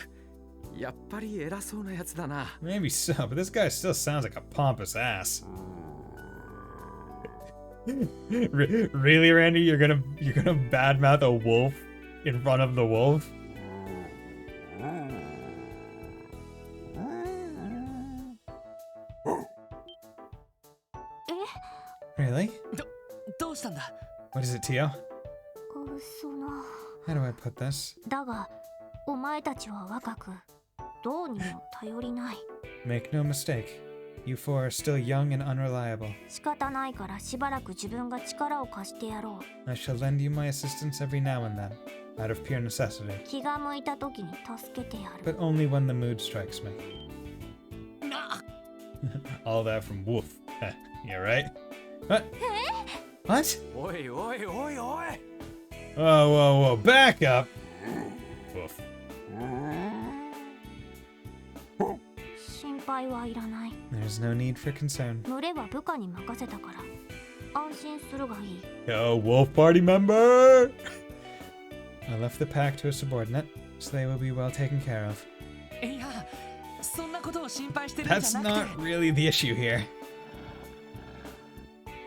やっぱり偉そうなやつだな。 Maybe so, but this guy still sounds like a pompous ass. Really, Randy? You're gonna badmouth a wolf in front of the wolf? Really? どうしたんだ？ What is it, Tio? その How do I put this? だがお前たちは若くどうにも頼りない。 Make no mistake, you four are still young and unreliable. 仕方ないからしばらく自分が力を貸してやろう。 I shall lend you my assistance every now and then, out of pure necessity. 気が向いた時に助けてやる。 But only when the mood strikes me. All that from Wolf. Yeah, right? What? What? おいおいおいおい。 Whoa, back up! Wolf. 心配はいらない。 There's no need for concern. 群れは部下に任せたから安心するがいい。 Yo, Wolf Party member! I left the pack to a subordinate, so they will be well taken care of. いや、そんなことを心配してるん That's じゃなく not て。 really the issue here.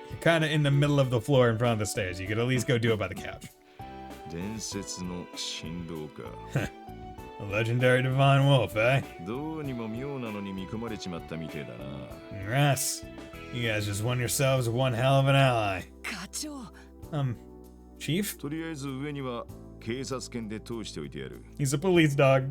You're kind of in the middle of the floor in front of the stairs. You could at least go do it by the couch. 伝説の神道か。 A legendary divine wolf, eh? どうにも妙なのに見込まれちまったみてえだな。 Yes. You guys just won yourselves one hell of an ally. 課長。Chief? とりあえず上には警察犬で通しておいてやる。 He's a police dog.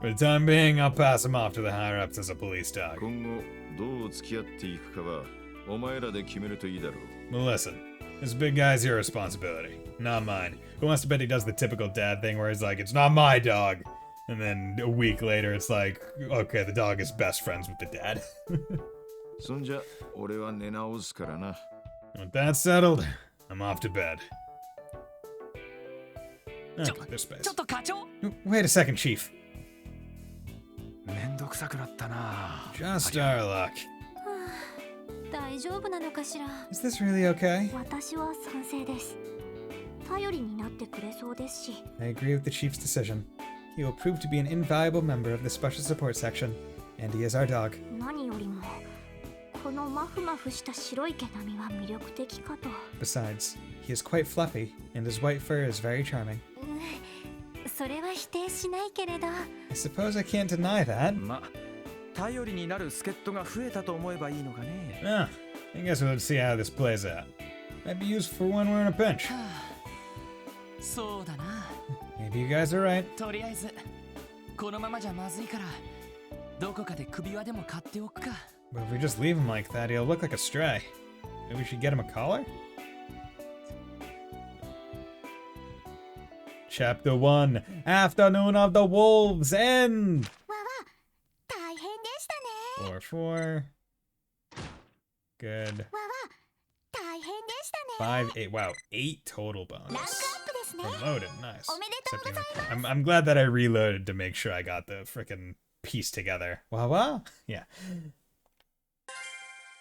For the time being, I'll pass him off to the higher ups as a police dog. 今後どう付き合っていくかはお前らで決めるといいだろう。 Well, listen. This big guy's your responsibility, not mine. Who wants to bet he does the typical dad thing where he's like, it's not my dog. And then a week later, it's like, okay, the dog is best friends with the dad. そんじゃ俺は寝直すからな。 With that settled, I'm off to bed. Okay, there's space. ちょっと課長。 Wait a second, Chief. めんどくさくなったな。 Just our luck. 大丈夫なのかしら。 Is this really okay? 私は賛成です。頼りになってくれそうですし。 I agree with the Chief's decision. He will prove to be an invaluable member of the Special Support Section, and he is our dog. 何よりもこのマフマフした白い毛並みは魅力的かと。 Besides, he is quite fluffy, and his white fur is very charming. それは否定しないけれど。 I suppose I can't deny that. ま、頼りになる助っ人が増えたと思えばいいのかね。 I guess we'll see how this plays out. Might be used for when we're in a pinch. そうだな。 Maybe you guys are right. とりあえずこのままじゃまずいからどこかで首輪でも買っておくか。 But if we just leave him like that, he'll look like a stray. Maybe we should get him a collar? Chapter 1 Afternoon of the Wolves End! わわ、大変でしたね。 4-4. Good. わわ、大変でしたね。 5-8. Wow, 8 total bonus. ランクアップですね。 Promoted, nice. おめでとうございます。 I'm glad that I reloaded to make sure I got the frickin' piece together. Wow, wow. Yeah.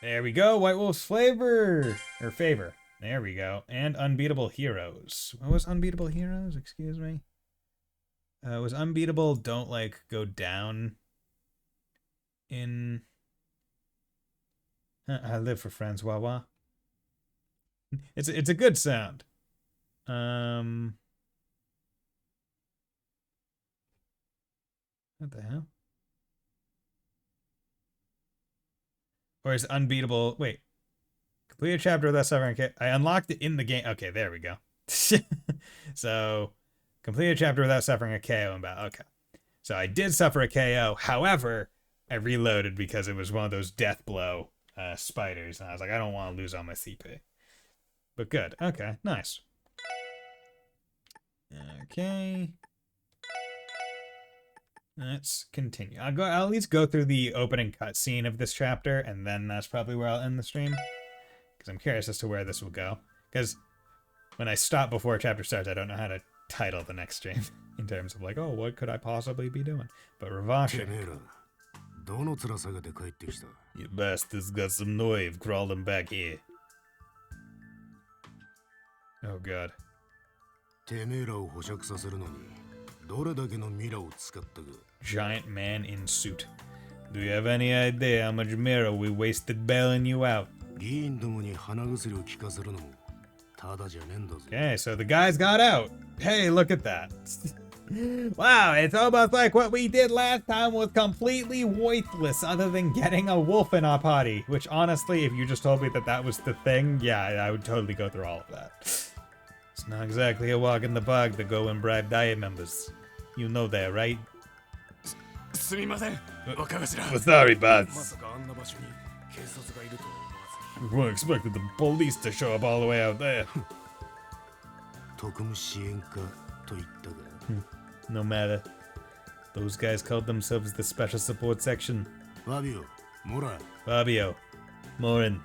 There we go. White Wolf's flavor. Or favor. There we go. And Unbeatable Heroes. What was Unbeatable Heroes? Excuse me. It was Unbeatable Don't, like, go down in... I live for friends, wah wah. It's a good sound. What the hell? Or is Unbeatable... Wait. Complete a chapter without suffering a KO. I unlocked it in the game. Okay, there we go. So, complete a chapter without suffering a KO. Okay. So I did suffer a KO. However, I reloaded because it was one of those death blow spiders. And I was like, I don't want to lose all my CP. But good. Okay, nice. Okay. Let's continue. I'll at least go through the opening cutscene of this chapter, and then that's probably where I'll end the stream. Because I'm curious as to where this will go. Because when I stop before a chapter starts, I don't know how to title the next stream. In terms of like, oh, what could I possibly be doing? But Ravashi. You bastards got some nerve crawling back here. Oh god. Giant man in suit. Do you have any idea how much mirror we wasted bailing you out? Okay, so the guys got out. Hey, look at that. Wow, it's almost like what we did last time was completely worthless other than getting a wolf in our party. Which honestly, if you just told me that that was the thing, yeah, I would totally go through all of that. It's not exactly a walk in the park to go and bribe diet members. You know that, right? Well, sorry, boss. We weren't expecting the police to show up all the way out there. No matter. Those guys called themselves the Special Support Section. Fabio, Morin.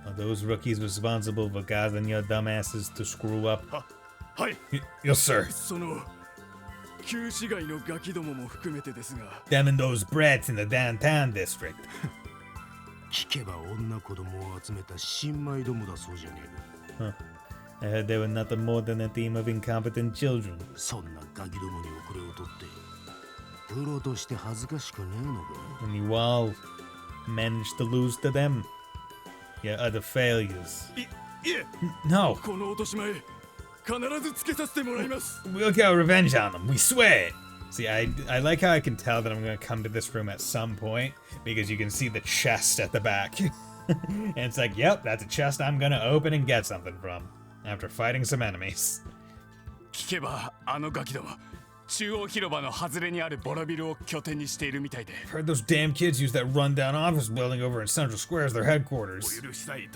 Are those rookies responsible for causing your dumbasses to screw up? Yes, sir. Them and those brats in the downtown district. Huh. I heard they were nothing more than a team of incompetent children. And you all managed to lose to them. Your other failures. No. We'll get revenge on them, we swear. See, I like how I can tell that I'm going to come to this room at some point, because you can see the chest at the back. And it's like, yep, that's a chest I'm going to open and get something from, after fighting some enemies. I've heard those damn kids use that rundown office building over in Central Square as their headquarters. Just say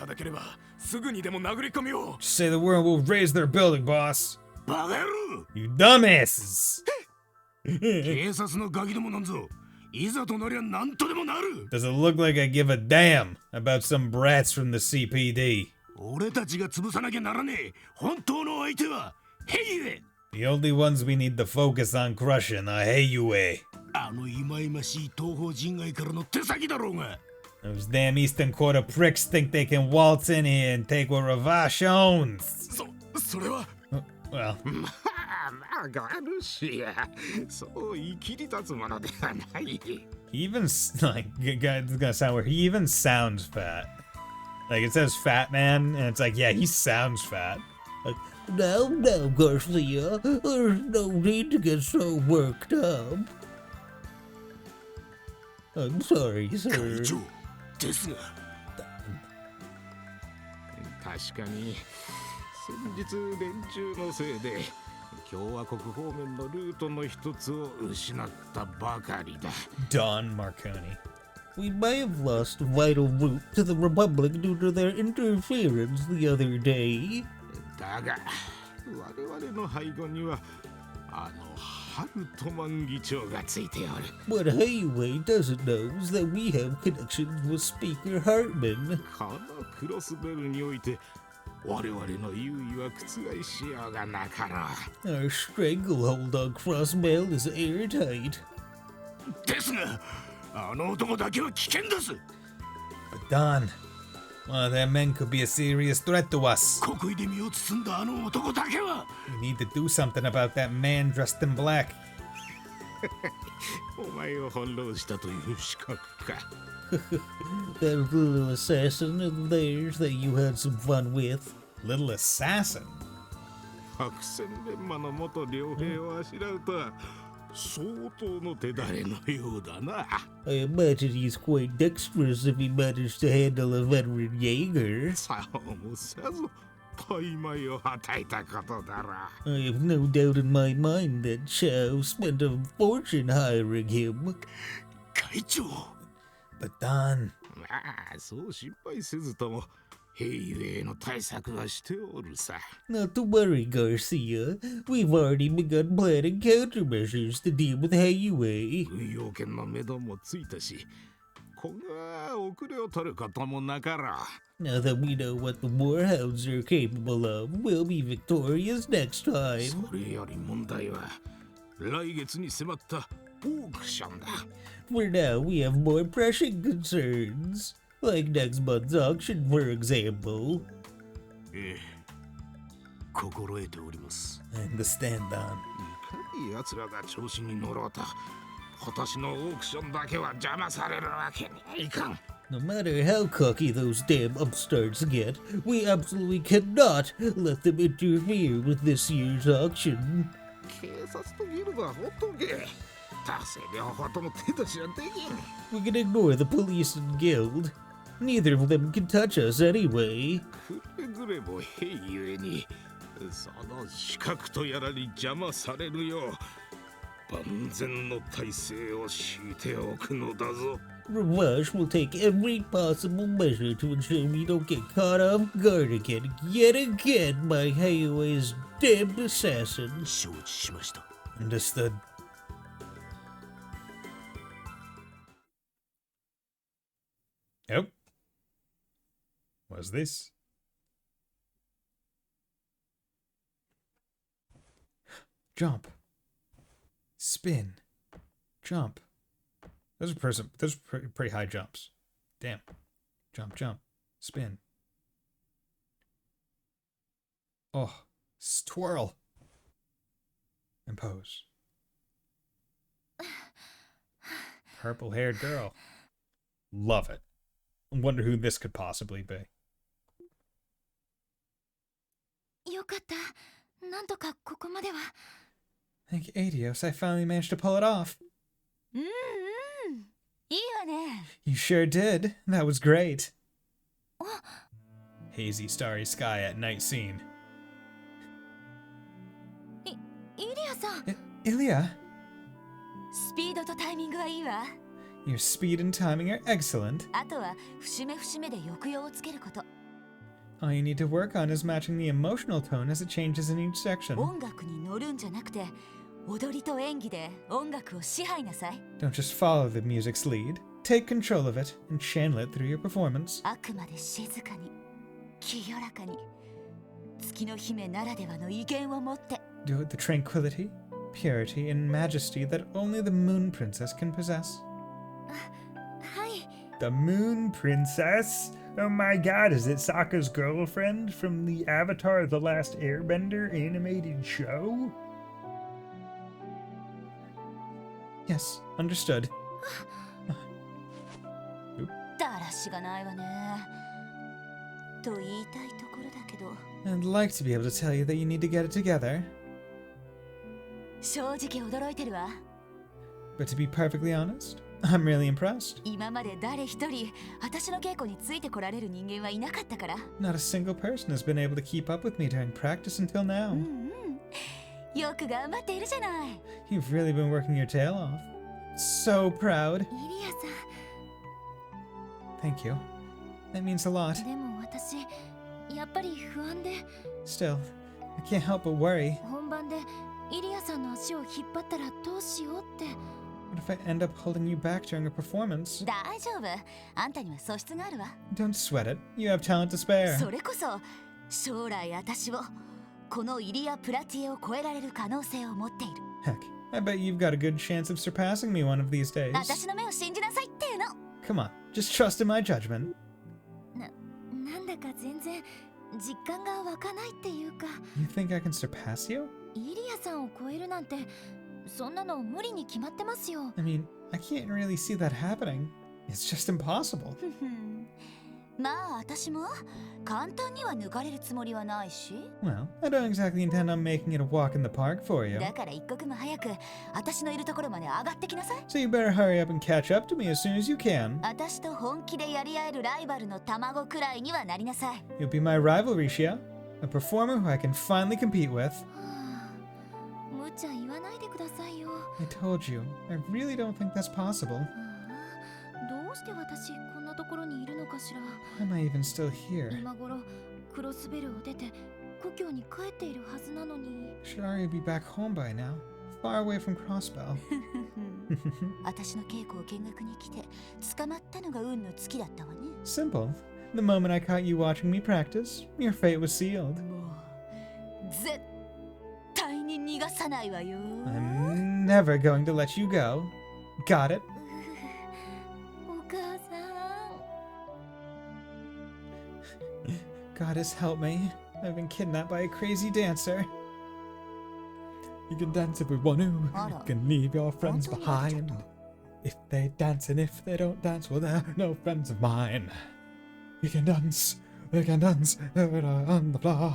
the word, we'll raise their building, boss. You dumbasses! Does it look like I give a damn about some brats from the CPD? The only ones we need to focus on crushing are Heiyue. Those damn Eastern Quarter pricks think they can waltz in here and take what Ravash owns. Well. He even, like, it's gonna sound weird, he even sounds fat. Like, it says fat man, and it's like, yeah, he sounds fat. Like, no, Garcia, there's no need to get so worked up. I'm sorry, sir. 確かに先日連中のせいで共和国方面のルートの一つを失ったばかりだ。 Don Marconi. We may have lost a vital route to the Republic due to their interference the other day. だが我々の背後にはハルトマン議長がついておる。 What Heiyue doesn't know is that we have connections with Speaker Hartman. このクロスベルにおいて我々の優位は覆しようがなかろう。 Our stranglehold on Crossmail is airtight. ですが男だけは危険です。 But Don, one of their men could be a serious threat to us. 国威で身を包んだ男だけは We need to do something about that man dressed in black. お前を翻弄したという資格か。 That little assassin of theirs that you had some fun with. Little assassin? 白線連盟の元両兵をあしらうとは相当の手だれのようだな。 I imagine he's quite dexterous if he managed to handle a veteran Jaeger. さもさぞ大枚をはたいたことだろう。 I have no doubt in my mind that Chow spent a fortune hiring him. 会長。 But Don... まあ、そう心配せずとも、兵ゆえの対策はしておるさ。 Not to worry, Garcia. We've already begun planning countermeasures to deal with Haiyue. 運用権の目処もついたし、こが遅れを取ることもなかろう。 Now that we know what the Warhounds are capable of, we'll be victorious next time. それより問題は、来月に迫ったオークションだ。 For now, we have more pressing concerns. Like next month's auction, for example. ええ、心得ております。 I understand, Don. いかに奴らが調子に乗ろうと、今年のオークションだけは邪魔されるわけにはいかん。 No matter how cocky those damn upstarts get, we absolutely cannot let them interfere with this year's auction. 警察とギルドはほっとけ。達成両方とも手出しはできん。 We can ignore the police and guild. Neither of them can touch us anyway. くれぐれも兵ゆえに、その資格とやらに邪魔されるよう、万全の体制を敷いておくのだぞ。 Ravash will take every possible measure to ensure we don't get caught off guard again, yet again, by Haiyue's damned assassin. 承知しました。 Understood. Oh. What's this? Jump. Spin. Jump. Those are pretty high jumps. Damn. Jump, jump. Spin. Oh. Twirl. And pose. Purple-haired girl. Love it. Wonder who this could possibly be. よかった。なんとかここまでは。 Thank Adios, I finally managed to pull it off. うんうん。いいわね。 You sure did. That was great. Hazy, starry sky at night scene. イリアさん。Ilya, スピードとタイミングはいいわ。 your speed and timing are excellent. あとは節目節目で抑揚をつけること。 All you need to work on is matching the emotional tone as it changes in each section. 音楽に乗るんじゃなくて、踊りと演技で音楽を支配なさい。 Don't just follow the music's lead. Take control of it and channel it through your performance. あくまで静かに、清らかに、月の姫ならではの威厳を持って。 Do it with the tranquility, purity, and majesty that only the Moon Princess can possess. はい。 The Moon Princess? Oh my god, is it Sokka's girlfriend from the Avatar The Last Airbender animated show? Yes, understood. だらしがないわね。と言いたいところだけど。 I'd like to be able to tell you that you need to get it together. 正直驚いてるわ。 But to be perfectly honest, I'm really impressed. 今まで誰一人私の稽古についてこられる人間はいなかったから。 Not a single person has been able to keep up with me during practice until now. よく頑張っているじゃない。 You've really been working your tail off. So proud. イリアさ Thank you. That means a lot. ん。でも私、やっぱり不安で。 Still, I can't help but worry. 本番でイリアさんの足を引っ張ったらどうしようって。 What if I end up holding you back during a performance? 大丈夫。あんたには素質があるわ。 Don't sweat it. You have talent to spare. それこそ将来私をこのイリア・プラティエを超えられる可能性を持っている。 Heck, I bet you've got a good chance of surpassing me one of these days. 私の目を信じなさいっていうの。 Come on, just trust in my judgment. なんだか全然実感が湧かないっていうか。 You think I can surpass you? イリアさんを超えるなんてそんなの無理に決まってますよ。 I mean, I can't really see that happening. It's just impossible. まあ私も簡単には抜かれるつもりはないし。 Well, I don't exactly intend on making it a walk in the park for you. だから一刻も早く私のいるところまで上がってきなさい。 So you better hurry up and catch up to me as soon as you can. 私と本気でやり合えるライバルの卵くらいにはなりなさい。 You'll be my rival, Risha. A performer who I can finally compete with. 無茶言わないでくださいよ。 I told you, I really don't think that's possible. どうして私こんなところにいるのかしら。 Why am I even still here? 今頃クロスベルを出て故郷に帰っているはずなのに。 Should already be back home by now, far away from Crossbell. 私の稽古を見学に来て捕まったのが運の尽きだったわね。 Simple. The moment I caught you watching me practice, your fate was sealed. 絶対に逃がさないわよ。 I'm never going to let you go. Got it? お母さん。 Goddess help me. I've been kidnapped by a crazy dancer. You can dance if we want to. You can leave your friends behind. If they dance and if they don't dance, well, they're no friends of mine. We can dance on the floor.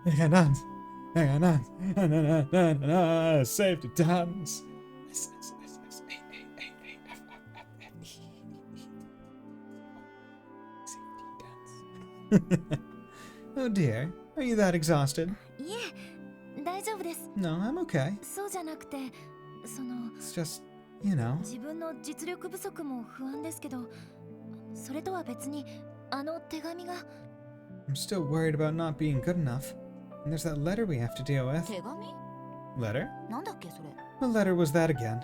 We can dance, safe to dance. Oh dear, are you that exhausted? いえ、大丈夫です。 No, I'm okay. そうじゃなくて、その It's just, you know. 自分の実力不足も不安ですけど、それとは別にあの手紙が。 I'm still worried about not being good enough. And there's that letter we have to deal with. 手紙？ Letter? なんだっけそれ。 What letter was that again?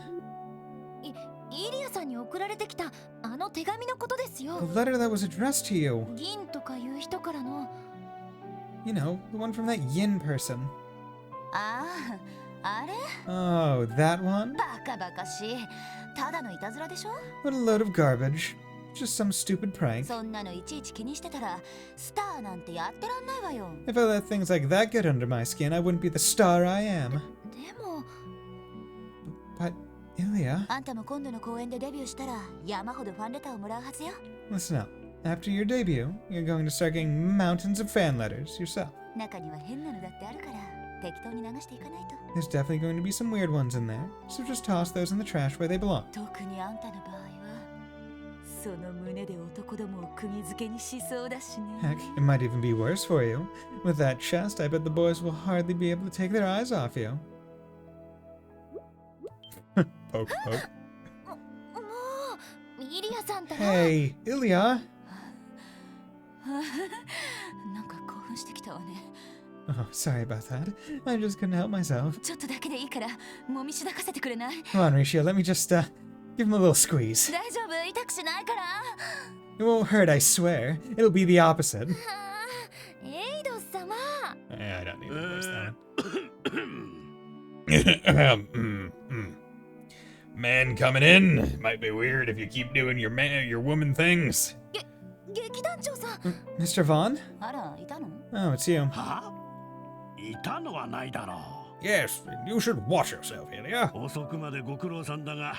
イリアさんに送られてきたあの手紙のことですよ。 The letter that was addressed to you. 銀とかいう人からの。 You know, the one from that yin person. ああ、あれ？ Oh, that one? バカバカしい。ただのいたずらでしょ？ What a load of garbage. Just some stupid prank. そんなのいちいち気にしてたらスターなんてやってらんないわよ。 If I let things like that get under my skin, I wouldn't be the star I am. でも。 But, Ilya. あんたも今度の公演でデビューしたら山ほどファンレターをもらうはずよ。 Listen up. After your debut, you're going to start getting mountains of fan letters yourself. 中には変なのだってあるから適当に流していかないと。 There's definitely going to be some weird ones in there, so just toss those in the trash where they belong. 特にあんたの場合はその胸で男どもを釘付けにしそうだしね。 Heck, it might even be worse for you. With that chest, I bet the boys will hardly be able to take their eyes off you. Poke, poke. もうイリアさんったら。 Hey, Ilya! なんか興奮してきたわね。 Oh, sorry about that. I just couldn't help myself. ちょっとだけでいいからもみしだかせてくれない？ Come on, Risha, let me just, give him a little squeeze. 大丈夫？痛くしないから。 It won't hurt, I swear. It'll be the opposite. エイド様。 I don't need to voice that. Man coming in. Might be weird if you keep doing your woman things. 劇団長さん。 Mr. Vaughn? あら、いたの？ Oh, it's you. いたのはないだろう。 Yes, you should watch yourself, Ilya. 遅くまでご苦労さんだが、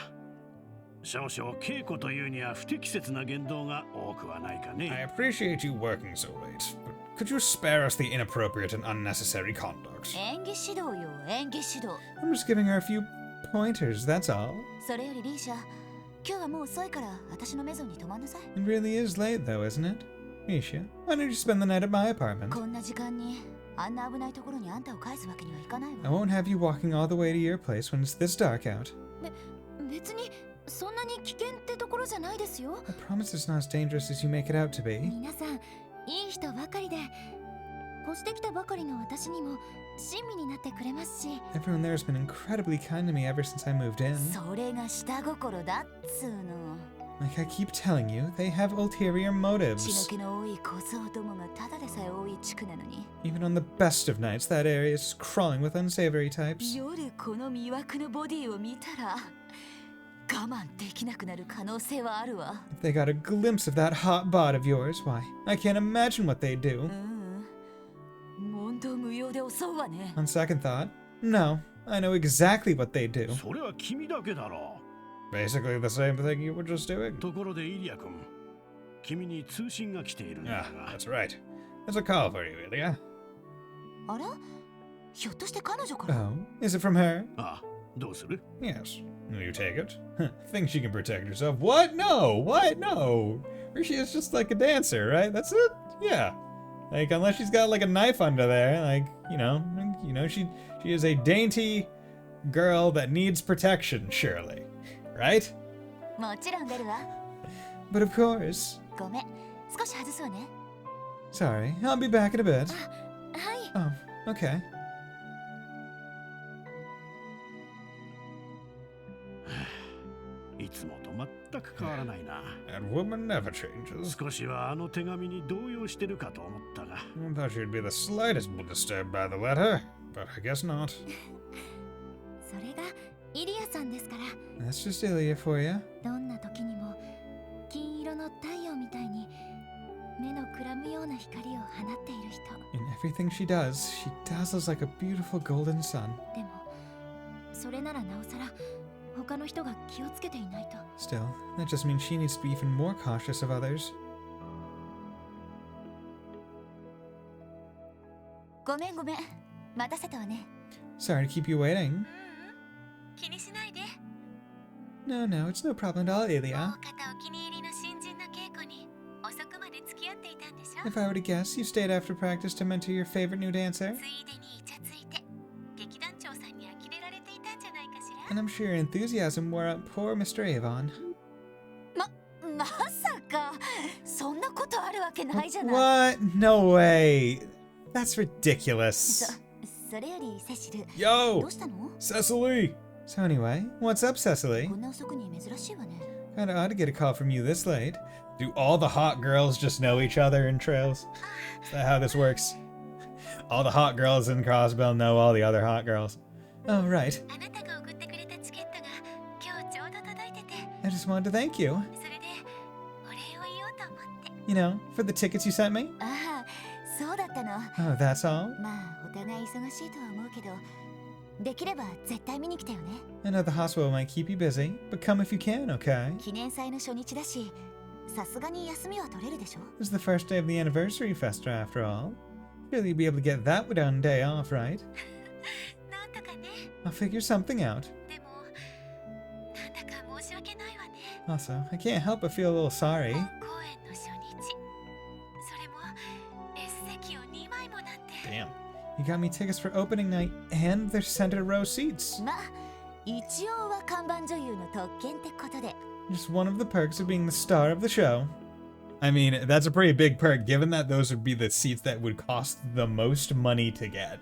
少々稽古というには不適切な言動が多くはないかね。 I appreciate you working so late, but could you spare us the inappropriate and unnecessary conduct? 演技指導よ、演技指導。 I'm just giving her a few pointers, that's all. それよりリーシャ、今日はもう遅いから私のメゾンに泊まんなさい。 It really is late, though, isn't it? Risha, why don't you spend the night at my apartment? こんな時間にあんな危ないところにあんたを返すわけにはいかないわ。 I won't have you walking all the way to your place when it's this dark out. 別にそんなに危険ってところじゃないですよ。 I promise it's not as dangerous as you make it out to be. 皆さん、いい人ばかりで、越してきたばかりの私にも親身になってくれますし。 Everyone there has been incredibly kind to me ever since I moved in. それが下心だっつうの。 Like I keep telling you, they have ulterior 血の motives. 気の多い小僧どもがただでさえ多い地区なのに。 Even on the best of nights, that area is crawling with unsavory types. 夜この魅惑のボディを見たら我慢できなくなる可能性はあるわ。 If they got a glimpse of that hot bod of yours, why, I can't imagine what they'd do. 問答無用で襲うわね。 On second thought, no, I know exactly what they'd do. それは君だけだろう。 Basically the same thing you were just doing. ところでイリア君、君に通信が来ているんだ Ah, が。 that's right. There's a call for you, Ilya. あらひょっとして彼女から Oh, is it from her? ああ、どうする？ Yes. Will you take it? Think she can protect herself? What? No! What? No! She is just like a dancer, right? That's it? Yeah. Like, unless she's got like a knife under there, like, she is a dainty girl that needs protection, surely. Right? もちろん出るわ But of course. ごめん少し外すわね Sorry, I'll be back in a bit. はい Oh, okay. いつもと全く変わらないな。 That woman never changes. 少しはあの手紙に動揺してるかと思ったが。 I thought she'd be the slightest bit disturbed by the letter, but I guess not. それがイリアさんですから That's just Ilya for you. どんな時にも金色の太陽みたいに目のくらむような光を放っている人 In everything she does, she dazzles like a beautiful golden sun. でもそれならなおさら他の人が気をつけていないと Still, that just means she needs to be even more cautious of others. ごめんごめん待たせたわね Sorry to keep you waiting. 気にしないで No, no, it's no problem at all, Ilya. 方お気に入りの新人の稽古に遅くまで付き合っていたんでしょ If I were to guess, you stayed after practice to mentor your favorite new dancer? ついでにイチャついて劇団長さんに呆れられていたんじゃないかしら And I'm sure your enthusiasm wore out poor Mr. Avon. まさかそんなことあるわけないじゃない What? No way. That's ridiculous. それよりセシル Yo! どうしたの Cecily! So anyway, what's up, Cecily? こんな遅くに珍しいわね Kinda odd to get a call from you this late. Do all the hot girls just know each other in trails? Is that how this works? All the hot girls in Crossbell know all the other hot girls. Oh, right. あなたが送ってくれたチケットが今日ちょうど届いてて I just wanted to thank you. それでお礼を言おうと思って You know, for the tickets you sent me? ああそうだったの Oh, that's all? まあお互い忙しいとは思うけどできれば絶対見に来たよね I know the hospital might keep you busy, but come if you can, okay? 記念祭の初日だしさすがに休みは取れるでしょ This is the first day of the anniversary festa after all. Surely you'll be able to get that one day off, right? なんとかね I'll figure something out. でもなんだか申し訳ないわね Also, I can't help but feel a little sorry. 公演の初日それも S 席を2枚もなんて Damn. You got me tickets for opening night and their center row seats. まあ一応は看板女優の特権ってことで Just one of the perks of being the star of the show. I mean, that's a pretty big perk, given that those would be the seats that would cost the most money to get,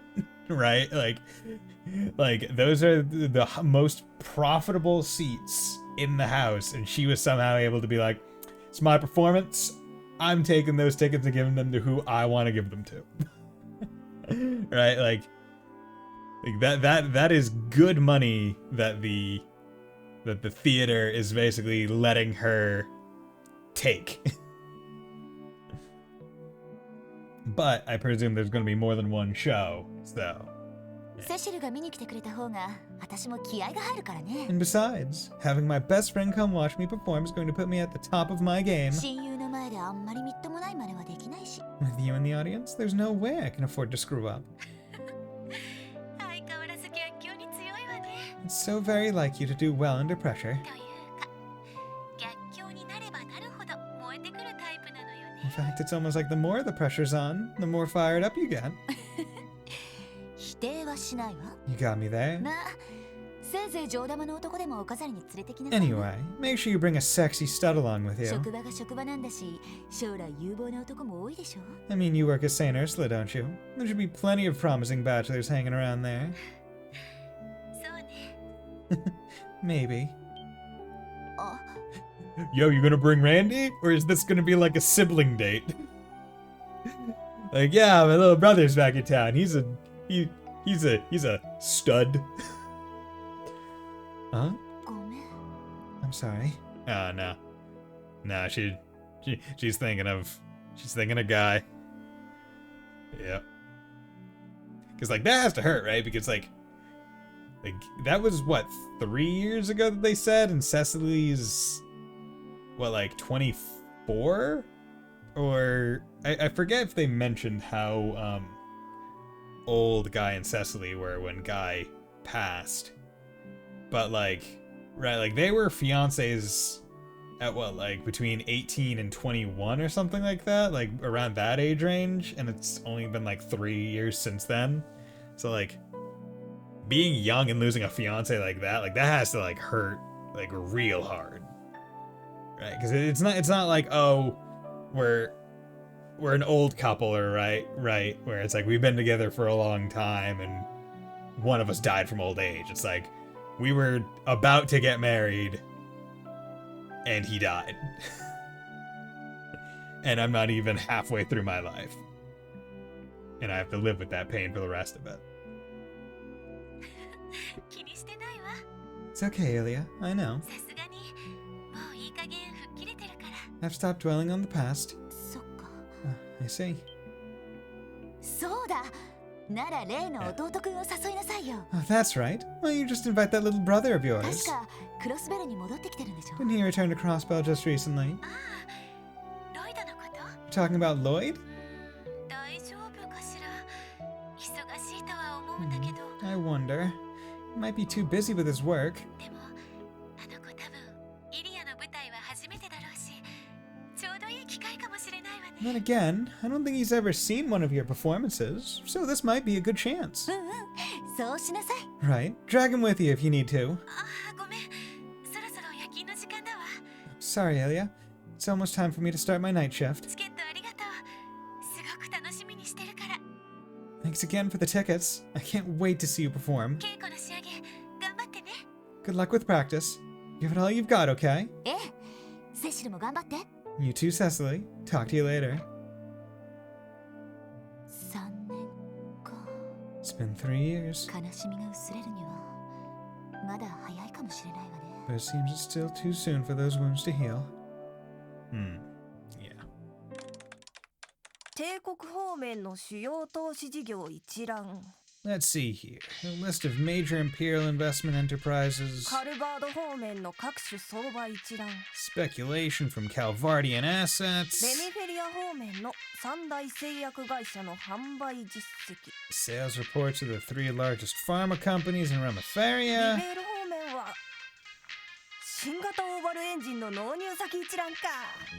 right? Like those are the most profitable seats in the house, and she was somehow able to be like, it's my performance, I'm taking those tickets and giving them to who I want to give them to. Right? Like that is good money that the theater is basically letting her take. But I presume there's going to be more than one show, so. セシルが見に来てくれた方が私も気合が入るからね And besides, having my best friend come watch me perform is going to put me at the top of my game. 親友の前であんまりみっともない真似はできないし With you in the audience, there's no way I can afford to screw up. 相変わらず逆境に強いわね It's so very like you to do well under pressure. 逆境になればなるほど燃えてくるタイプなのよね In fact, it's almost like the more the pressure's on, the more fired up you get. 否定はしないわ You got me there. まあせいぜい上玉の男でもお飾りに連れてきなさい Anyway, make sure you bring a sexy stud along with you. 職場が職場なんだし将来有望な男も多いでしょ I mean, you work at St. Ursula, don't you? There should be plenty of promising bachelors hanging around there. そうね Maybe. あ Yo, you gonna bring Randy? Or is this gonna be like a sibling date? Like, yeah, my little brother's back in town. He's a stud. Huh? ごめん I'm sorry. Oh, no. No, she's thinking of guy. Yep. Because, like, that has to hurt, right? Because, like, that was, what, 3 years ago that they said? And Cecily's, what, like, 24 4? Or I forget if they mentioned how old Guy and Cecily were when Guy passed. But like, right, like they were fiancés at what, like between 18 and 21 or something like that, like around that age range, and it's only been like 3 years since then. So like being young and losing a fiance like that has to like hurt like real hard, right? Because it's not like, oh, we're an old couple, or right, where it's like we've been together for a long time and one of us died from old age. It's like we were about to get married and he died. And I'm not even halfway through my life. And I have to live with that pain for the rest of it. It's okay, Ilya. I know. I've stopped dwelling on the past. I see. Oh, that's right. Well, you just invite that little brother of yours. Didn't he return to Crossbell just recently? You're talking about Lloyd? I wonder. He might be too busy with his work. Then again, I don't think he's ever seen one of your performances, so this might be a good chance. Right. Drag him with you if you need to. Sorry, Ilya. It's almost time for me to start my night shift. Thanks again for the tickets. I can't wait to see you perform. Good luck with practice. Give it all you've got, okay? You too, Cecily. Talk to you later. It's been 3 years. But it seems it's still too soon for those wounds to heal. Yeah. 帝国方面の主要投資事業一覧 Let's see here. A list of major imperial investment enterprises. カルバード方面の各種相場一覧 Speculation from Calvardian レ assets. ミフェリア方面の三大製薬会社の販売実績 Sales reports of the 3 largest pharma companies in リ Remiferia. ベール方面は新型オーバルエンジンの納入先一覧か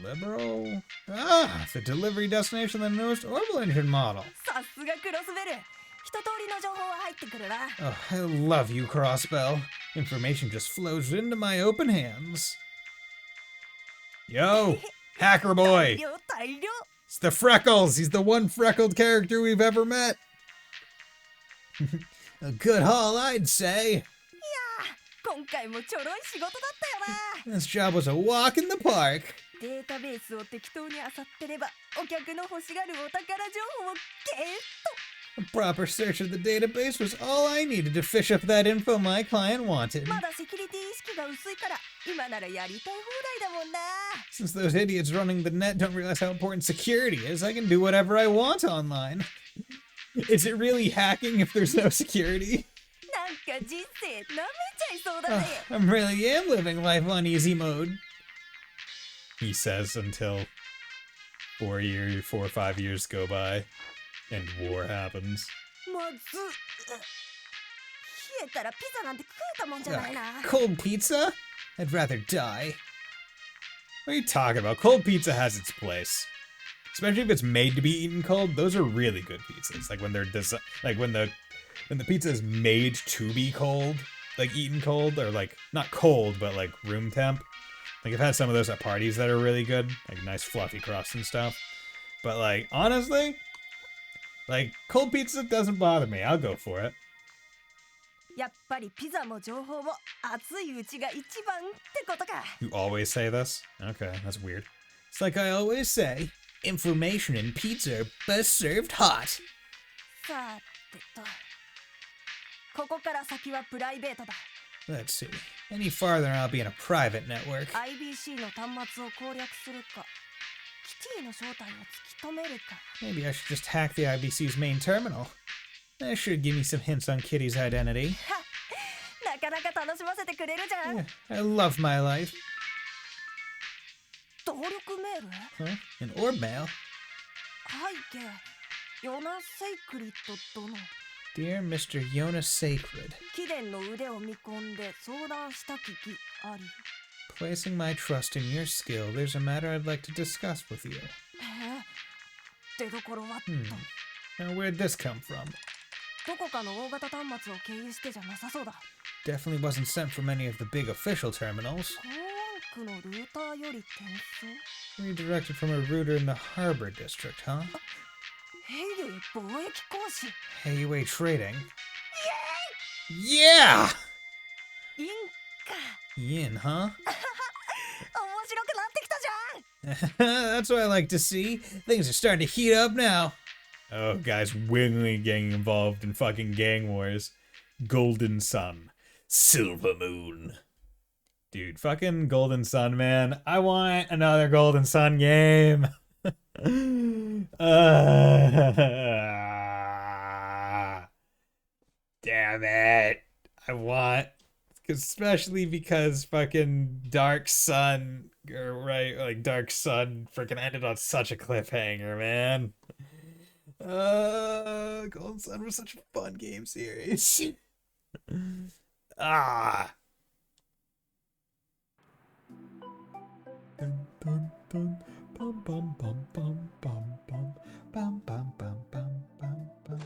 Liberal. Ah, the delivery destination of the newest orbital engine model. さすがクロスベル一通りの情報は入ってくるな Oh, I love you, Crossbell. Information just flows into my open hands. Yo, Hacker Boy. 大量 It's the Freckles. He's the one freckled character we've ever met. A good haul, I'd say. いやー今回もちょろい仕事だったよな This job was a walk in the park. データベースを適当に漁ってればお客の欲しがるお宝情報をゲッ A proper search of the database was all I needed to fish up that info my client と wanted. まだセキュリティ意識が薄いから今ならやりたい放題だもんな Since those idiots running the net don't realize how important security is, I can do whatever I want online. Is it really hacking if there's no security? なんか人生舐めちゃいそうだぜ I really am living life on easy mode. He says until 4 or 5 years go by and war happens. まず冷えたらピザなんて食えたもんじゃないな Cold pizza? I'd rather die. What are you talking about? Cold pizza has its place. Especially if it's made to be eaten cold. Those are really good pizzas. Like when they're when the pizza is made to be cold, like eaten cold, or like not cold but like room temp. Like I've had some of those at parties that are really good, like nice fluffy crust and stuff. But like honestly, like cold pizza doesn't bother me. I'll go for it. やっぱりピザも情報も熱いうちが一番ってことか You always say this? Okay, that's weird. It's like I always say, information and pizza are best served hot. さてとここから先はプライベートだ Let's see. Any farther and I'll be in a private network. IBC の端末を攻略するかキティの正体を突き止めるか Maybe I should just hack the IBC's main terminal. That should give me some hints on Kitty's identity. なかなか楽しませてくれるじゃん I love my life. ど力メール Huh? An orb mail? 背景ヨナ・セイクリッド殿 Dear Mr. Yona Sacred, 貴殿の腕を見込んで相談したききあり placing my trust in your skill, there's a matter I'd like to discuss with you. 出どころはと Now, where'd this come from? どこかの大型端末を経由してじゃなさそうだ Definitely wasn't sent from any of the big official terminals. 港湾区のルーターより転送 Redirected from a router in the Harbor District, huh? ヘイユイ貿易講師 Heyway Trading. Yeah! インか Yin, huh? 面白くなってきたじゃん That's what I like to see. Things are starting to heat up now. Oh, guys, willingly getting involved in fucking gang wars. Golden Sun. Silver Moon. Dude, fucking Golden Sun, man. I want another Golden Sun game. Damn it. I want... Especially because fucking Dark Sun, right, like Dark Sun freaking ended on such a cliffhanger, man. Golden Sun was such a fun game series. Ah. Dun, dun, dun, bum, bum, bum, bum, bum, bum, bum, bum, bum, bum, bum, bum.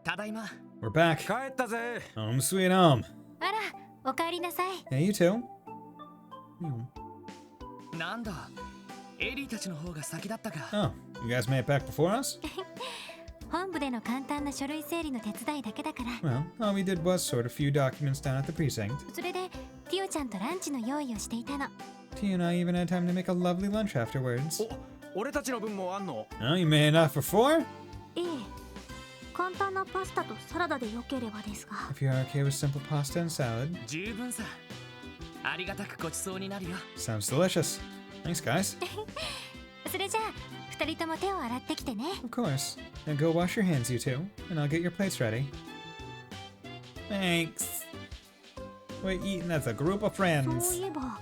ただいま We're back. 帰ったぜ Home sweet home. あらおかえりなさい Hey, you too. なんだエリーたちの方が先だったか Oh, you guys made it back before us? 本部での簡単な書類整理の手伝いだけだから Well, all we did was sort a few documents down at the precinct. それでティオちゃんとランチの用意をしていたの Tia and I even had time to make a lovely lunch afterwards. 俺たちの分もあんの Oh, you made enough for four? ええ簡単なパスタとサラダでよければですが If you're okay with simple pasta and salad. 十分さありがたくごちそうになるよ Sounds delicious. Thanks, guys. それじゃあ二人とも手を洗ってきてね Of course. Now go wash your hands, you two, and I'll get your plates ready. Thanks. We're eating as a group of そう friends. いえば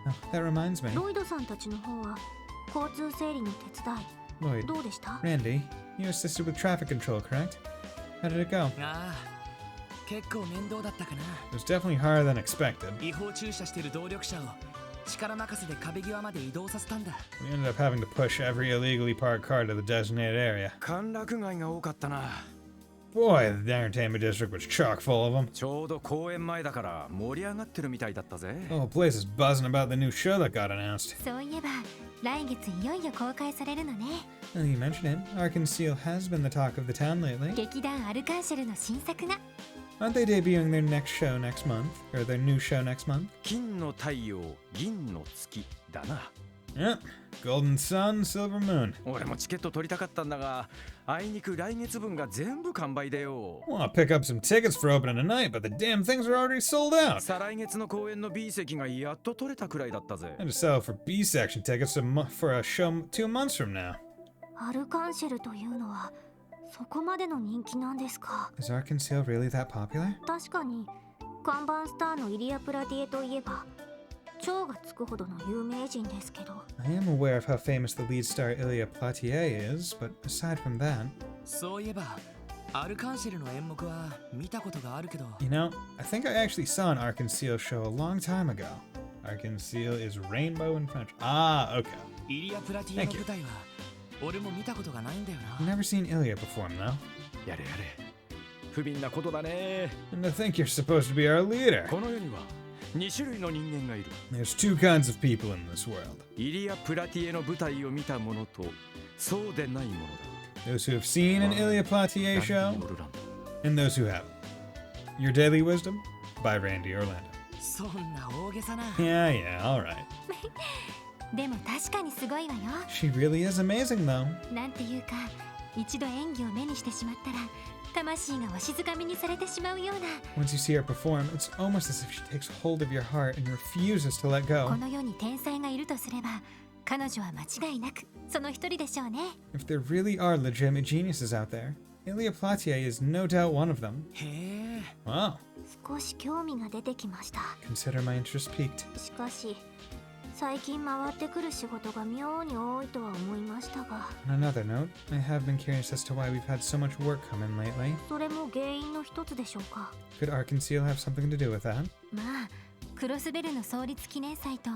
Oh, that reminds me. ロイドさんたちの方は交通整理の手伝い Lloyd, どうでした Randy, you assisted with traffic control, correct? How did it go? ああ結構面倒だったかな It was definitely harder than expected. 違法駐車してる動力車を力任せで壁際まで移動させたんだ We ended up having to push every illegally parked car to the designated area. 歓楽街が多かったな Boy, the entertainment district was chock full of them. ちょうど公演前だから盛り上がってるみたいだったぜ The whole place is buzzing about the new show that got announced. そういえば来月いよいよ公開されるのね Now you mention it, Arkansas has been the talk of the town lately. 劇団アルカンシェルの新作が Aren't they debuting their next show next month? Or their new show next month? 金の太陽銀の月だな Yep. Golden Sun, Silver Moon. 俺もチケット取りたかったんだがあいにく来月分が全部完売でよ Want to pick up some tickets for opening tonight, but the damn things are already sold out. 再来月の公演の B 席がやっと取れたくらいだったぜ I had to sell for B section tickets for a show 2 months from now. アルカンシェルというのはそこまでの人気なんですか Is Arkansas really that popular? 確かに看板スターのイリア・プラティエといえば超がつくほどの有名人ですけど I am aware of how famous the lead star Ilya Platier is, but aside from that... そういえばアルカンシェルの演目は見たことがあるけど You know, I think I actually saw an Arkansas show a long time ago. Arkansas is rainbow in French. Ah, okay. イリア・プラティエの舞台は俺も見たことがないんだよな I've never seen Ilya perform, though. やれやれ不憫なことだね And to think you're supposed to be our leader. この世には2種類の人間がいる There's two kinds of people in this world. イリア・プラティエの舞台を見た者とそうでない者だ Those who have seen an Ilya Platier show, and those who haven't. Your Daily Wisdom by Randy Orlando. そんな大げさな Yeah, alright. でも確かにすごいわよ She really is amazing, though. なんていうか一度演技を目にしてしまったら魂がわしづかみにされてしまうような Once you see her perform, it's almost as if she takes hold of your heart and refuses to let こ go. の世に天才がいるとすれば彼女は間違いなくその一人でしょうね If there really are legitimate geniuses out there, Ilya Platier is no doubt one of them. へえ Wow. 少し興味が出てきました。 Consider my interest piqued. しかし最近回ってくる仕事が妙に多いとは思いましたが、 On another note, I have been curious as to why we've had so much work come in lately. それも原因の一つでしょうか。 Could Arkansas have something to do with that? まあクロスベルの創立記念祭と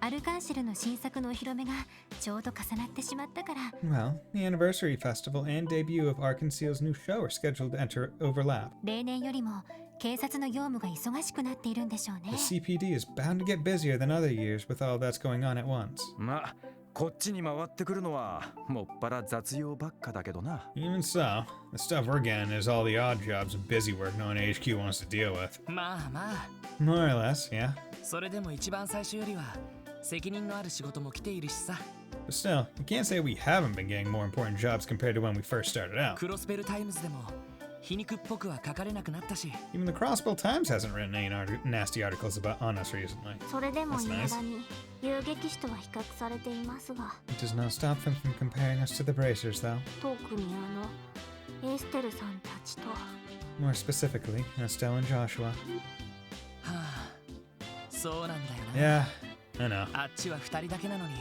アルカンシェルの新作のお披露目がちょうど重なってしまったから。 Well, the anniversary festival and debut of Arkansas's new show are scheduled to overlap. 例年よりも警察の業務が忙しくなっているんでしょうね。 The CPD is bound to get busier than other years with all that's going on at once. まあこっちに回ってくるのはもっぱら雑用ばっかだけどな。 Even so, the stuff we're getting is all the odd jobs and busy work no one HQ wants to deal with. まあまあ More or less, yeah. それでも一番最初よりは責任のある仕事も来ているしさ。 But still, you can't say we haven't been getting more important jobs compared to when we first started out. クロスベルタイムズでも皮肉っぽくは書かれなくなったし。 Even the Crossbill Times hasn't written any nasty articles about on us recently. それでも That's 未 nice. だに遊撃士とは比較されていますが、 It does not stop them from comparing us to the Bracers, though. 特にエステルさんたちと。 More specifically, Estelle and Joshua. はあ、そうなんだよな。 Yeah, I know. あっちは2人だけなのに、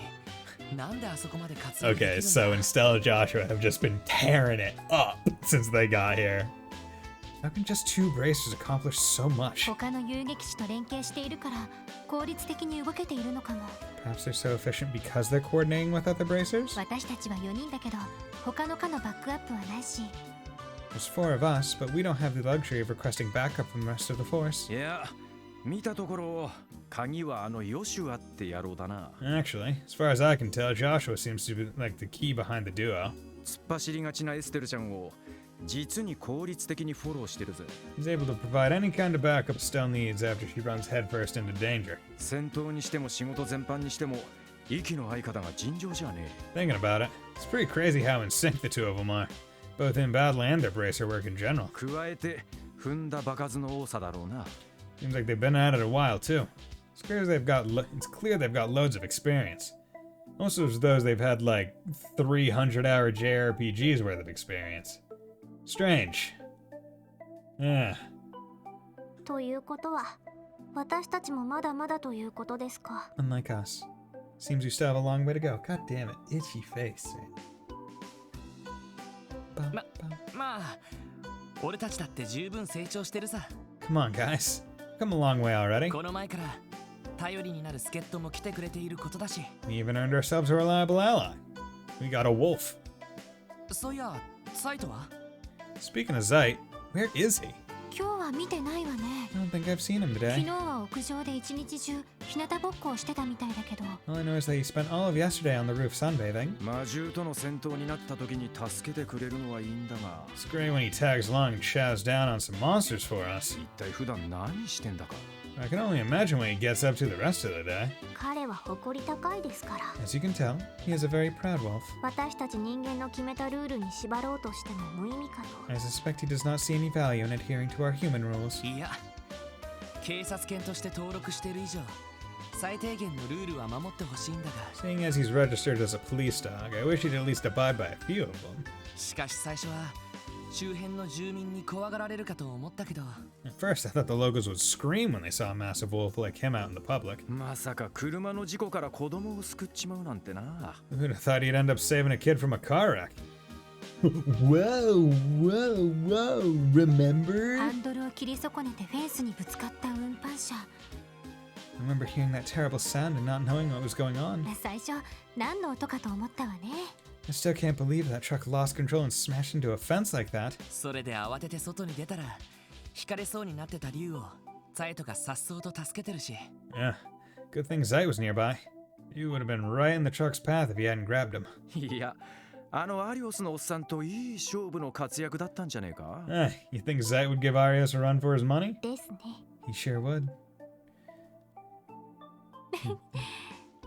なんであそこまで活躍できるん Okay, だ。 so Estelle and Joshua have just been tearing it up since they got here. How can just two Bracers accomplish so much? 他の遊撃士と連携しているから効率的に動けているのかも。 Perhaps they're so efficient because they're coordinating with other Bracers? 私たちは4人だけど他の課のバックアップはないし。 There's 4 of us, but we don't have the luxury of requesting backup from the rest of the force. いや見たところ鍵はあのヨシュアって野郎だな。 Actually, as far as I can tell, Joshua seems to be like the key behind the duo. 突っ走りがちなエステルちゃんを実に効率的にフォローしてるぜ。 He's able to provide any kind of backup Estelle needs after she runs headfirst into danger. 戦闘にしても仕事全般にしても息の合い方が尋常じゃねえ。 Thinking about it, it's pretty crazy how in sync the two of them are, both in battle and their Bracer work in general. 加えて踏んだ場数の多さだろうな。 Seems like they've been at it a while too. It's clear they've got loads of experience. Most of those they've had like 300-hour JRPGs worth of experience. Strange. Yeah. ということは、私たちもまだまだということですか。 Unlike us. Seems we still have a long way to go. God damn it. Itchy face. まあ、俺たちだって十分成長してるさ。 Come on, guys. Come a long way already. この前から頼りになる助っ人も来てくれていることだし。 We even earned ourselves a reliable ally. We got a wolf. そういや、サイトは？ Speaking of Zeit, where is he? 今日は見てないわね。 I don't think I've seen him 昨 today. 日は屋上で一日中日向ぼっこをしてたみたいだけど。 All I know is that he spent all of yesterday on the roof sunbathing. 魔獣との戦闘になった時に助けてくれるのはいいんだが。 It's great when he tags along and chows down on some monsters for us. 一体普段何してんだか。 I can only imagine what he gets up to the rest of the day. 彼は誇り高いですから。 As you can tell, he is a very proud wolf. 私たち人間の決めたルールに縛ろうとしても無意味かと。 I suspect he does not see any value in adhering to our human rules. いや、警察犬として登録している以上、最低限のルールは守ってほしいんだが。 Seeing as he's registered as a police dog, I wish he'd at least abide by a few of them. しかし最初は周辺の住民に怖がられるかと思ったけど。 At first, I thought the locals would scream when they saw a massive wolf like him out in the public. まさか車の事故から子供を救っちまうなんてな。 Who'd have thought he'd end up saving a kid from a car wreck? Whoa, whoa, whoa, remember? ハンドルを切り損ねてフェンスにぶつかった運搬車。 I remember hearing that terrible sound and not knowing what was going on. 最初何の音かと思ったわね。 I still can't believe that truck lost control and smashed into a fence like that. それで慌てて外に出たら、引かれそうになってた竜をザイトが颯爽と助けてるし。 Yeah, good thing Zeit was nearby. You would have been right in the truck's path if you hadn't grabbed him. いや、あのアリオスのおっさんといい勝負の活躍だったんじゃねえか。 You think Zeit would give Arios a run for his money? ですね。 He sure would.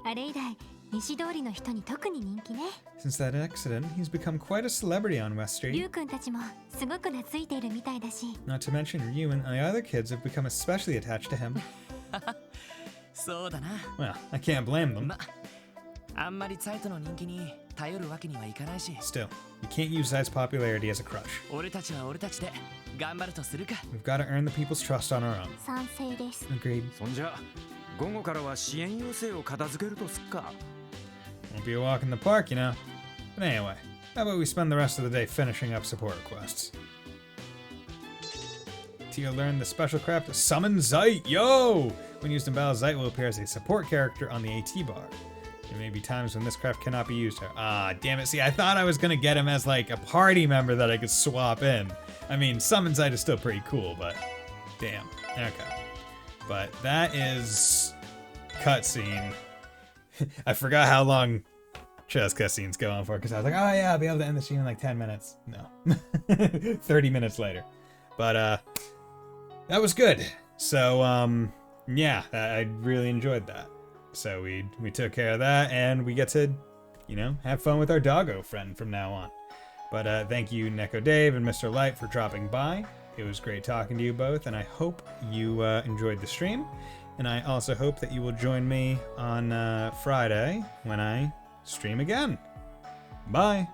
あれ以来西通りの人に特に人気ね。 Since that accident, he's become quite a celebrity on West リュ Street. ウ君たちもすごく懐いているみたいだし。 Not to mention, you and the other kids have become especially attached to him. そうだな。 Well, I can't blame them. あんまりザイトの人気に頼るわけにはいかないし。 Still, you can't use Zai's popularity as a crush. 俺たちは俺たちで頑張るとするか。 We've got to earn the people's trust on our own. 賛成です。 Agreed. そんじゃ午後からは支援要請を片付けるとすっか。 Won't be a walk in the park, you know. But anyway, how about we spend the rest of the day finishing up support requests? Tio learned the special craft Summon Zeit. Yo! When used in battle, Zeit will appear as a support character on the AT bar. There may be times when this craft cannot be used. Ah, damn it. See, I thought I was going to get him as like a party member that I could swap in. I mean, Summon Zeit is still pretty cool, but damn. Okay. But that is cutscene. I forgot how long chess cutscenes go on for, because I was like, oh yeah, I'll be able to end the stream in like 10 minutes. No. 30 minutes later. But that was good. So yeah, I really enjoyed that. So we took care of that, and we get to, you know, have fun with our doggo friend from now on. But thank you, Neko Dave and Mr. Light, for dropping by. It was great talking to you both, and I hope you enjoyed the stream. And I also hope that you will join me on Friday when I stream again. Bye!